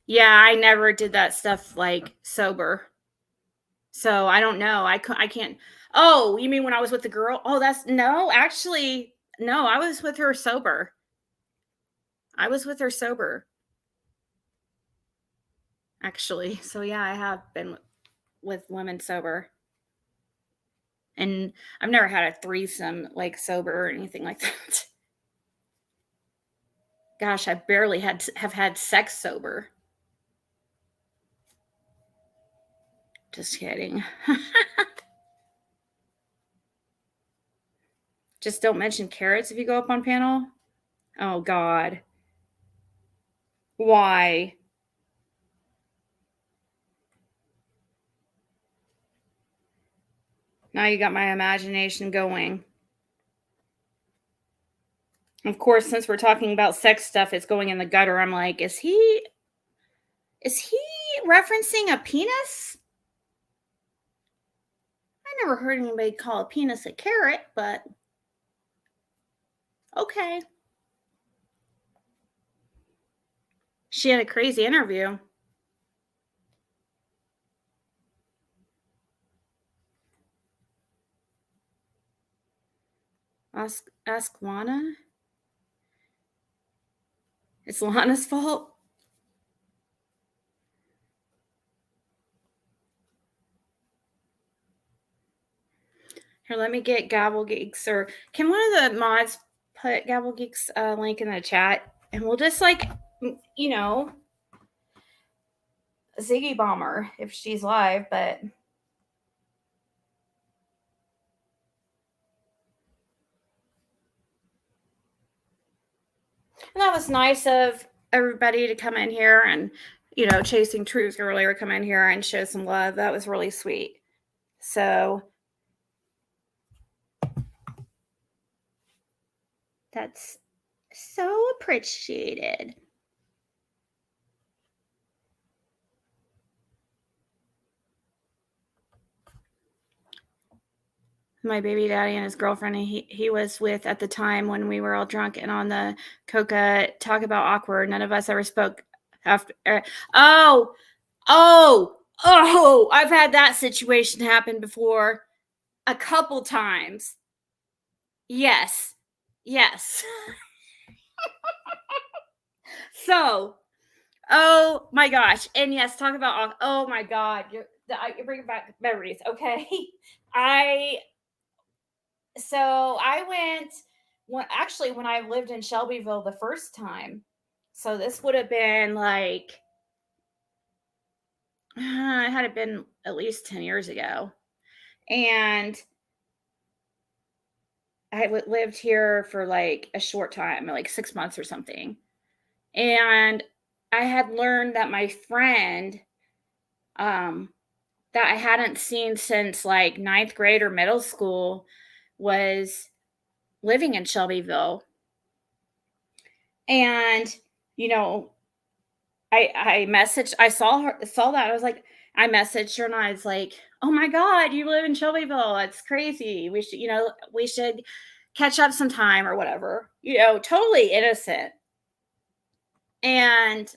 Yeah, I never did that stuff like sober. So I don't know. I can't. Oh, you mean when I was with the girl? Oh, actually, no, I was with her sober. Actually. So yeah, I have been with women sober. And I've never had a threesome like sober or anything like that. Gosh, I barely have had sex sober. Just kidding. Just don't mention carrots if you go up on panel. Oh, God. Why? Now you got my imagination going. Of course, since we're talking about sex stuff, it's going in the gutter. I'm like, is he referencing a penis? I never heard anybody call a penis a carrot, but okay. She had a crazy interview. Ask Lana. It's Lana's fault. Here, let me get Gavel Geeks, or can one of the mods put Gavel Geeks link in the chat, and we'll just Ziggy Bomber if she's live, but And that was nice of everybody to come in here and, Chasing Truth earlier come in here and show some love. That was really sweet. So that's so appreciated. My baby daddy and his girlfriend he was with at the time when we were all drunk and on the coca, talk about awkward. None of us ever spoke after. Oh, I've had that situation happen before a couple times. Yes. So, oh my gosh. And yes, talk about, oh my God. You're bringing back memories. Okay. So I went when I lived in Shelbyville the first time. So this would have been like, it had been at least 10 years ago. And I lived here for like a short time, like 6 months or something. And I had learned that my friend, that I hadn't seen since like 9th grade or middle school, was living in Shelbyville. And, I messaged, I saw that. I was like, I messaged her and I was like, oh my God, you live in Shelbyville. That's crazy. We should catch up sometime or whatever, totally innocent. And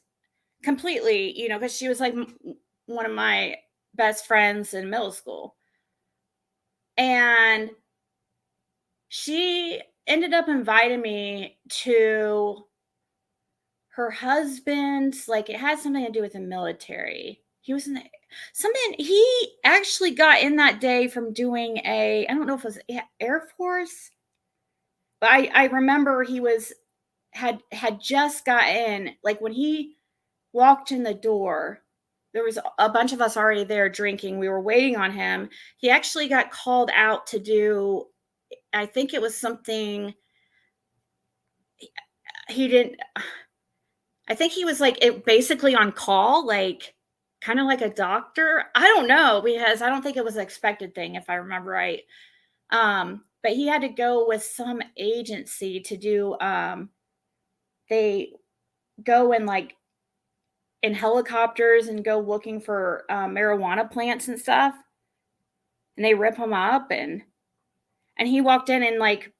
completely, because she was like one of my best friends in middle school. And she ended up inviting me to her husband's, like, it had something to do with the military. He was he actually got in that day from doing I don't know if it was Air Force, but I remember he had just got in, like when he walked in the door, there was a bunch of us already there drinking. We were waiting on him. He actually got called out to do, I think it was something he didn't, I think he was like basically on call, like kind of like a doctor. I don't know, because I don't think it was an expected thing, if I remember right. But he had to go with some agency to do, they go in like in helicopters and go looking for marijuana plants and stuff. And they rip them up, and he walked in and like,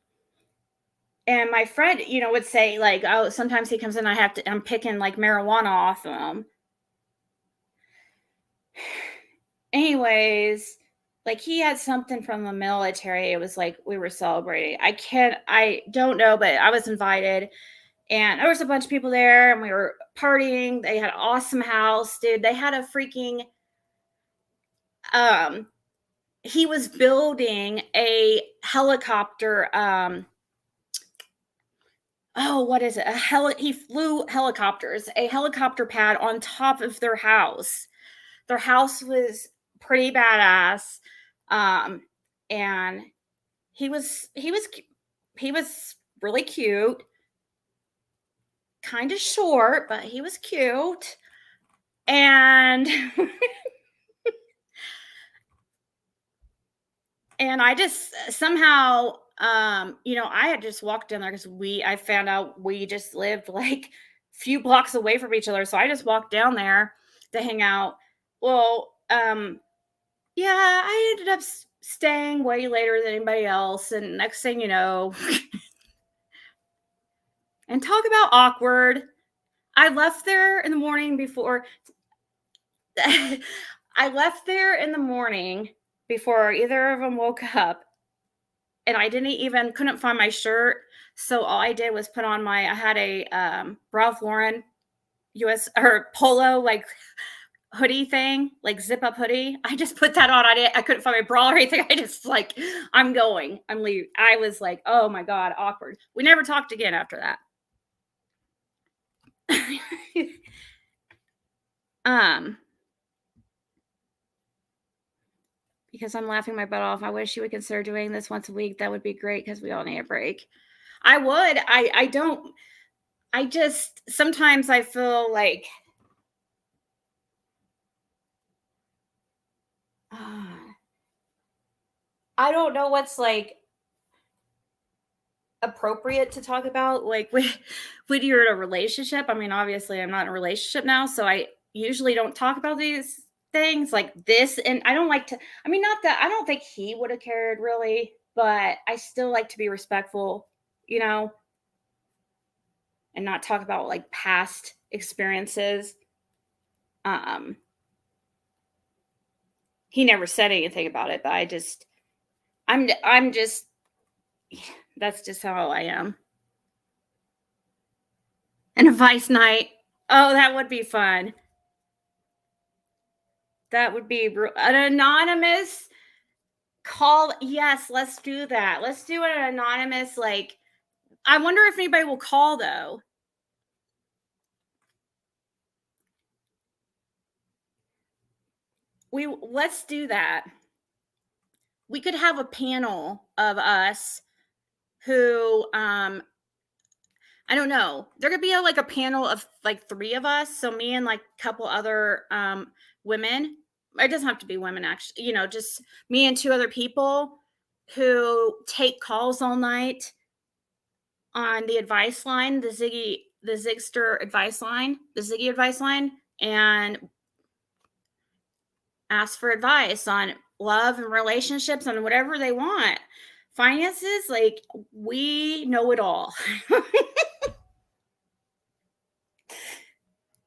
and my friend, would say like, oh, sometimes he comes in, I'm picking like marijuana off of him. Anyways, like he had something from the military. It was like we were celebrating. I don't know, but I was invited, and there was a bunch of people there, and we were partying. They had an awesome house, dude. They had a freaking, he was building a helicopter, what is it? He flew helicopters, a helicopter pad on top of their house. Their house was pretty badass. And he was really cute, kind of short, but he was cute. And and I just somehow, I had just walked in there because I found out we just lived like a few blocks away from each other. So I just walked down there to hang out. Well, yeah, I ended up staying way later than anybody else. And next thing you know, and talk about awkward. I left there in the morning before. I left there in the morning before either of them woke up. And I couldn't find my shirt. So all I did was put on I had a Ralph Lauren US or polo, like hoodie thing, like zip up hoodie. I just put that on. I couldn't find my bra or anything. I just like, I'm leaving. I was like, oh my God, awkward. We never talked again after that. Because I'm laughing my butt off. I wish you would consider doing this once a week. That would be great because we all need a break. I would. I don't. sometimes I feel like I don't know what's like appropriate to talk about, like when you're in a relationship. I mean, obviously I'm not in a relationship now, so I usually don't talk about these things like this. And I don't like to, I mean, not that I don't think he would have cared really, but I still like to be respectful, you know, and not talk about like past experiences. He never said anything about it, but I'm just that's just how I am. An advice night. Oh, that would be fun. That would be an anonymous call. Yes, let's do that. Let's do an anonymous, like, I wonder if anybody will call though. Let's do that. We could have a panel of us who I don't know. There could be like a panel of like 3 of us. So me and like a couple other women. It doesn't have to be women, actually. You know, just me and 2 other people who take calls all night on the advice line, the Zigster advice line, the Ziggy advice line, and ask for advice on love and relationships and whatever they want. Finances, like, we know it all.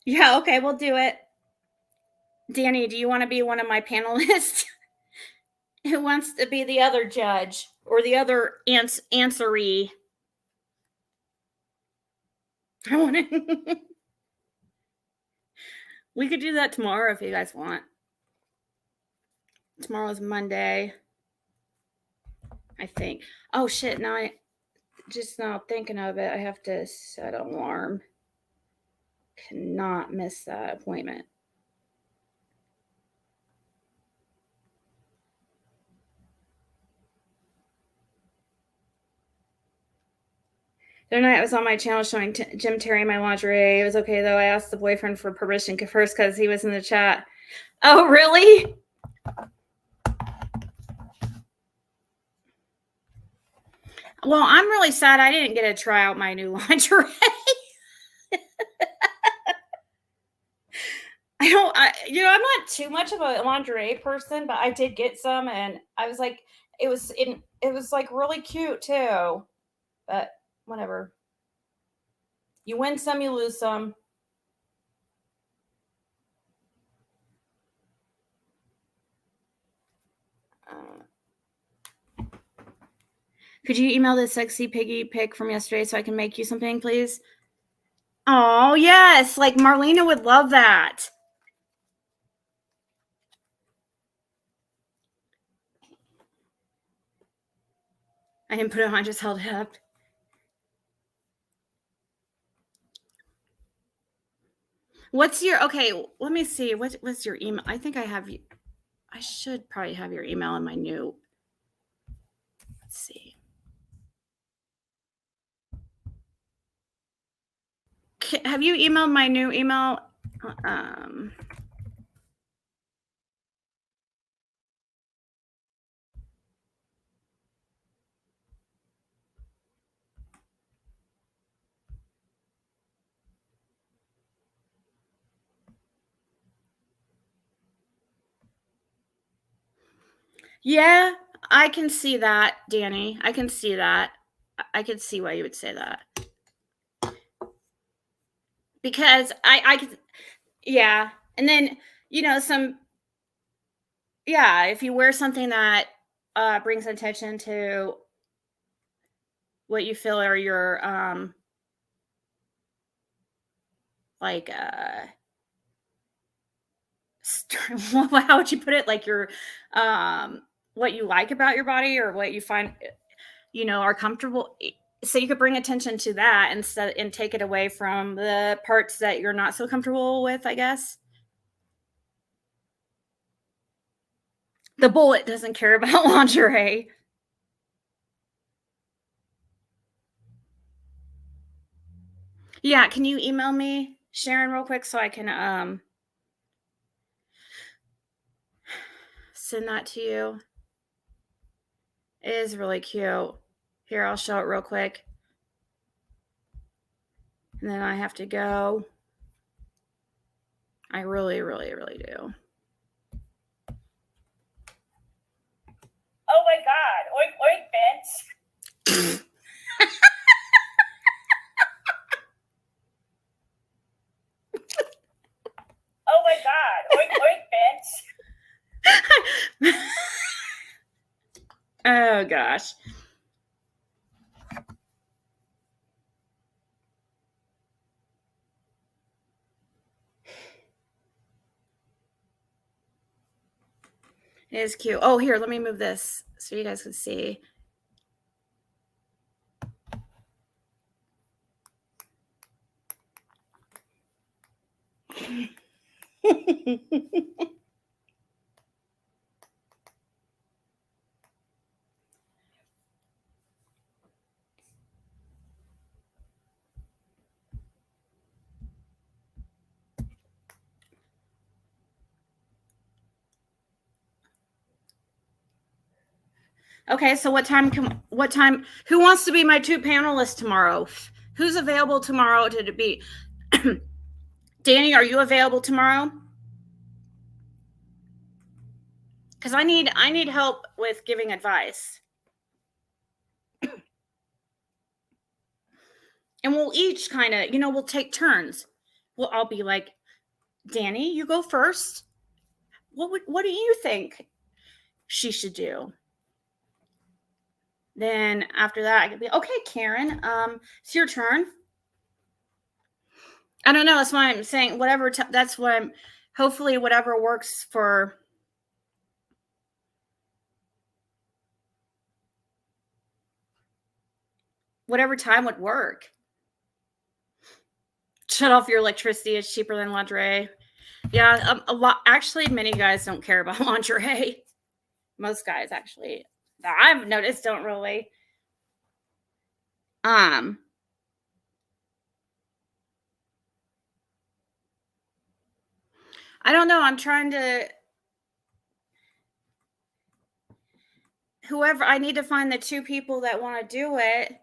Yeah, okay, we'll do it. Danny, do you want to be one of my panelists? Who wants to be the other judge or the other answeree? I want to. We could do that tomorrow if you guys want. Tomorrow's Monday, I think. Oh shit! Now I just now thinking of it. I have to set an alarm. Cannot miss that appointment. The other night I was on my channel showing Jim Terry my lingerie. It was okay though. I asked the boyfriend for permission first because he was in the chat. Oh, really? Well, I'm really sad I didn't get to try out my new lingerie. I'm not too much of a lingerie person, but I did get some, and I was like, it was like really cute too. But whatever. You win some, you lose some. Could you email the sexy piggy pic from yesterday so I can make you something, please? Oh, yes. Like Marlena would love that. I didn't put it on, I just held it up. What's your, okay, let me see. What's your email? I think I should probably have your email in my new, let's see. Have you emailed my new email? Yeah, I can see that, Danny. I can see that. I can see why you would say that. Because I could, yeah. And then, if you wear something that brings attention to what you feel are your, how would you put it? Like your, what you like about your body or what you find, are comfortable. So you could bring attention to that and take it away from the parts that you're not so comfortable with, I guess. The bullet doesn't care about lingerie. Yeah, can you email me, Sharon, real quick so I can send that to you? It is really cute. Here, I'll show it real quick. And then I have to go. I really, really, really do. Oh my God. Oink, oink, bitch. Oh my God. Oink, oink, bitch. Oh, gosh. It is cute. Oh, here, let me move this so you guys can see. Okay, so what time, who wants to be my 2 panelists tomorrow? Who's available tomorrow to be? Danny, are you available tomorrow? Because I need help with giving advice. And we'll each kind of, we'll take turns. I'll be like, Danny, you go first. What do you think she should do? Then after that, I could be, okay, Karen, it's your turn. I don't know. That's why I'm saying whatever. That's what I'm, hopefully whatever works for. Whatever time would work. Shut off your electricity. It's cheaper than lingerie. Yeah, a lot. Actually, many guys don't care about lingerie. Most guys, actually, that I've noticed, don't really. I don't know. I'm trying to. Whoever, I need to find the 2 people that want to do it.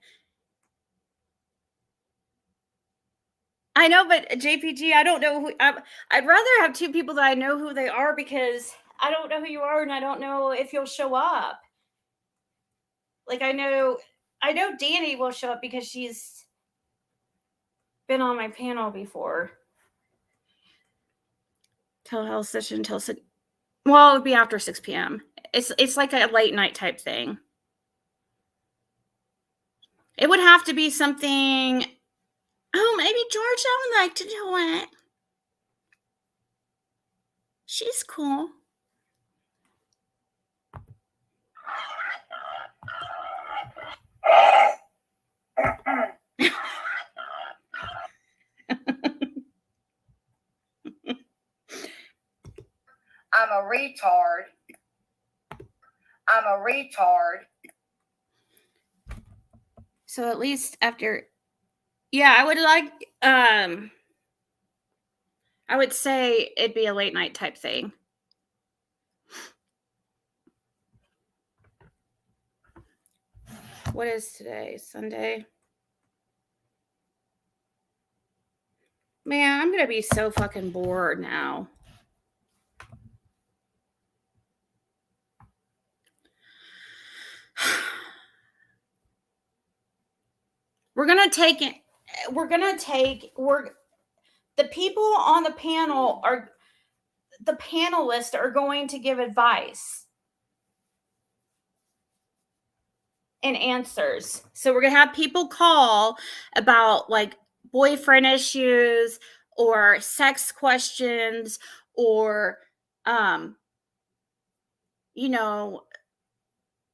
I know, but JPG, I don't know who. I'd rather have 2 people that I know who they are, because I don't know who you are and I don't know if you'll show up. Like, I know Danny will show up because she's been on my panel before. Telehealth session until 6. Well, it would be after 6 p.m. It's like a late night type thing. It would have to be something. Oh, maybe Georgia would like to do it. She's cool. I'm a retard. I'm a retard. So at least after, yeah, I would like, I would say it'd be a late night type thing. What is today? Sunday? Man, I'm going to be so fucking bored now. The people on the panel the panelists are going to give advice and answers. So we're going to have people call about like boyfriend issues or sex questions or,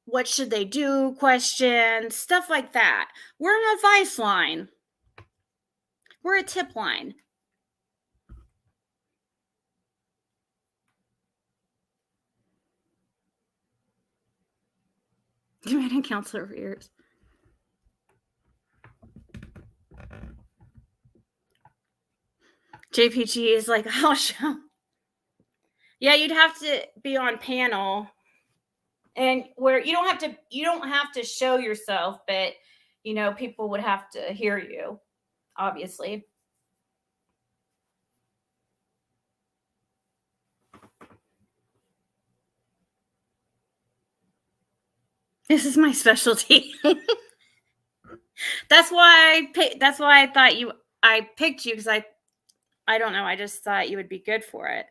what should they do questions, stuff like that. We're an advice line. We're a tip line. You've been a counselor for years. JPG is like, I'll show. Yeah, you'd have to be on panel, and where you don't have to show yourself, but people would have to hear you, obviously. This is my specialty. That's why I thought I picked you, because I don't know, I just thought you would be good for it.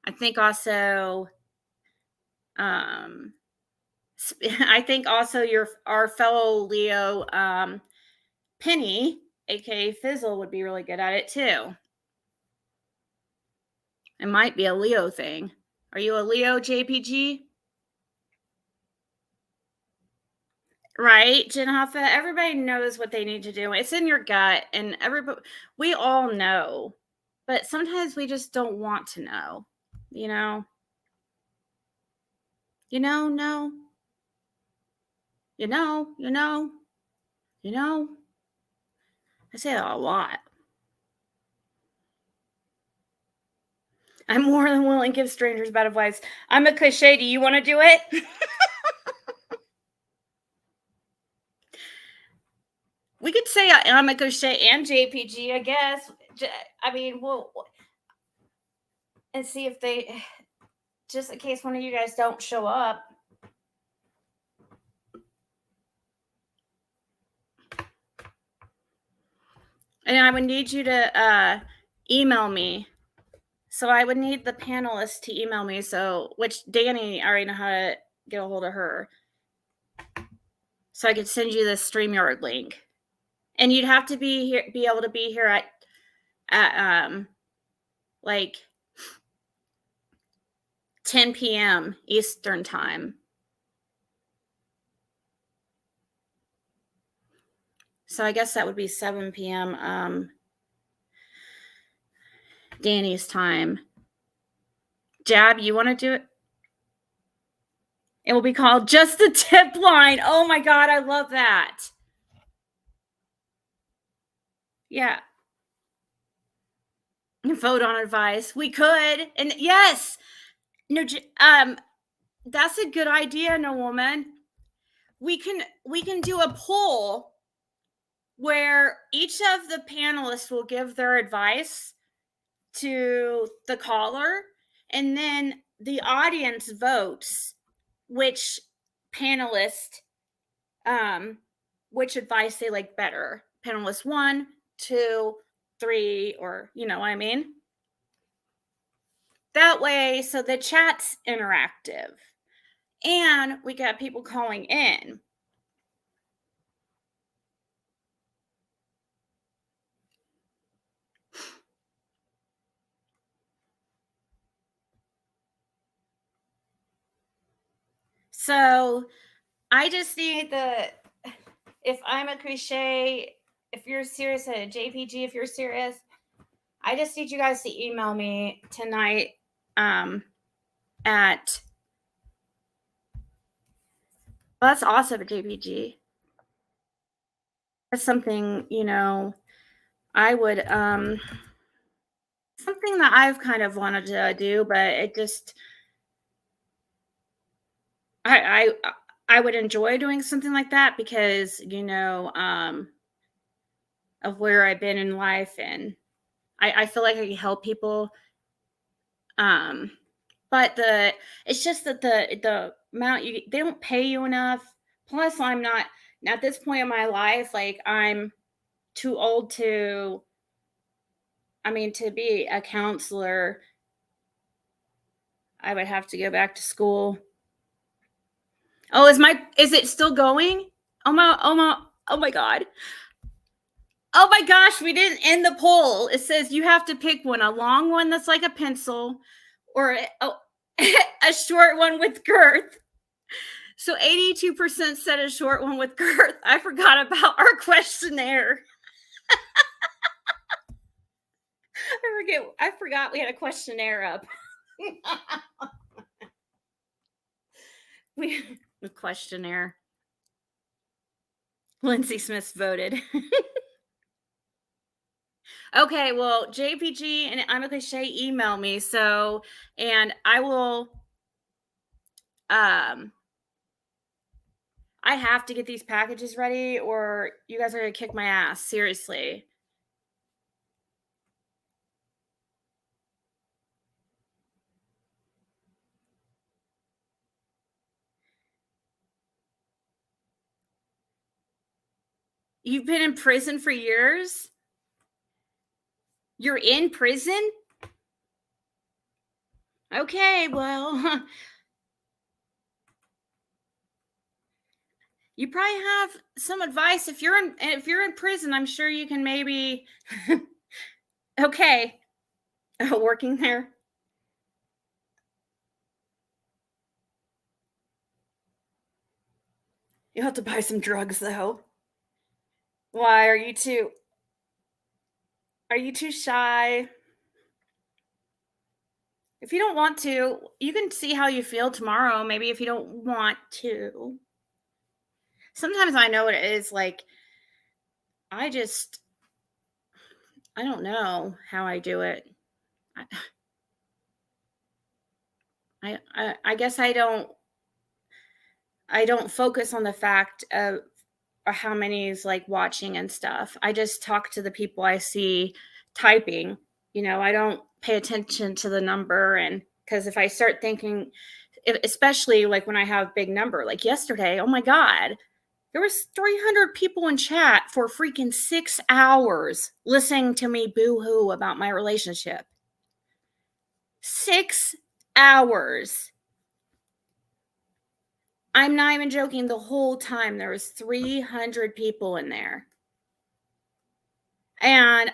I think also our fellow Leo, Penny, aka Fizzle, would be really good at it too. It might be a Leo thing. Are you a Leo, JPG? Right, Jen Hoffa? Everybody knows what they need to do. It's in your gut, and we all know. But sometimes we just don't want to know, no. I say that a lot. I'm more than willing to give strangers bad advice. I'm a cliche. Do you want to do it? We could say I'm a cliche and JPG, I guess. I mean, and see if they, just in case one of you guys don't show up. And I would need you to email me. So I would need the panelists to email me. Which Danny, I already know how to get a hold of her. So I could send you the StreamYard link. And you'd have to be able to be here at like 10 p.m. Eastern time. So I guess that would be 7 p.m. Danny's time. Jab, you want to do it? It will be called Just the Tip Line. Oh my God, I love that. Yeah. Vote on advice. We could. And yes. No, that's a good idea, No Woman. We can do a poll where each of the panelists will give their advice to the caller, and then the audience votes which panelist, which advice they like better. Panelist 1, 2, 3, or you know what I mean? That way, so the chat's interactive. And we got people calling in. So I just need if I'm a cliche, if you're serious, a JPG, if you're serious, I just need you guys to email me tonight at, well, that's awesome, JPG. That's something, I would, something that I've kind of wanted to do, but it just, I would enjoy doing something like that because, of where I've been in life, and I feel like I can help people. But it's just that the amount they don't pay you enough. Plus, I'm not at this point in my life, like I'm too old to be a counselor. I would have to go back to school. Oh, is it still going? Oh my God. Oh my gosh, we didn't end the poll. It says you have to pick one, a long one that's like a pencil, or a short one with girth. So 82% said a short one with girth. I forgot about our questionnaire. I forgot we had a questionnaire up. The questionnaire. Lindsay Smith voted. Okay, well, JPG and I'm a cliche email me, so and I will I have to get these packages ready or you guys are gonna kick my ass, seriously. You've been in prison for years? You're in prison? Okay, well, you probably have some advice. If you're in prison, I'm sure you can maybe okay. Working there. You have to buy some drugs though. Why are you too shy? If you don't want to, you can see how you feel tomorrow, maybe if you don't want to. Sometimes I know what it is like I don't know how I do it. I guess I don't focus on the fact of how many is like watching and stuff. I just talk to the people I see typing. You know, I don't pay attention to the number. And because if I start thinking, especially like when I have big number, like yesterday, oh my God, there was 300 people in chat for freaking 6 hours listening to me boo-hoo about my relationship. 6 hours. I'm not even joking. The whole time there was 300 people in there. And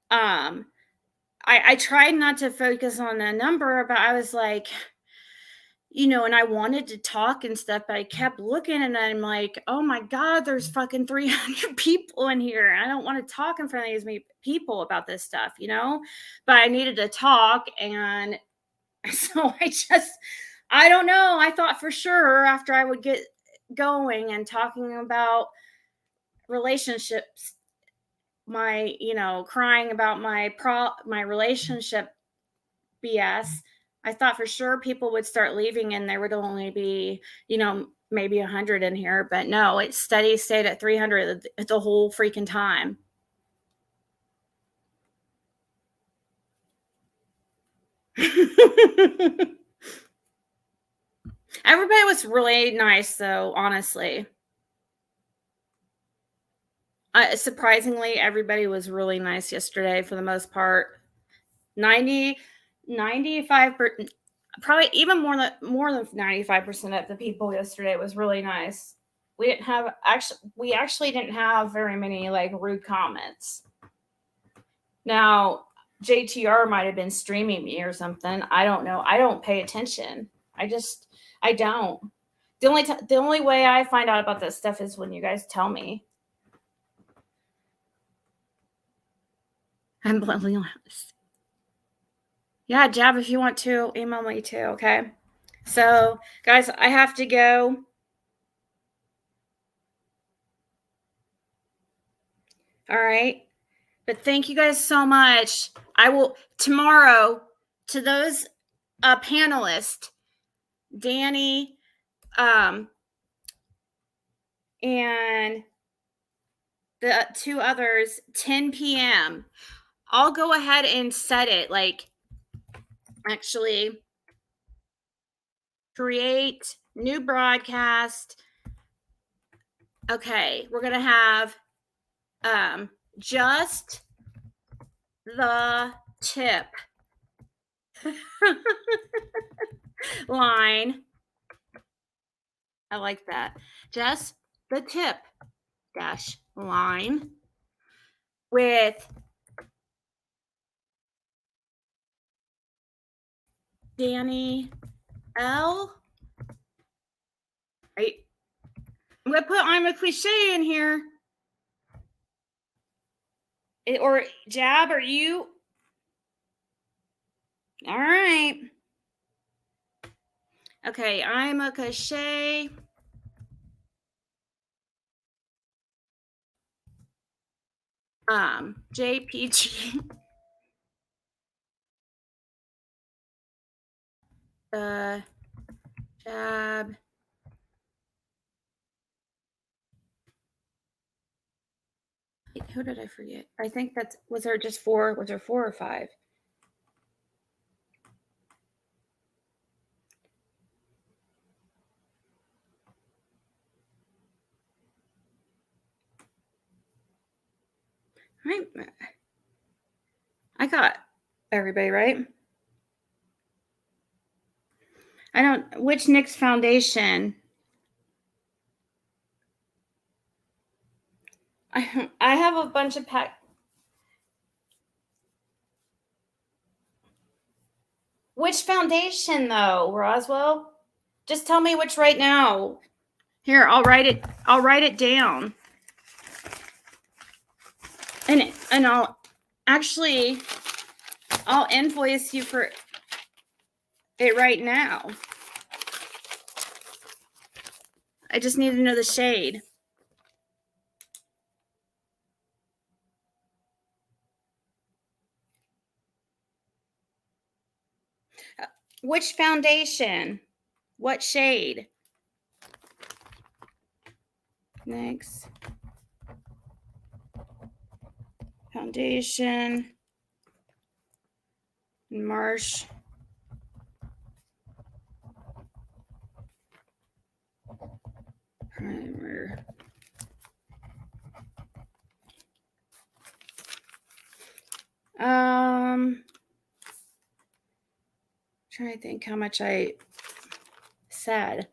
I tried not to focus on the number, but I was like, you know, and I wanted to talk and stuff, but I kept looking and I'm like, oh my God, there's fucking 300 people in here. I don't want to talk in front of these people about this stuff, you know, but I needed to talk. And so I don't know. I thought for sure after I would get going and talking about relationships, my, you know, crying about my relationship BS, I thought for sure people would start leaving and there would only be, you know, maybe 100 in here, but no, it steady stayed at 300 the whole freaking time. Everybody was really nice though, honestly. Surprisingly, everybody was really nice yesterday for the most part. 95, probably even more than 95% of the people yesterday was really nice. We actually didn't have very many like rude comments. Now, JTR might have been streaming me or something. I don't know. I don't pay attention. I don't. The only way I find out about this stuff is when you guys tell me. I'm bluntly honest. Yeah, Jab, if you want to, email me too, okay? So, guys, I have to go. All right. But thank you guys so much. I will tomorrow to those panelists, Danny, and the two others, 10 p.m. I'll go ahead and set it. Like, actually, create new broadcast. Okay, we're gonna have just the tip line. I like that. Just the tip dash line with Danny L. I'm gonna put I'm a cliche in here. Or Jab, are you? All right. Okay, I'm a cliche. JPG. Jab. Wait, who did I forget? I think was there just 4? Was there 4 or 5? Right. I got everybody right. Which NYX foundation? I have a bunch of Which foundation though, Roswell? Just tell me which right now. Here, I'll write it down. And I'll invoice you for it right now. I just need to know the shade. Which foundation? What shade? NYX foundation. Marsh. Primer. Trying to think how much I said.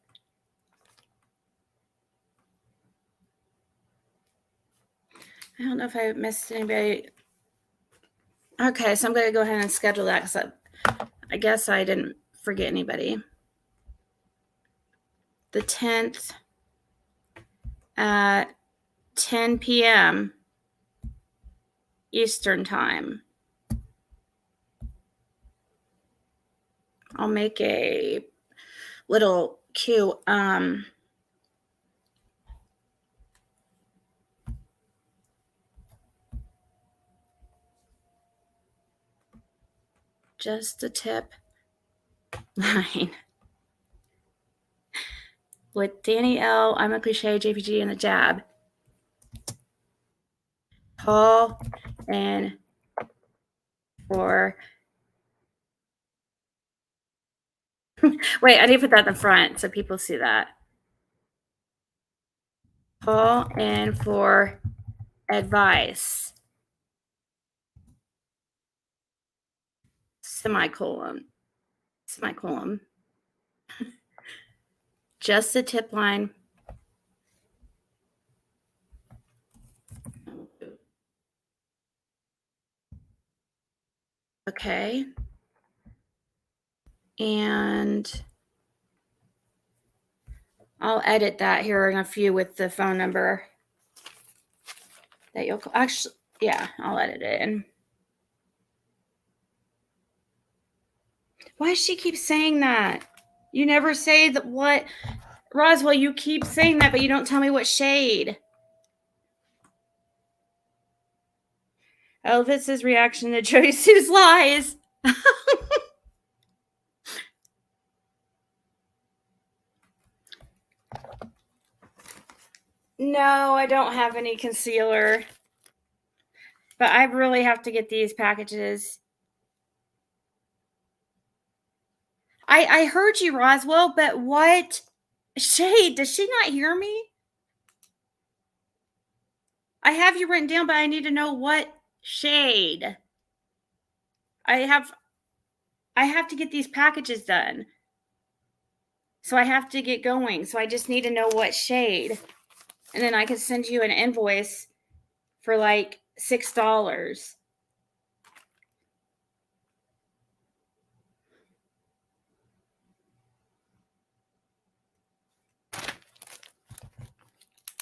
I don't know if I missed anybody. Okay, so I'm going to go ahead and schedule that because I guess I didn't forget anybody. The 10th at 10 p.m. Eastern time. I'll make a little cue. Just a tip line. With Danny L, I'm a cliche, JPG, and the jab. Call in for. Wait, I need to put that in the front so people see that. Call in for advice. Semicolon. Just a tip line. Okay. And I'll edit that here in a few with the phone number that you'll call. Actually, yeah, I'll edit it in. Why does she keep saying that? You never say that what? Roswell, you keep saying that, but you don't tell me what shade. Elvis's reaction to Jody Sue's lies. No, I don't have any concealer. But I really have to get these packages. I heard you, Roswell, but what shade? Does she not hear me? I have you written down, but I need to know what shade. I have to get these packages done. So I have to get going. So I just need to know what shade. And then I can send you an invoice for like $6.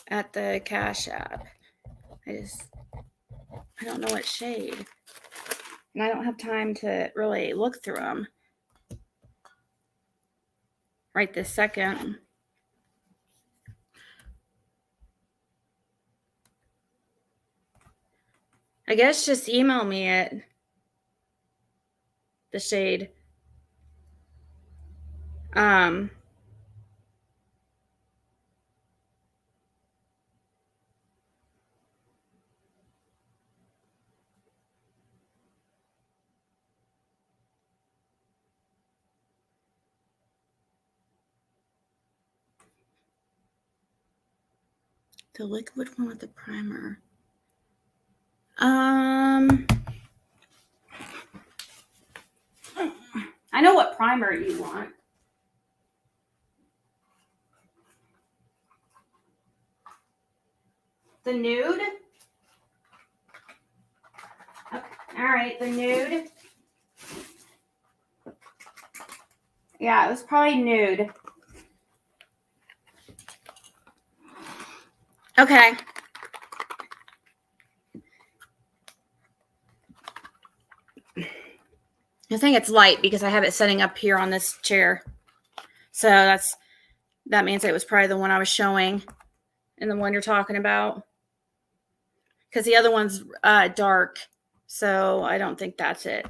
At the Cashapp. I don't know what shade. And I don't have time to really look through them right this second. I guess just email me at the shade. The liquid one with the primer. I know what primer you want. The nude? Okay. All right, the nude. Yeah, it was probably nude. Okay. I think it's light because I have it setting up here on this chair. So that means it was probably the one I was showing and the one you're talking about. Because the other one's dark. So I don't think that's it.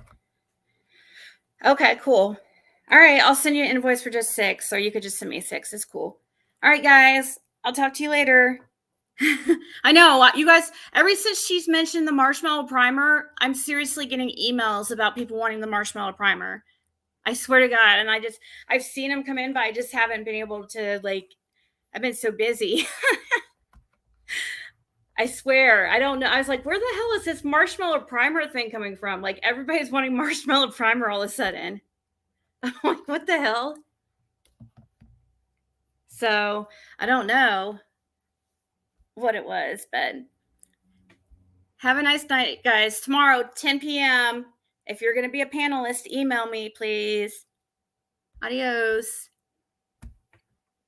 Okay, cool. All right, I'll send you an invoice for just 6. Or you could just send me 6. It's cool. All right, guys. I'll talk to you later. I know, you guys, ever since she's mentioned the marshmallow primer, I'm seriously getting emails about people wanting the marshmallow primer. I swear to God. And I've seen them come in, but I just haven't been able to, like, I've been so busy. I swear. I don't know. I was like, where the hell is this marshmallow primer thing coming from? Like, everybody's wanting marshmallow primer all of a sudden. I'm like, what the hell? So I don't know what it was, but have a nice night, guys. Tomorrow, 10 p.m. If you're going to be a panelist, email me, please. Adios.